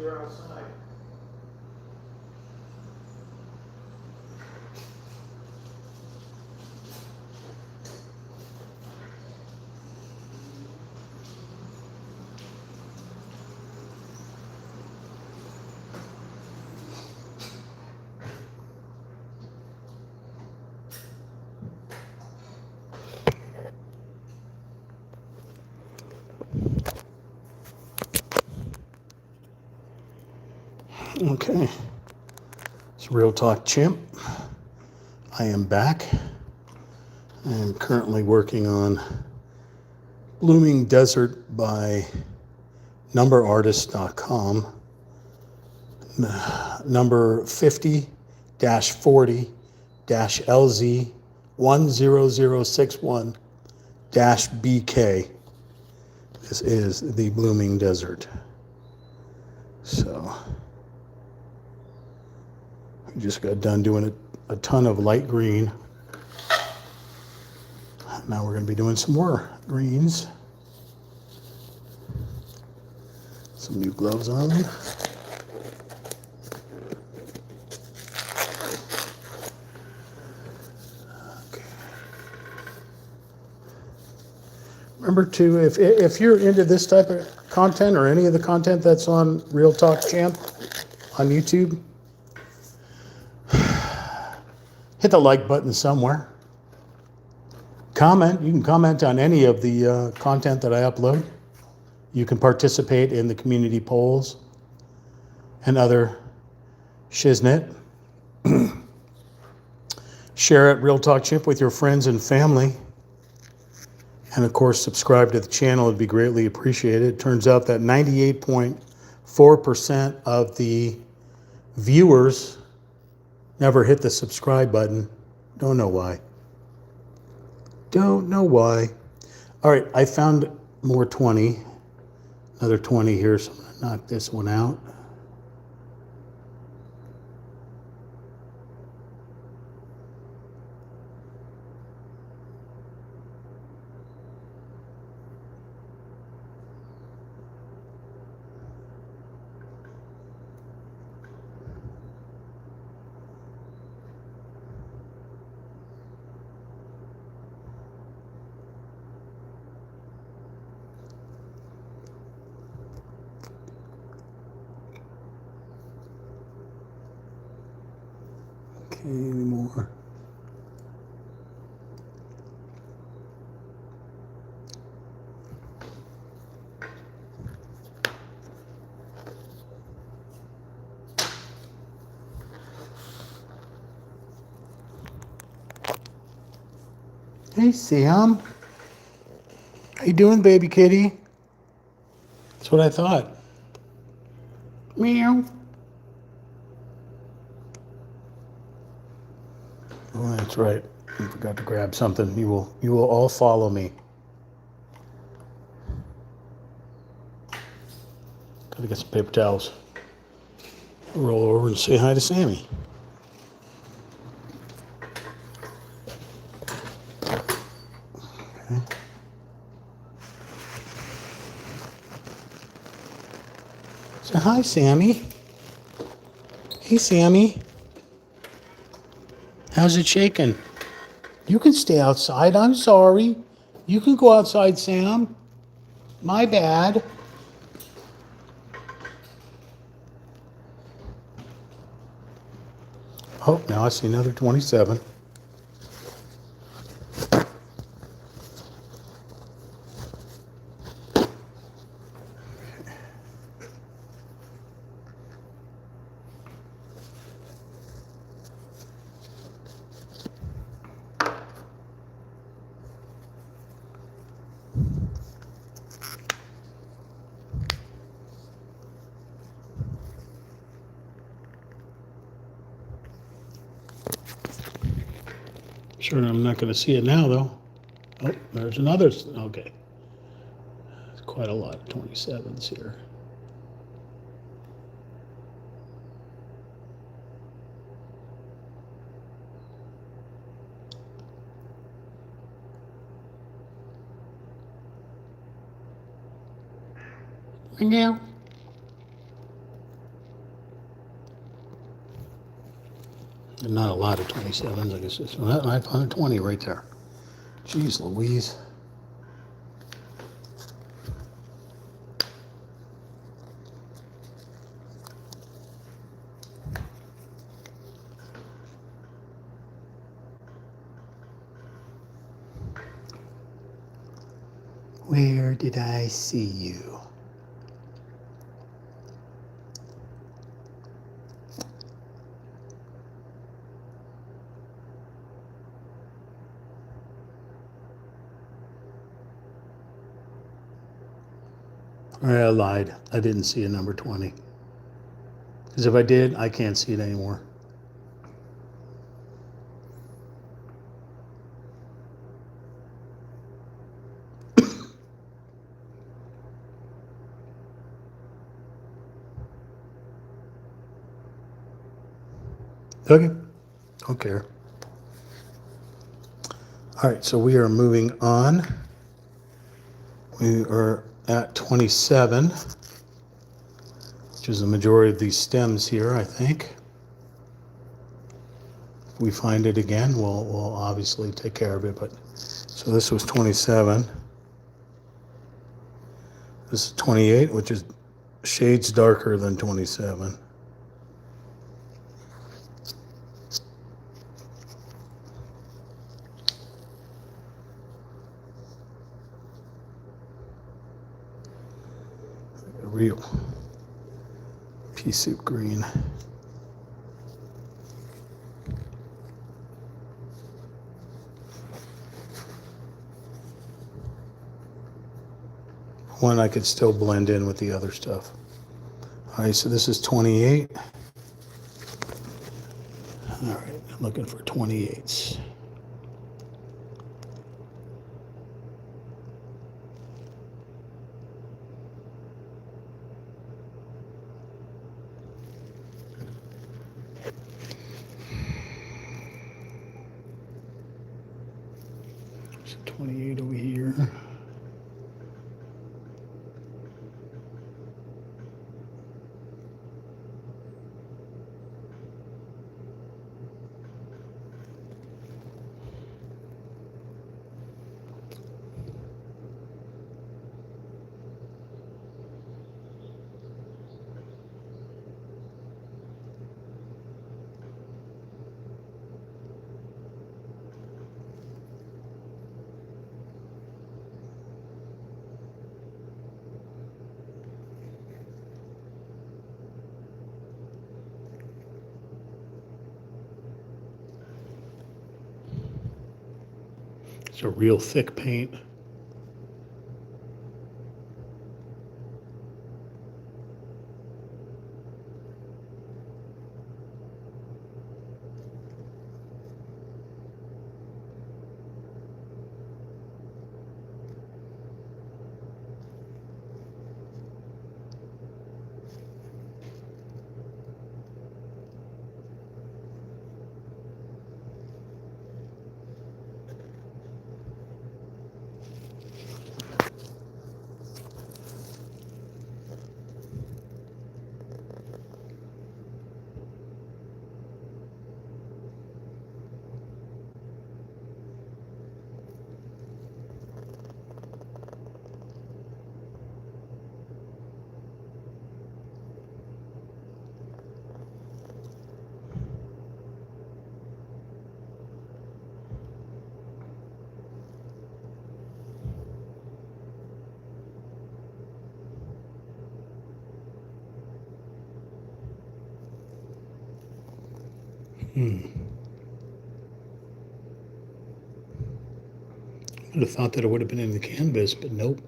are outside. Okay, it's Real Talk Chimp. I am back. I am currently working on Blooming Desert by numberartist.com, number 50-40-LZ10061-BK. This is the Blooming Desert. So we just got done doing a ton of light green. Now we're going to be doing some more greens. Some new gloves on. Okay. Remember to, if you're into this type of content or any of the content that's on Real Talk Champ on YouTube, hit the like button somewhere. Comment. You can comment on any of the content that I upload. You can participate in the community polls and other shiznit. Share it, Real Talk Chimp, with your friends and family. And of course, subscribe to the channel. It'd be greatly appreciated. It turns out that 98.4% of the viewers never hit the subscribe button. Don't know why. Don't know why. All right, I found more 20. Another 20 here, so I'm going to knock this one out. Okay, any more? Hey, Sam. How you doing, baby kitty? That's what I thought. Meow. Oh, that's right. I forgot to grab something. You will all follow me. Gotta get some paper towels. Roll over and say hi to Sammy. Okay. Say hi, Sammy. Hey, Sammy. How's it shaking? You can stay outside. I'm sorry. You can go outside, Sam. My bad. Oh, now I see another 27. Sure, I'm not going to see it now, though. Oh, there's another. Okay. It's quite a lot of 27s here. Meow. And not a lot of 27s, I guess. It's 520 right there. Jeez Louise. Where did I see you? I lied. I didn't see a number 20. Because if I did, I can't see it anymore. Okay. Don't care. All right, so we are moving on. We are at 27, which is the majority of these stems here, I think. If we find it again, we'll obviously take care of it. But so this was 27. This is 28, which is shades darker than 27. A real pea soup green. One I could still blend in with the other stuff. All right, so this is 28. All right, I'm looking for 28s. So 28 over here. It's a real thick paint. I'd have thought that it would have been in the canvas, but nope.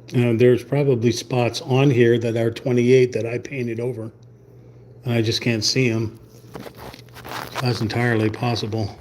There's probably spots on here that are 28 that I painted over, and I just can't see them. That's entirely possible.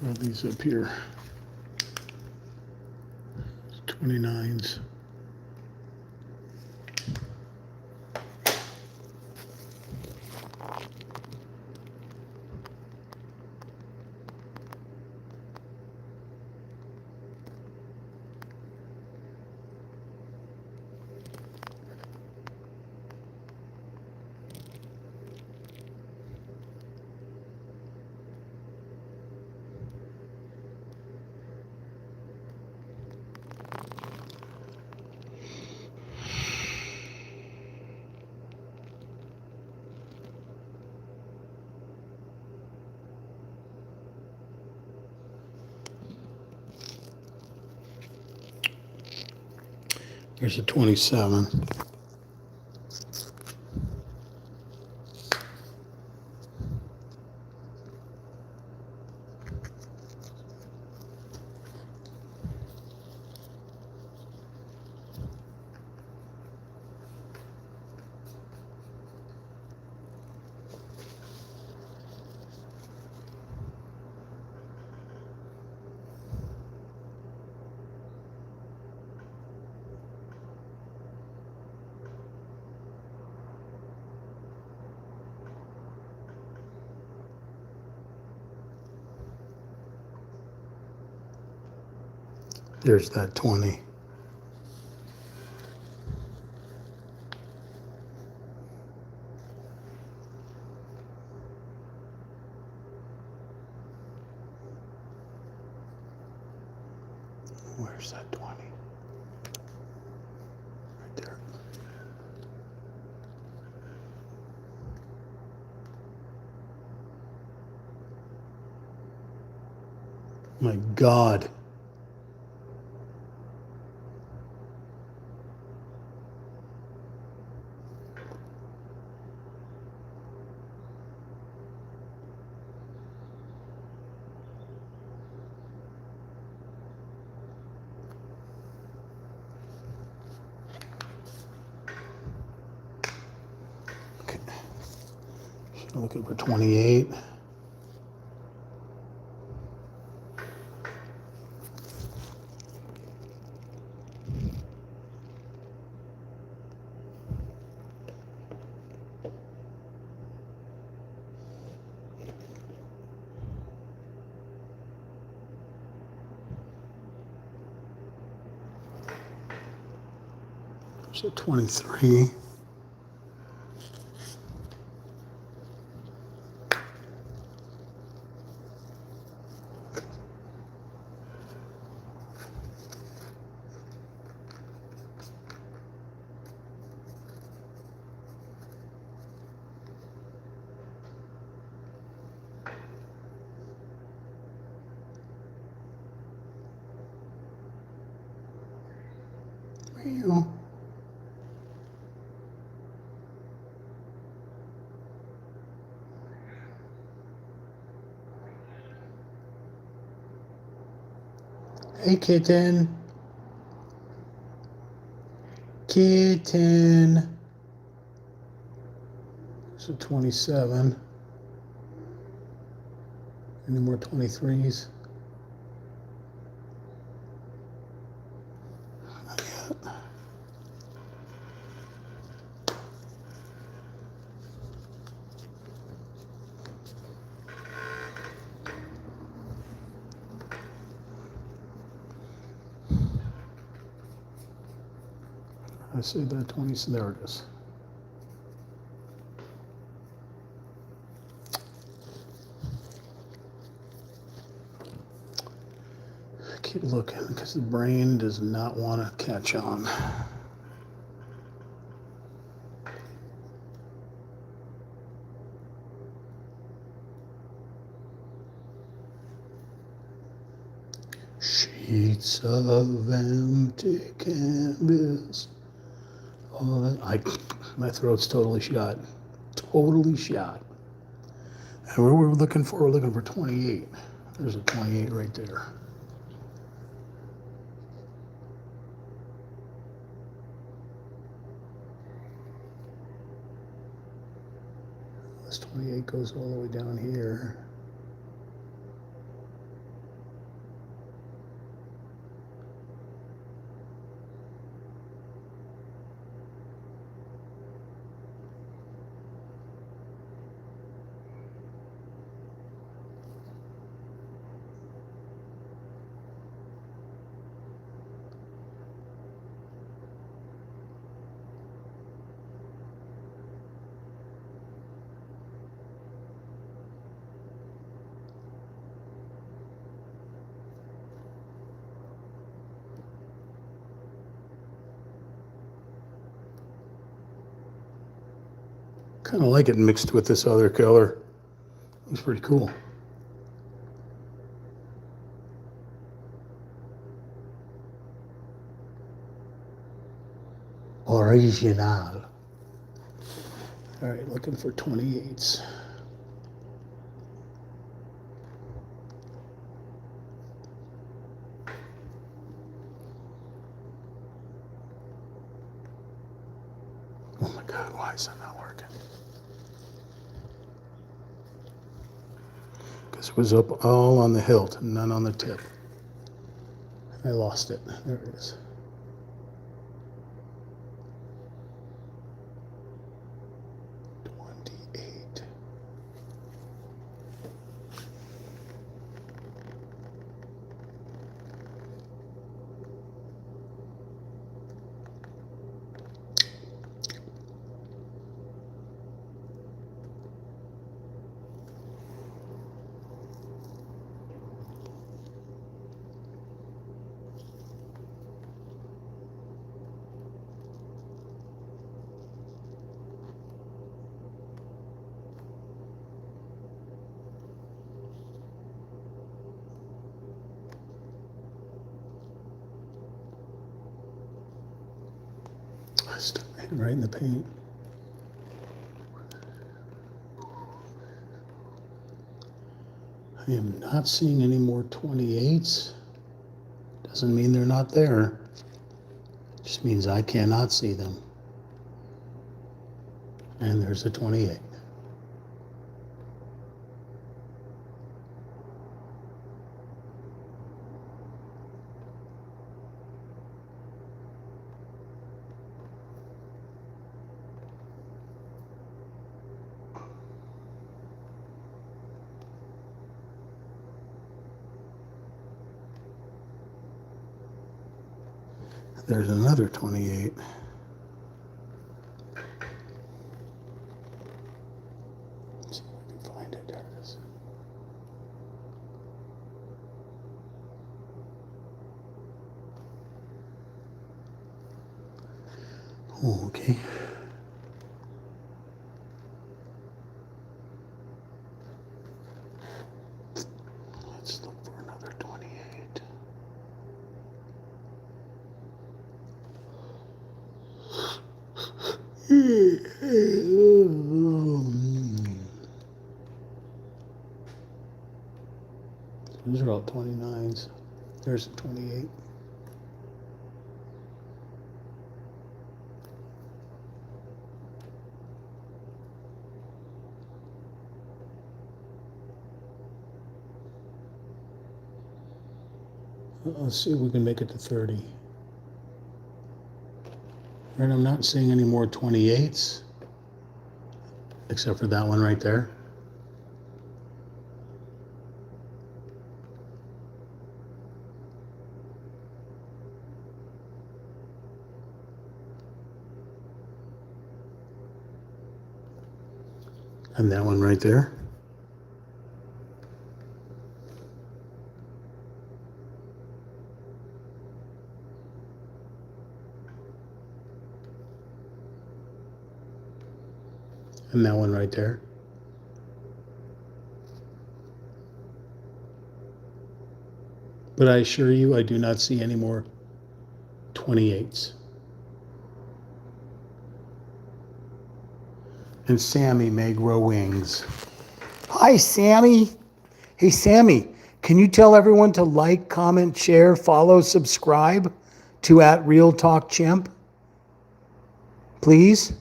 All these up here. 29s. There's a 27. There's that 20. Where's that 20? Right there. My God. Okay. Looking for 28. So 23. Meow. Hey, kitten. Kitten. So 27. Any more 23s? Not yet. I see that 20, there it is. Keep looking because the brain does not want to catch on. Sheets of empty canvas. Oh, my throat's totally shot. Totally shot. And what we're looking for, we're looking for 28. There's a 28 right there. This 28 goes all the way down here. kind of like it mixed with this other color. It's pretty cool. Original. All right, looking for 28s. Oh my God, why is that not working? Because it was up all on the hilt, none on the tip. I lost it. There it is. I stuck my hand right in the paint. I am not seeing any more 28s. Doesn't mean they're not there. Just means I cannot see them. And there's a 28. There's another 28. Let's see if I can find it. There it is. Oh, okay. Let's look for another 28. Those are all 29s. There's a 28. Let's see if we can make it to 30. And I'm not seeing any more 28s, except for that one right there. And that one right there. And that one right there. But I assure you, I do not see any more 28s. And Sammy may grow wings. Hi, Sammy. Hey, Sammy, can you tell everyone to like, comment, share, follow, subscribe to @RealTalkChimp? Please?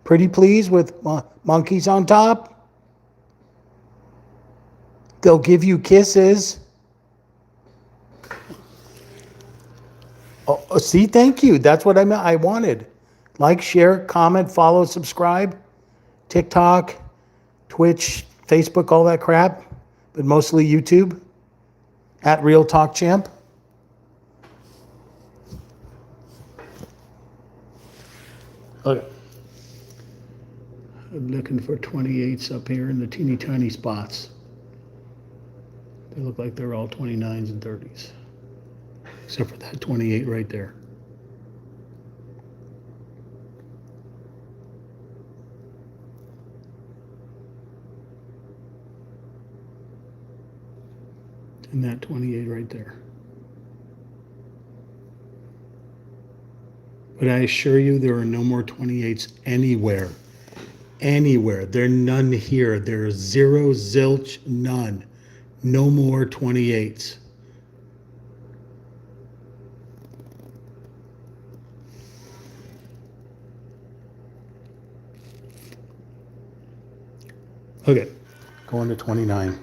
Pretty please with monkeys on top? They'll give you kisses. Oh, see, thank you. That's what I wanted. Like, share, comment, follow, subscribe. TikTok, Twitch, Facebook, all that crap. But mostly YouTube. @RealTalkChamp. Okay. I'm looking for 28s up here in the teeny tiny spots. They look like they're all 29s and 30s. Except for that 28 right there. And that 28 right there. But I assure you, there are no more 28s anywhere. Anywhere. There are none here. There are zero, zilch, none. No more 28s. Okay, going to 29.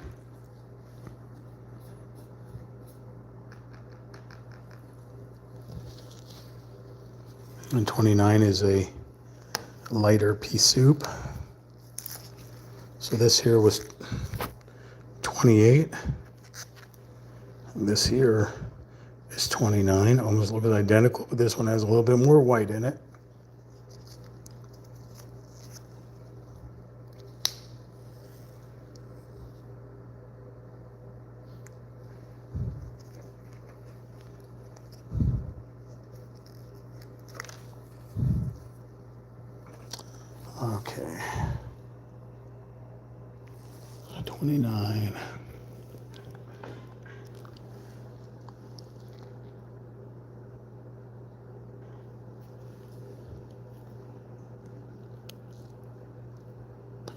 And 29 is a lighter pea soup. So this here was 28. And this here is 29. Almost looks identical, but this one has a little bit more white in it. Okay. 29.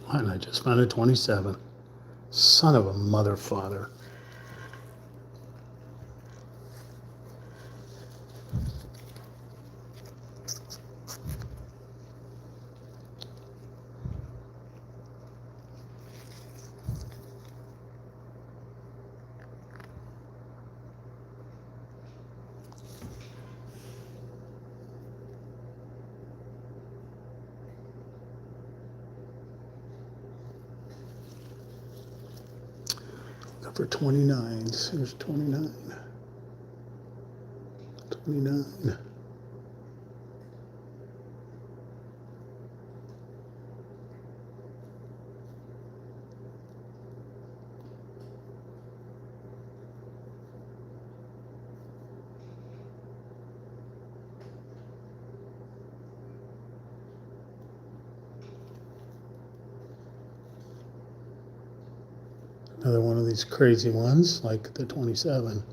And I just found a 27. Son of a mother father. For 29s. Here's 29. 29. Another one of these crazy ones, like the 27.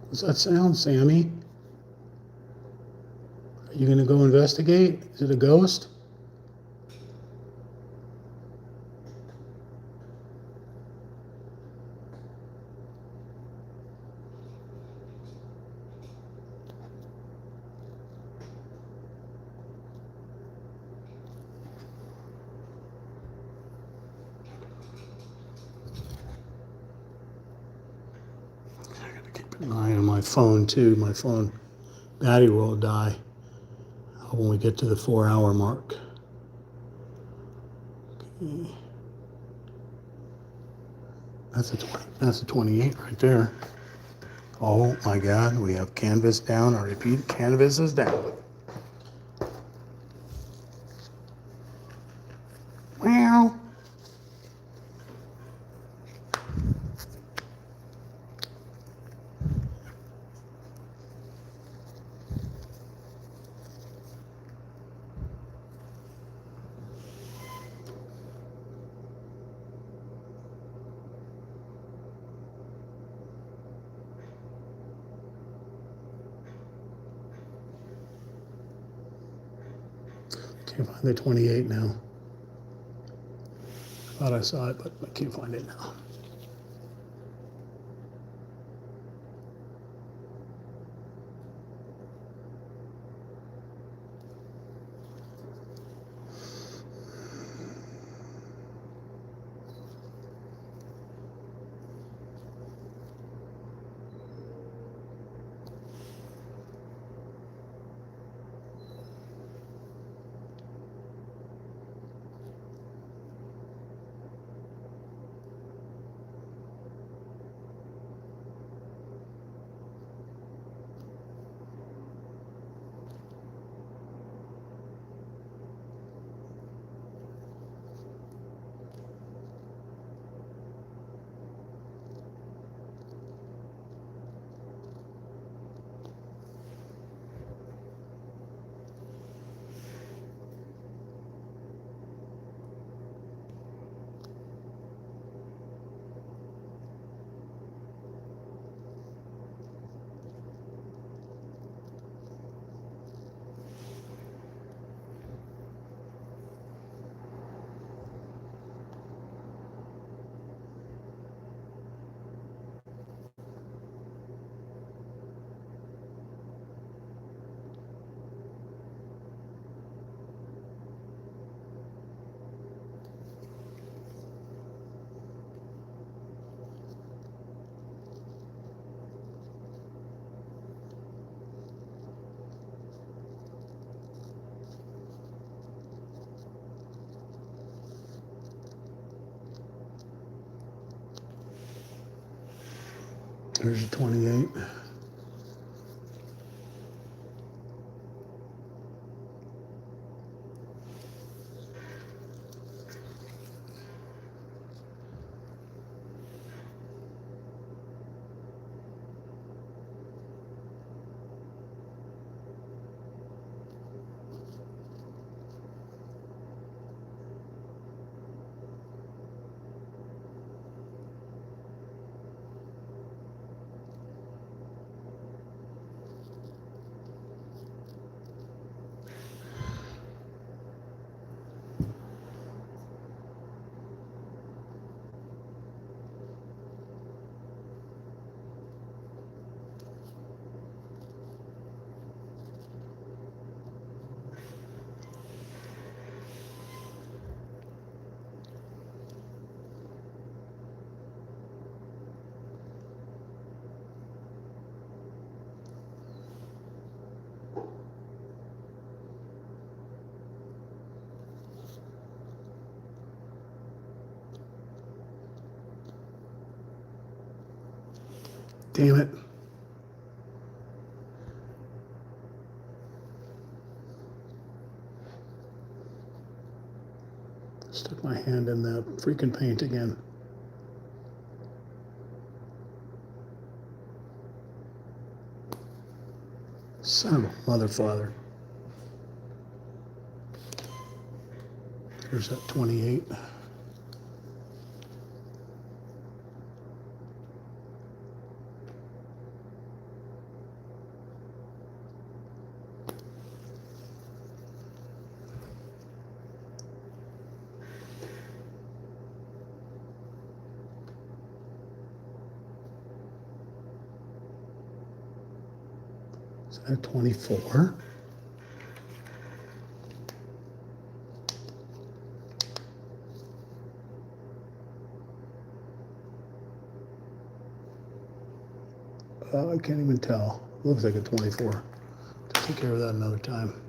What's that sound, Sammy? Are you going to go investigate? Is it a ghost? I got to keep an eye on my phone too. My phone battery will die when we get to the 4-hour mark. Okay. That's a 28 right there. Oh my God, we have canvas down. I repeat, canvas is down. Wow. Can't find the 28 now. Thought I saw it, but I can't find it now. Here's a 28. Damn it. Stuck my hand in the freaking paint again. Son of a mother father. Here's that 28. Is that a 24? I can't even tell. Looks like a 24. Take care of that another time.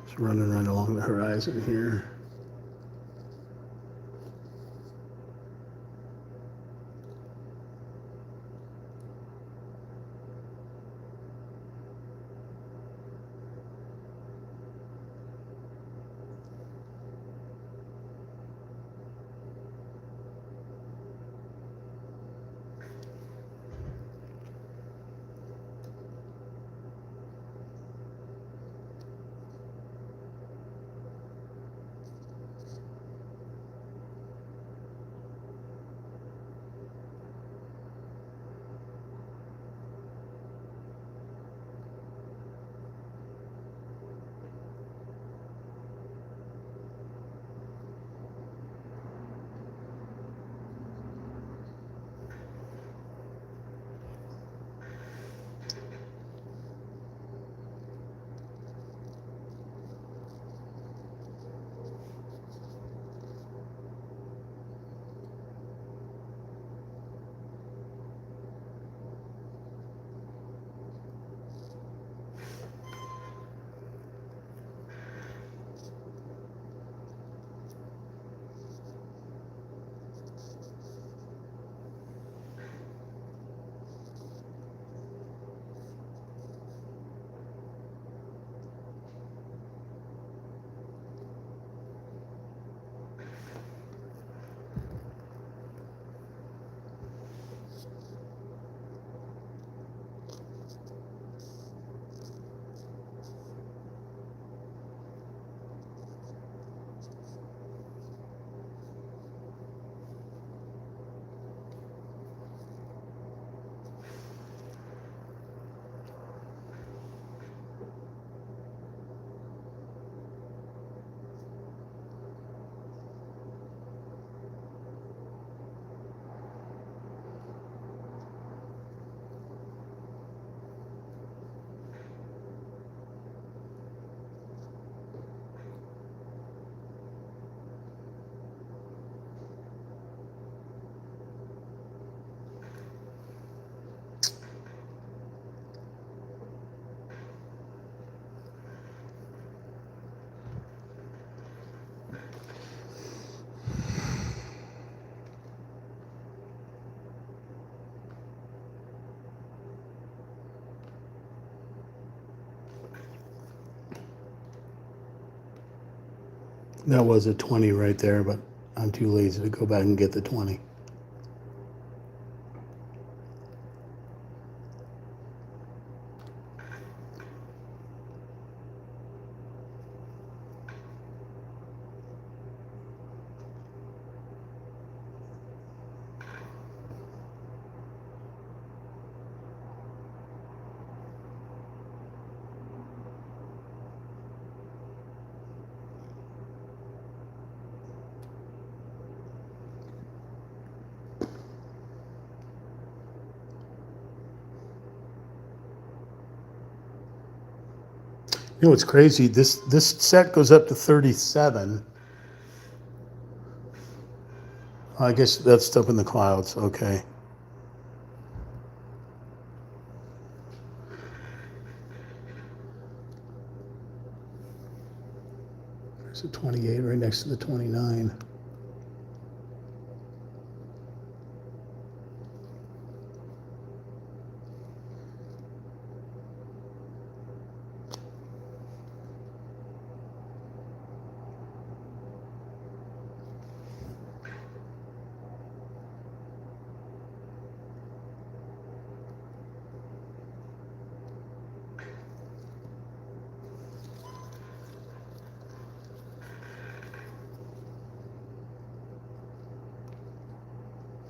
Just running right along the horizon here. That was a 20 right there, but I'm too lazy to go back and get the 20. You know what's crazy? This set goes up to 37. I guess that's up in the clouds. Okay. There's a 28 right next to the 29.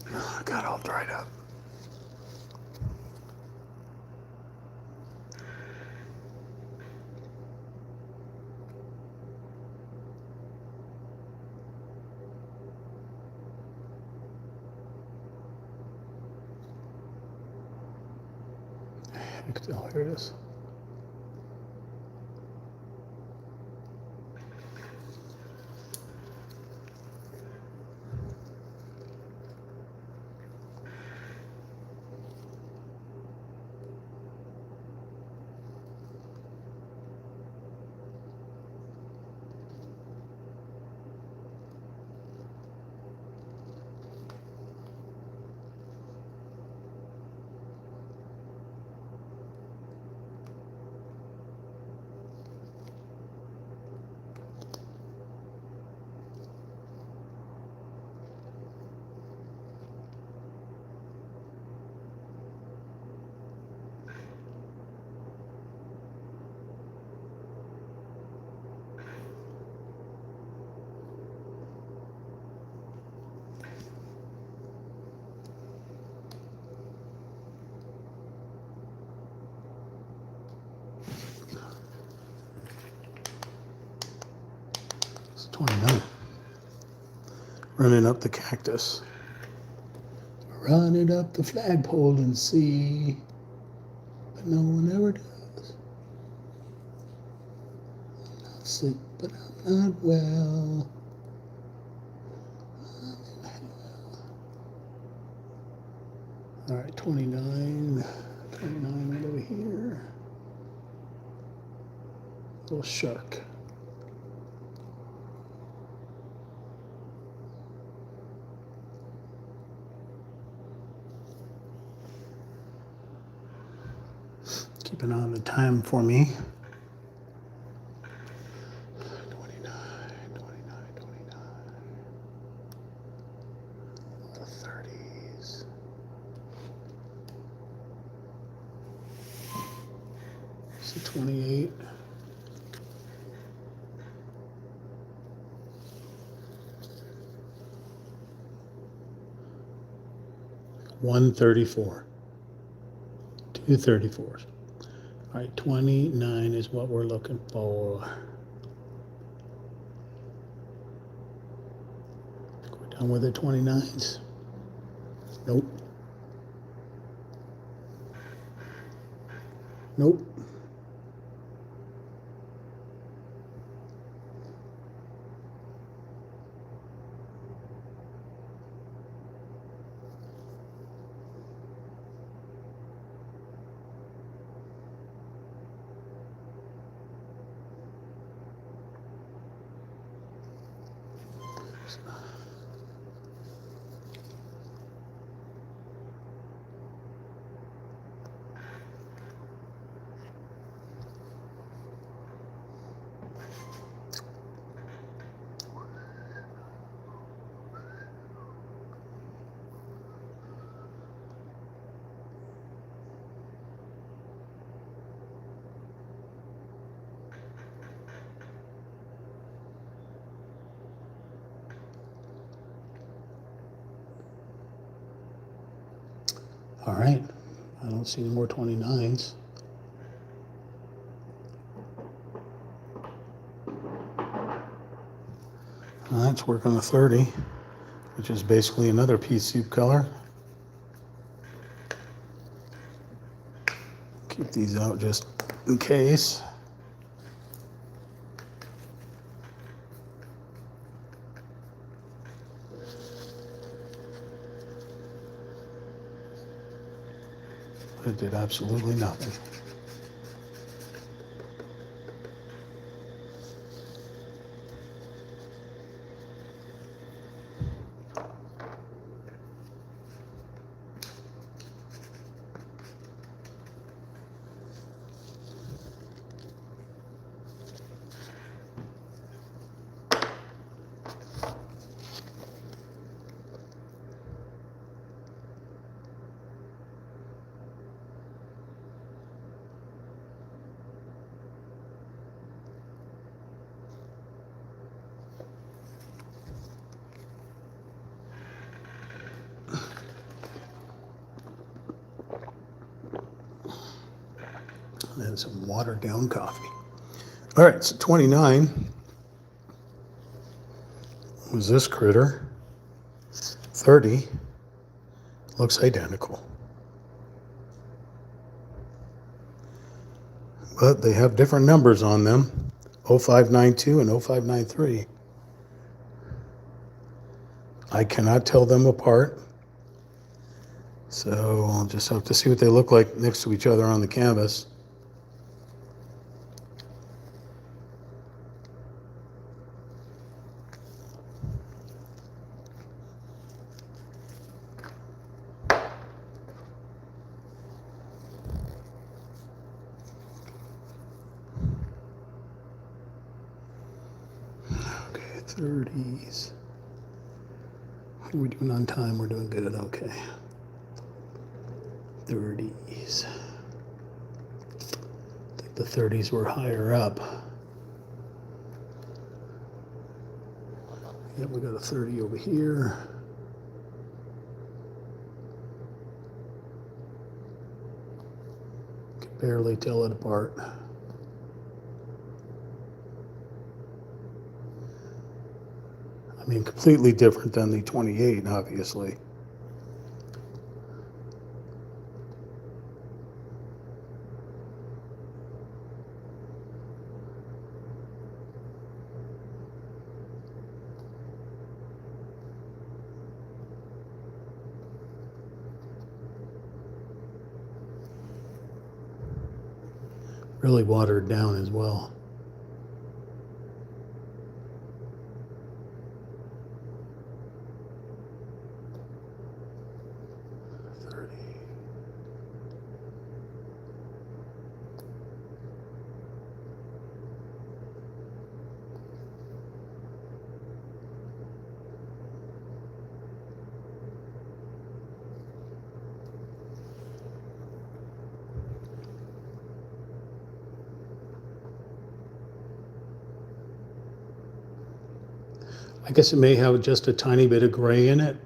Oh, got all dried up. Oh, here it is. It's 29. Running up the cactus. Running up the flagpole and see, but no one ever does. I'm not sick, but I'm not well. All right, 29. 29 right over here. Little shark. Keep an eye on the time for me. 29, 29, 29. A lot of 30s. So 28. One 34. 2 34s. All right, 29 is what we're looking for. We're done with the 29s. Nope. Nope. All right, I don't see any more 29s. Let's work on the 30, which is basically another pea soup color. Keep these out just in case. It did absolutely nothing. And some watered down coffee. All right, so 29 was this critter. 30 looks identical. But they have different numbers on them, 0592 and 0593. I cannot tell them apart. So I'll just have to see what they look like next to each other on the canvas. Okay, 30s. What are we doing on time? We're doing good, okay. 30s. I think the 30s were higher up. Yep, we got a 30 over here. Can barely tell it apart. I mean, completely different than the 28, obviously. Really watered down as well. I guess it may have just a tiny bit of gray in it.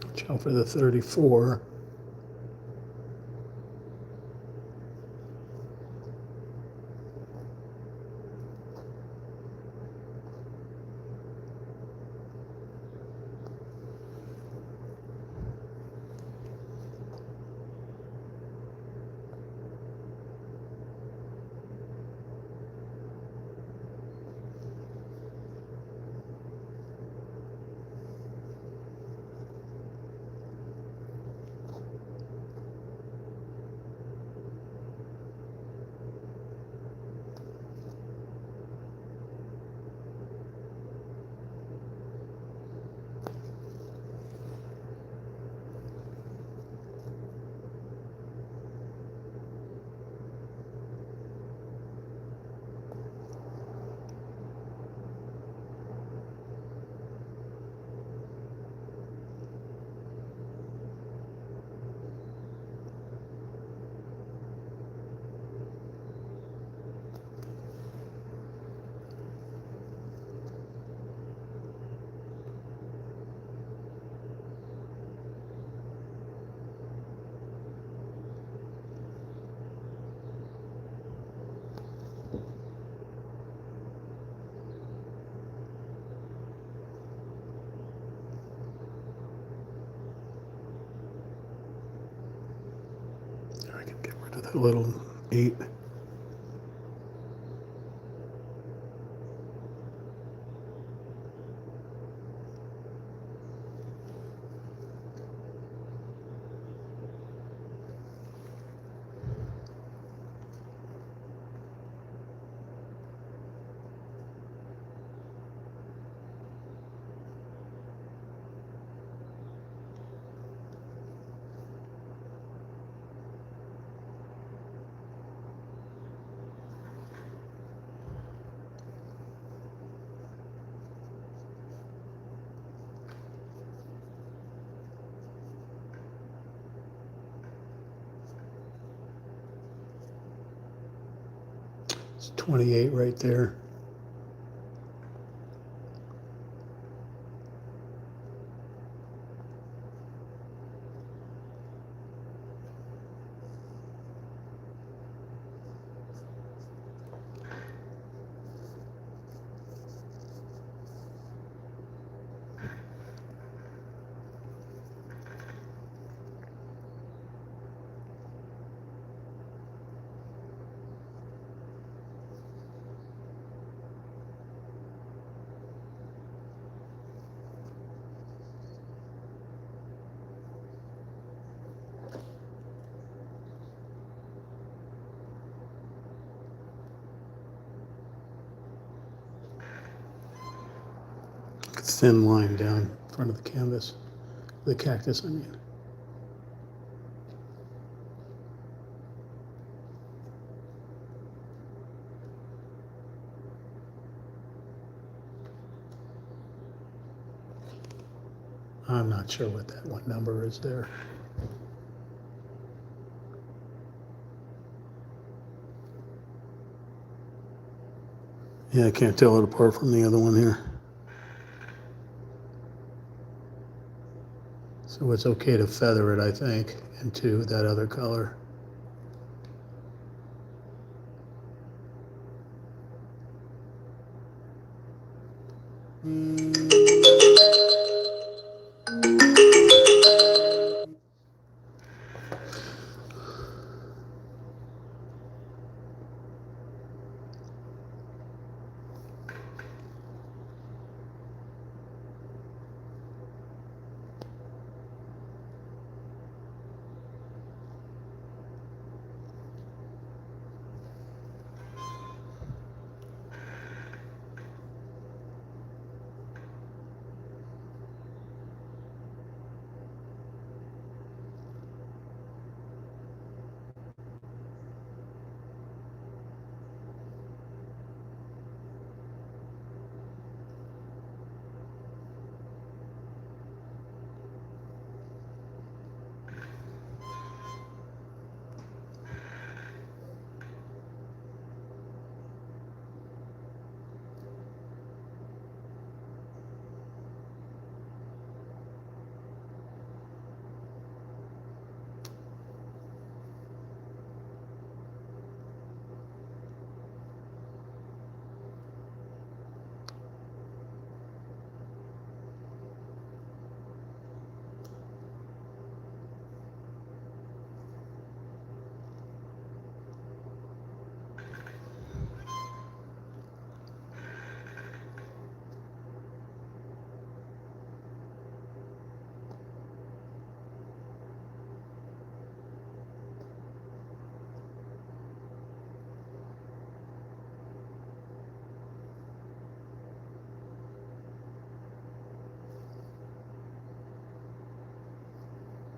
Watch out for the 34. a little 8. It's 28 right there. Thin line down in front of the canvas, the cactus, I mean. I'm not sure what that one number is there. Yeah, I can't tell it apart from the other one here. So it's okay to feather it, I think, into that other color.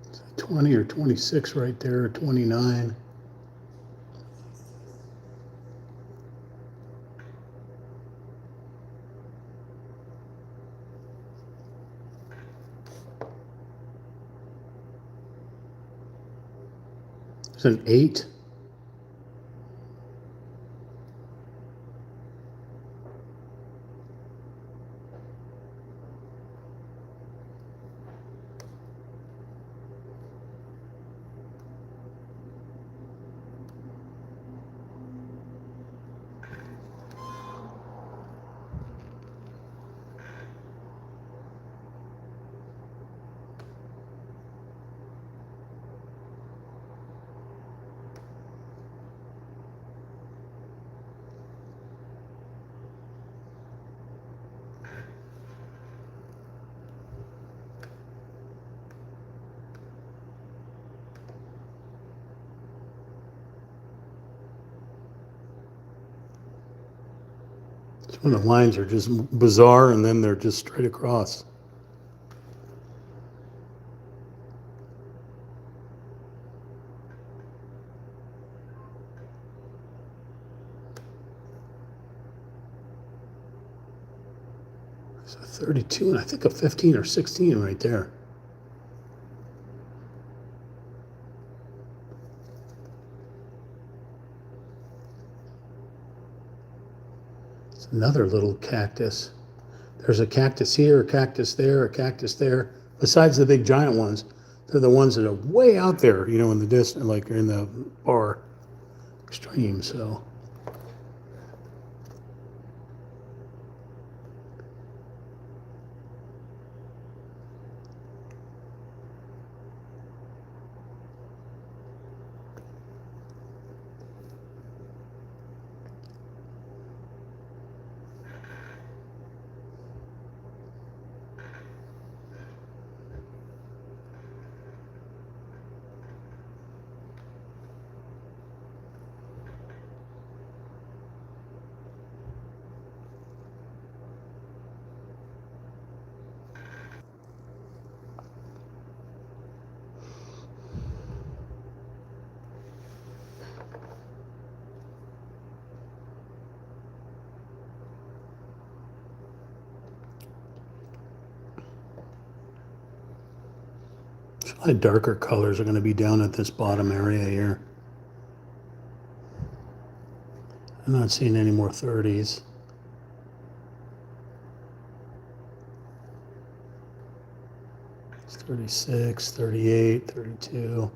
It's 20 or 26 right there, or 29. It's an 8. Some of the lines are just bizarre, and then they're just straight across. So 32, and I think a 15 or 16 right there. It's another little cactus. There's a cactus here, a cactus there, a cactus there. Besides the big giant ones, they're the ones that are way out there, you know, in the distance, like in the far extreme. So the darker colors are going to be down at this bottom area here. I'm not seeing any more 30s. It's 36, 38, 32.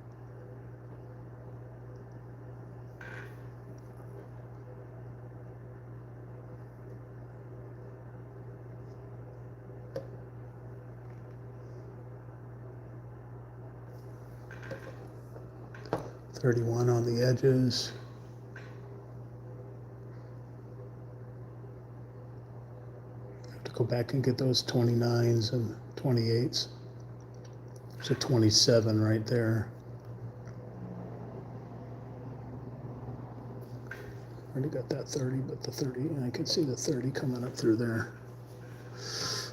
$31 on the edges. Have to go back and get those 29s and 28s. There's a 27 right there. Already got that 30, but the 30, I can see the 30 coming up through there.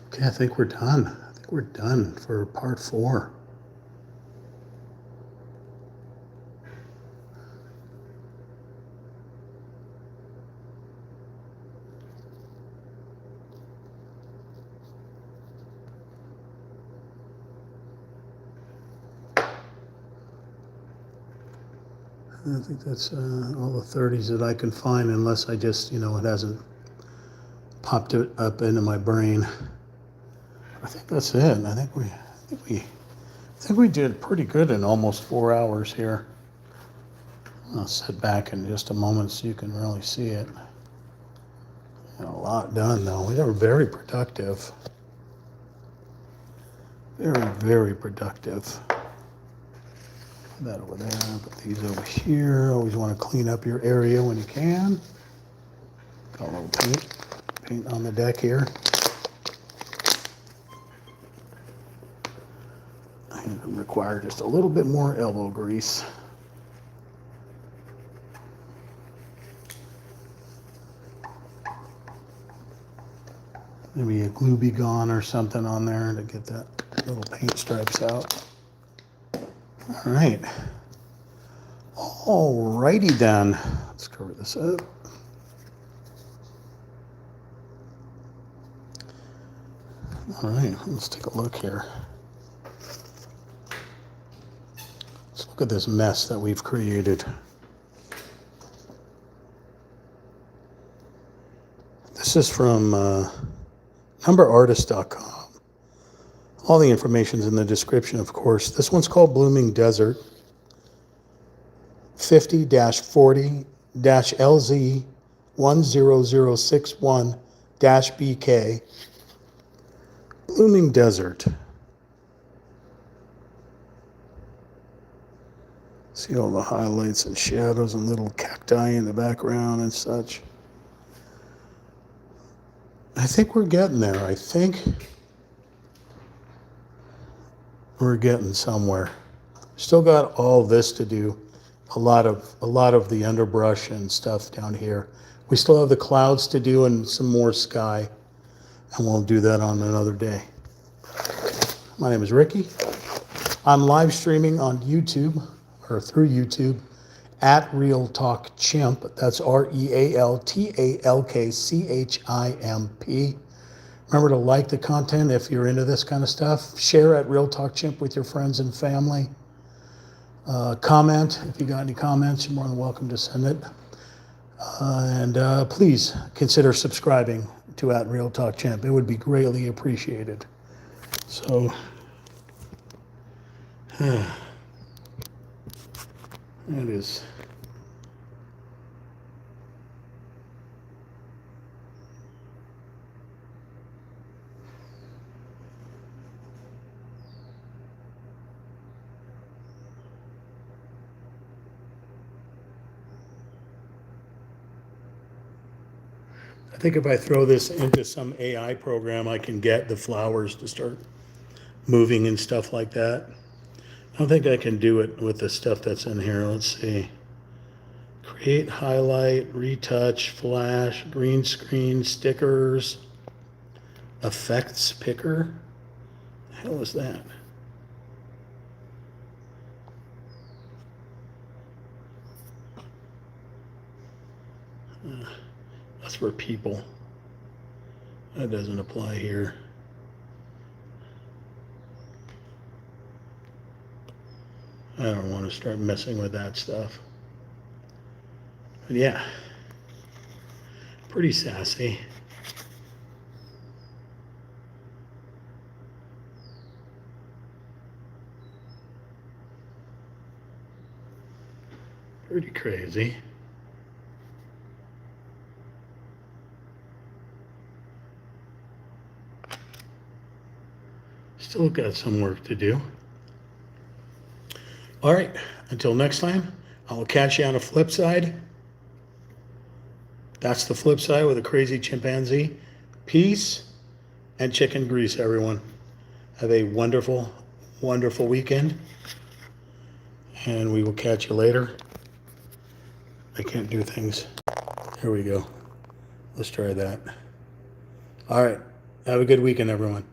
Okay, I think we're done. I think we're done for part 4. I think that's all the 30s that I can find, unless I just, you know, it hasn't popped it up into my brain. I think that's it. I think we did pretty good in almost 4 hours here. I'll sit back in just a moment so you can really see it. Got a lot done though. We were very productive. Very, very productive. Put that over there, put these over here. Always want to clean up your area when you can. Got a little paint on the deck here. And require just a little bit more elbow grease. Maybe a glue be gone or something on there to get that little paint stripes out. All right. Alrighty then. Let's cover this up. All right, let's take a look here. Let's look at this mess that we've created. This is from numberartist.com. All the information's in the description, of course. This one's called Blooming Desert. 50-40-LZ 10061-BK. Blooming Desert. See all the highlights and shadows and little cacti in the background and such. I think we're getting there. I think we're getting somewhere. Still got all this to do. A lot of the underbrush and stuff down here. We still have the clouds to do and some more sky, and we'll do that on another day. My name is Ricky. I'm live streaming on YouTube, or through YouTube, at Real Talk Chimp. That's RealTalkChimp. Remember to like the content if you're into this kind of stuff. Share at Real Talk Chimp with your friends and family. Comment. If you got any comments, you're more than welcome to send it. And please consider subscribing to at Real Talk Chimp. It would be greatly appreciated. So, it is. I think if I throw this into some AI program, I can get the flowers to start moving and stuff like that. I don't think I can do it with the stuff that's in here. Let's see. Create, highlight, retouch, flash, green screen, stickers, effects picker. The hell is that? That's for people. That doesn't apply here. I don't want to start messing with that stuff. But yeah, pretty sassy. Pretty crazy. Still got some work to do. All right, until next time, I will catch you on the flip side. That's the flip side with a crazy chimpanzee. Peace and chicken grease, everyone. Have a wonderful, wonderful weekend. And we will catch you later. I can't do things. Here we go. Let's try that. All right. Have a good weekend, everyone.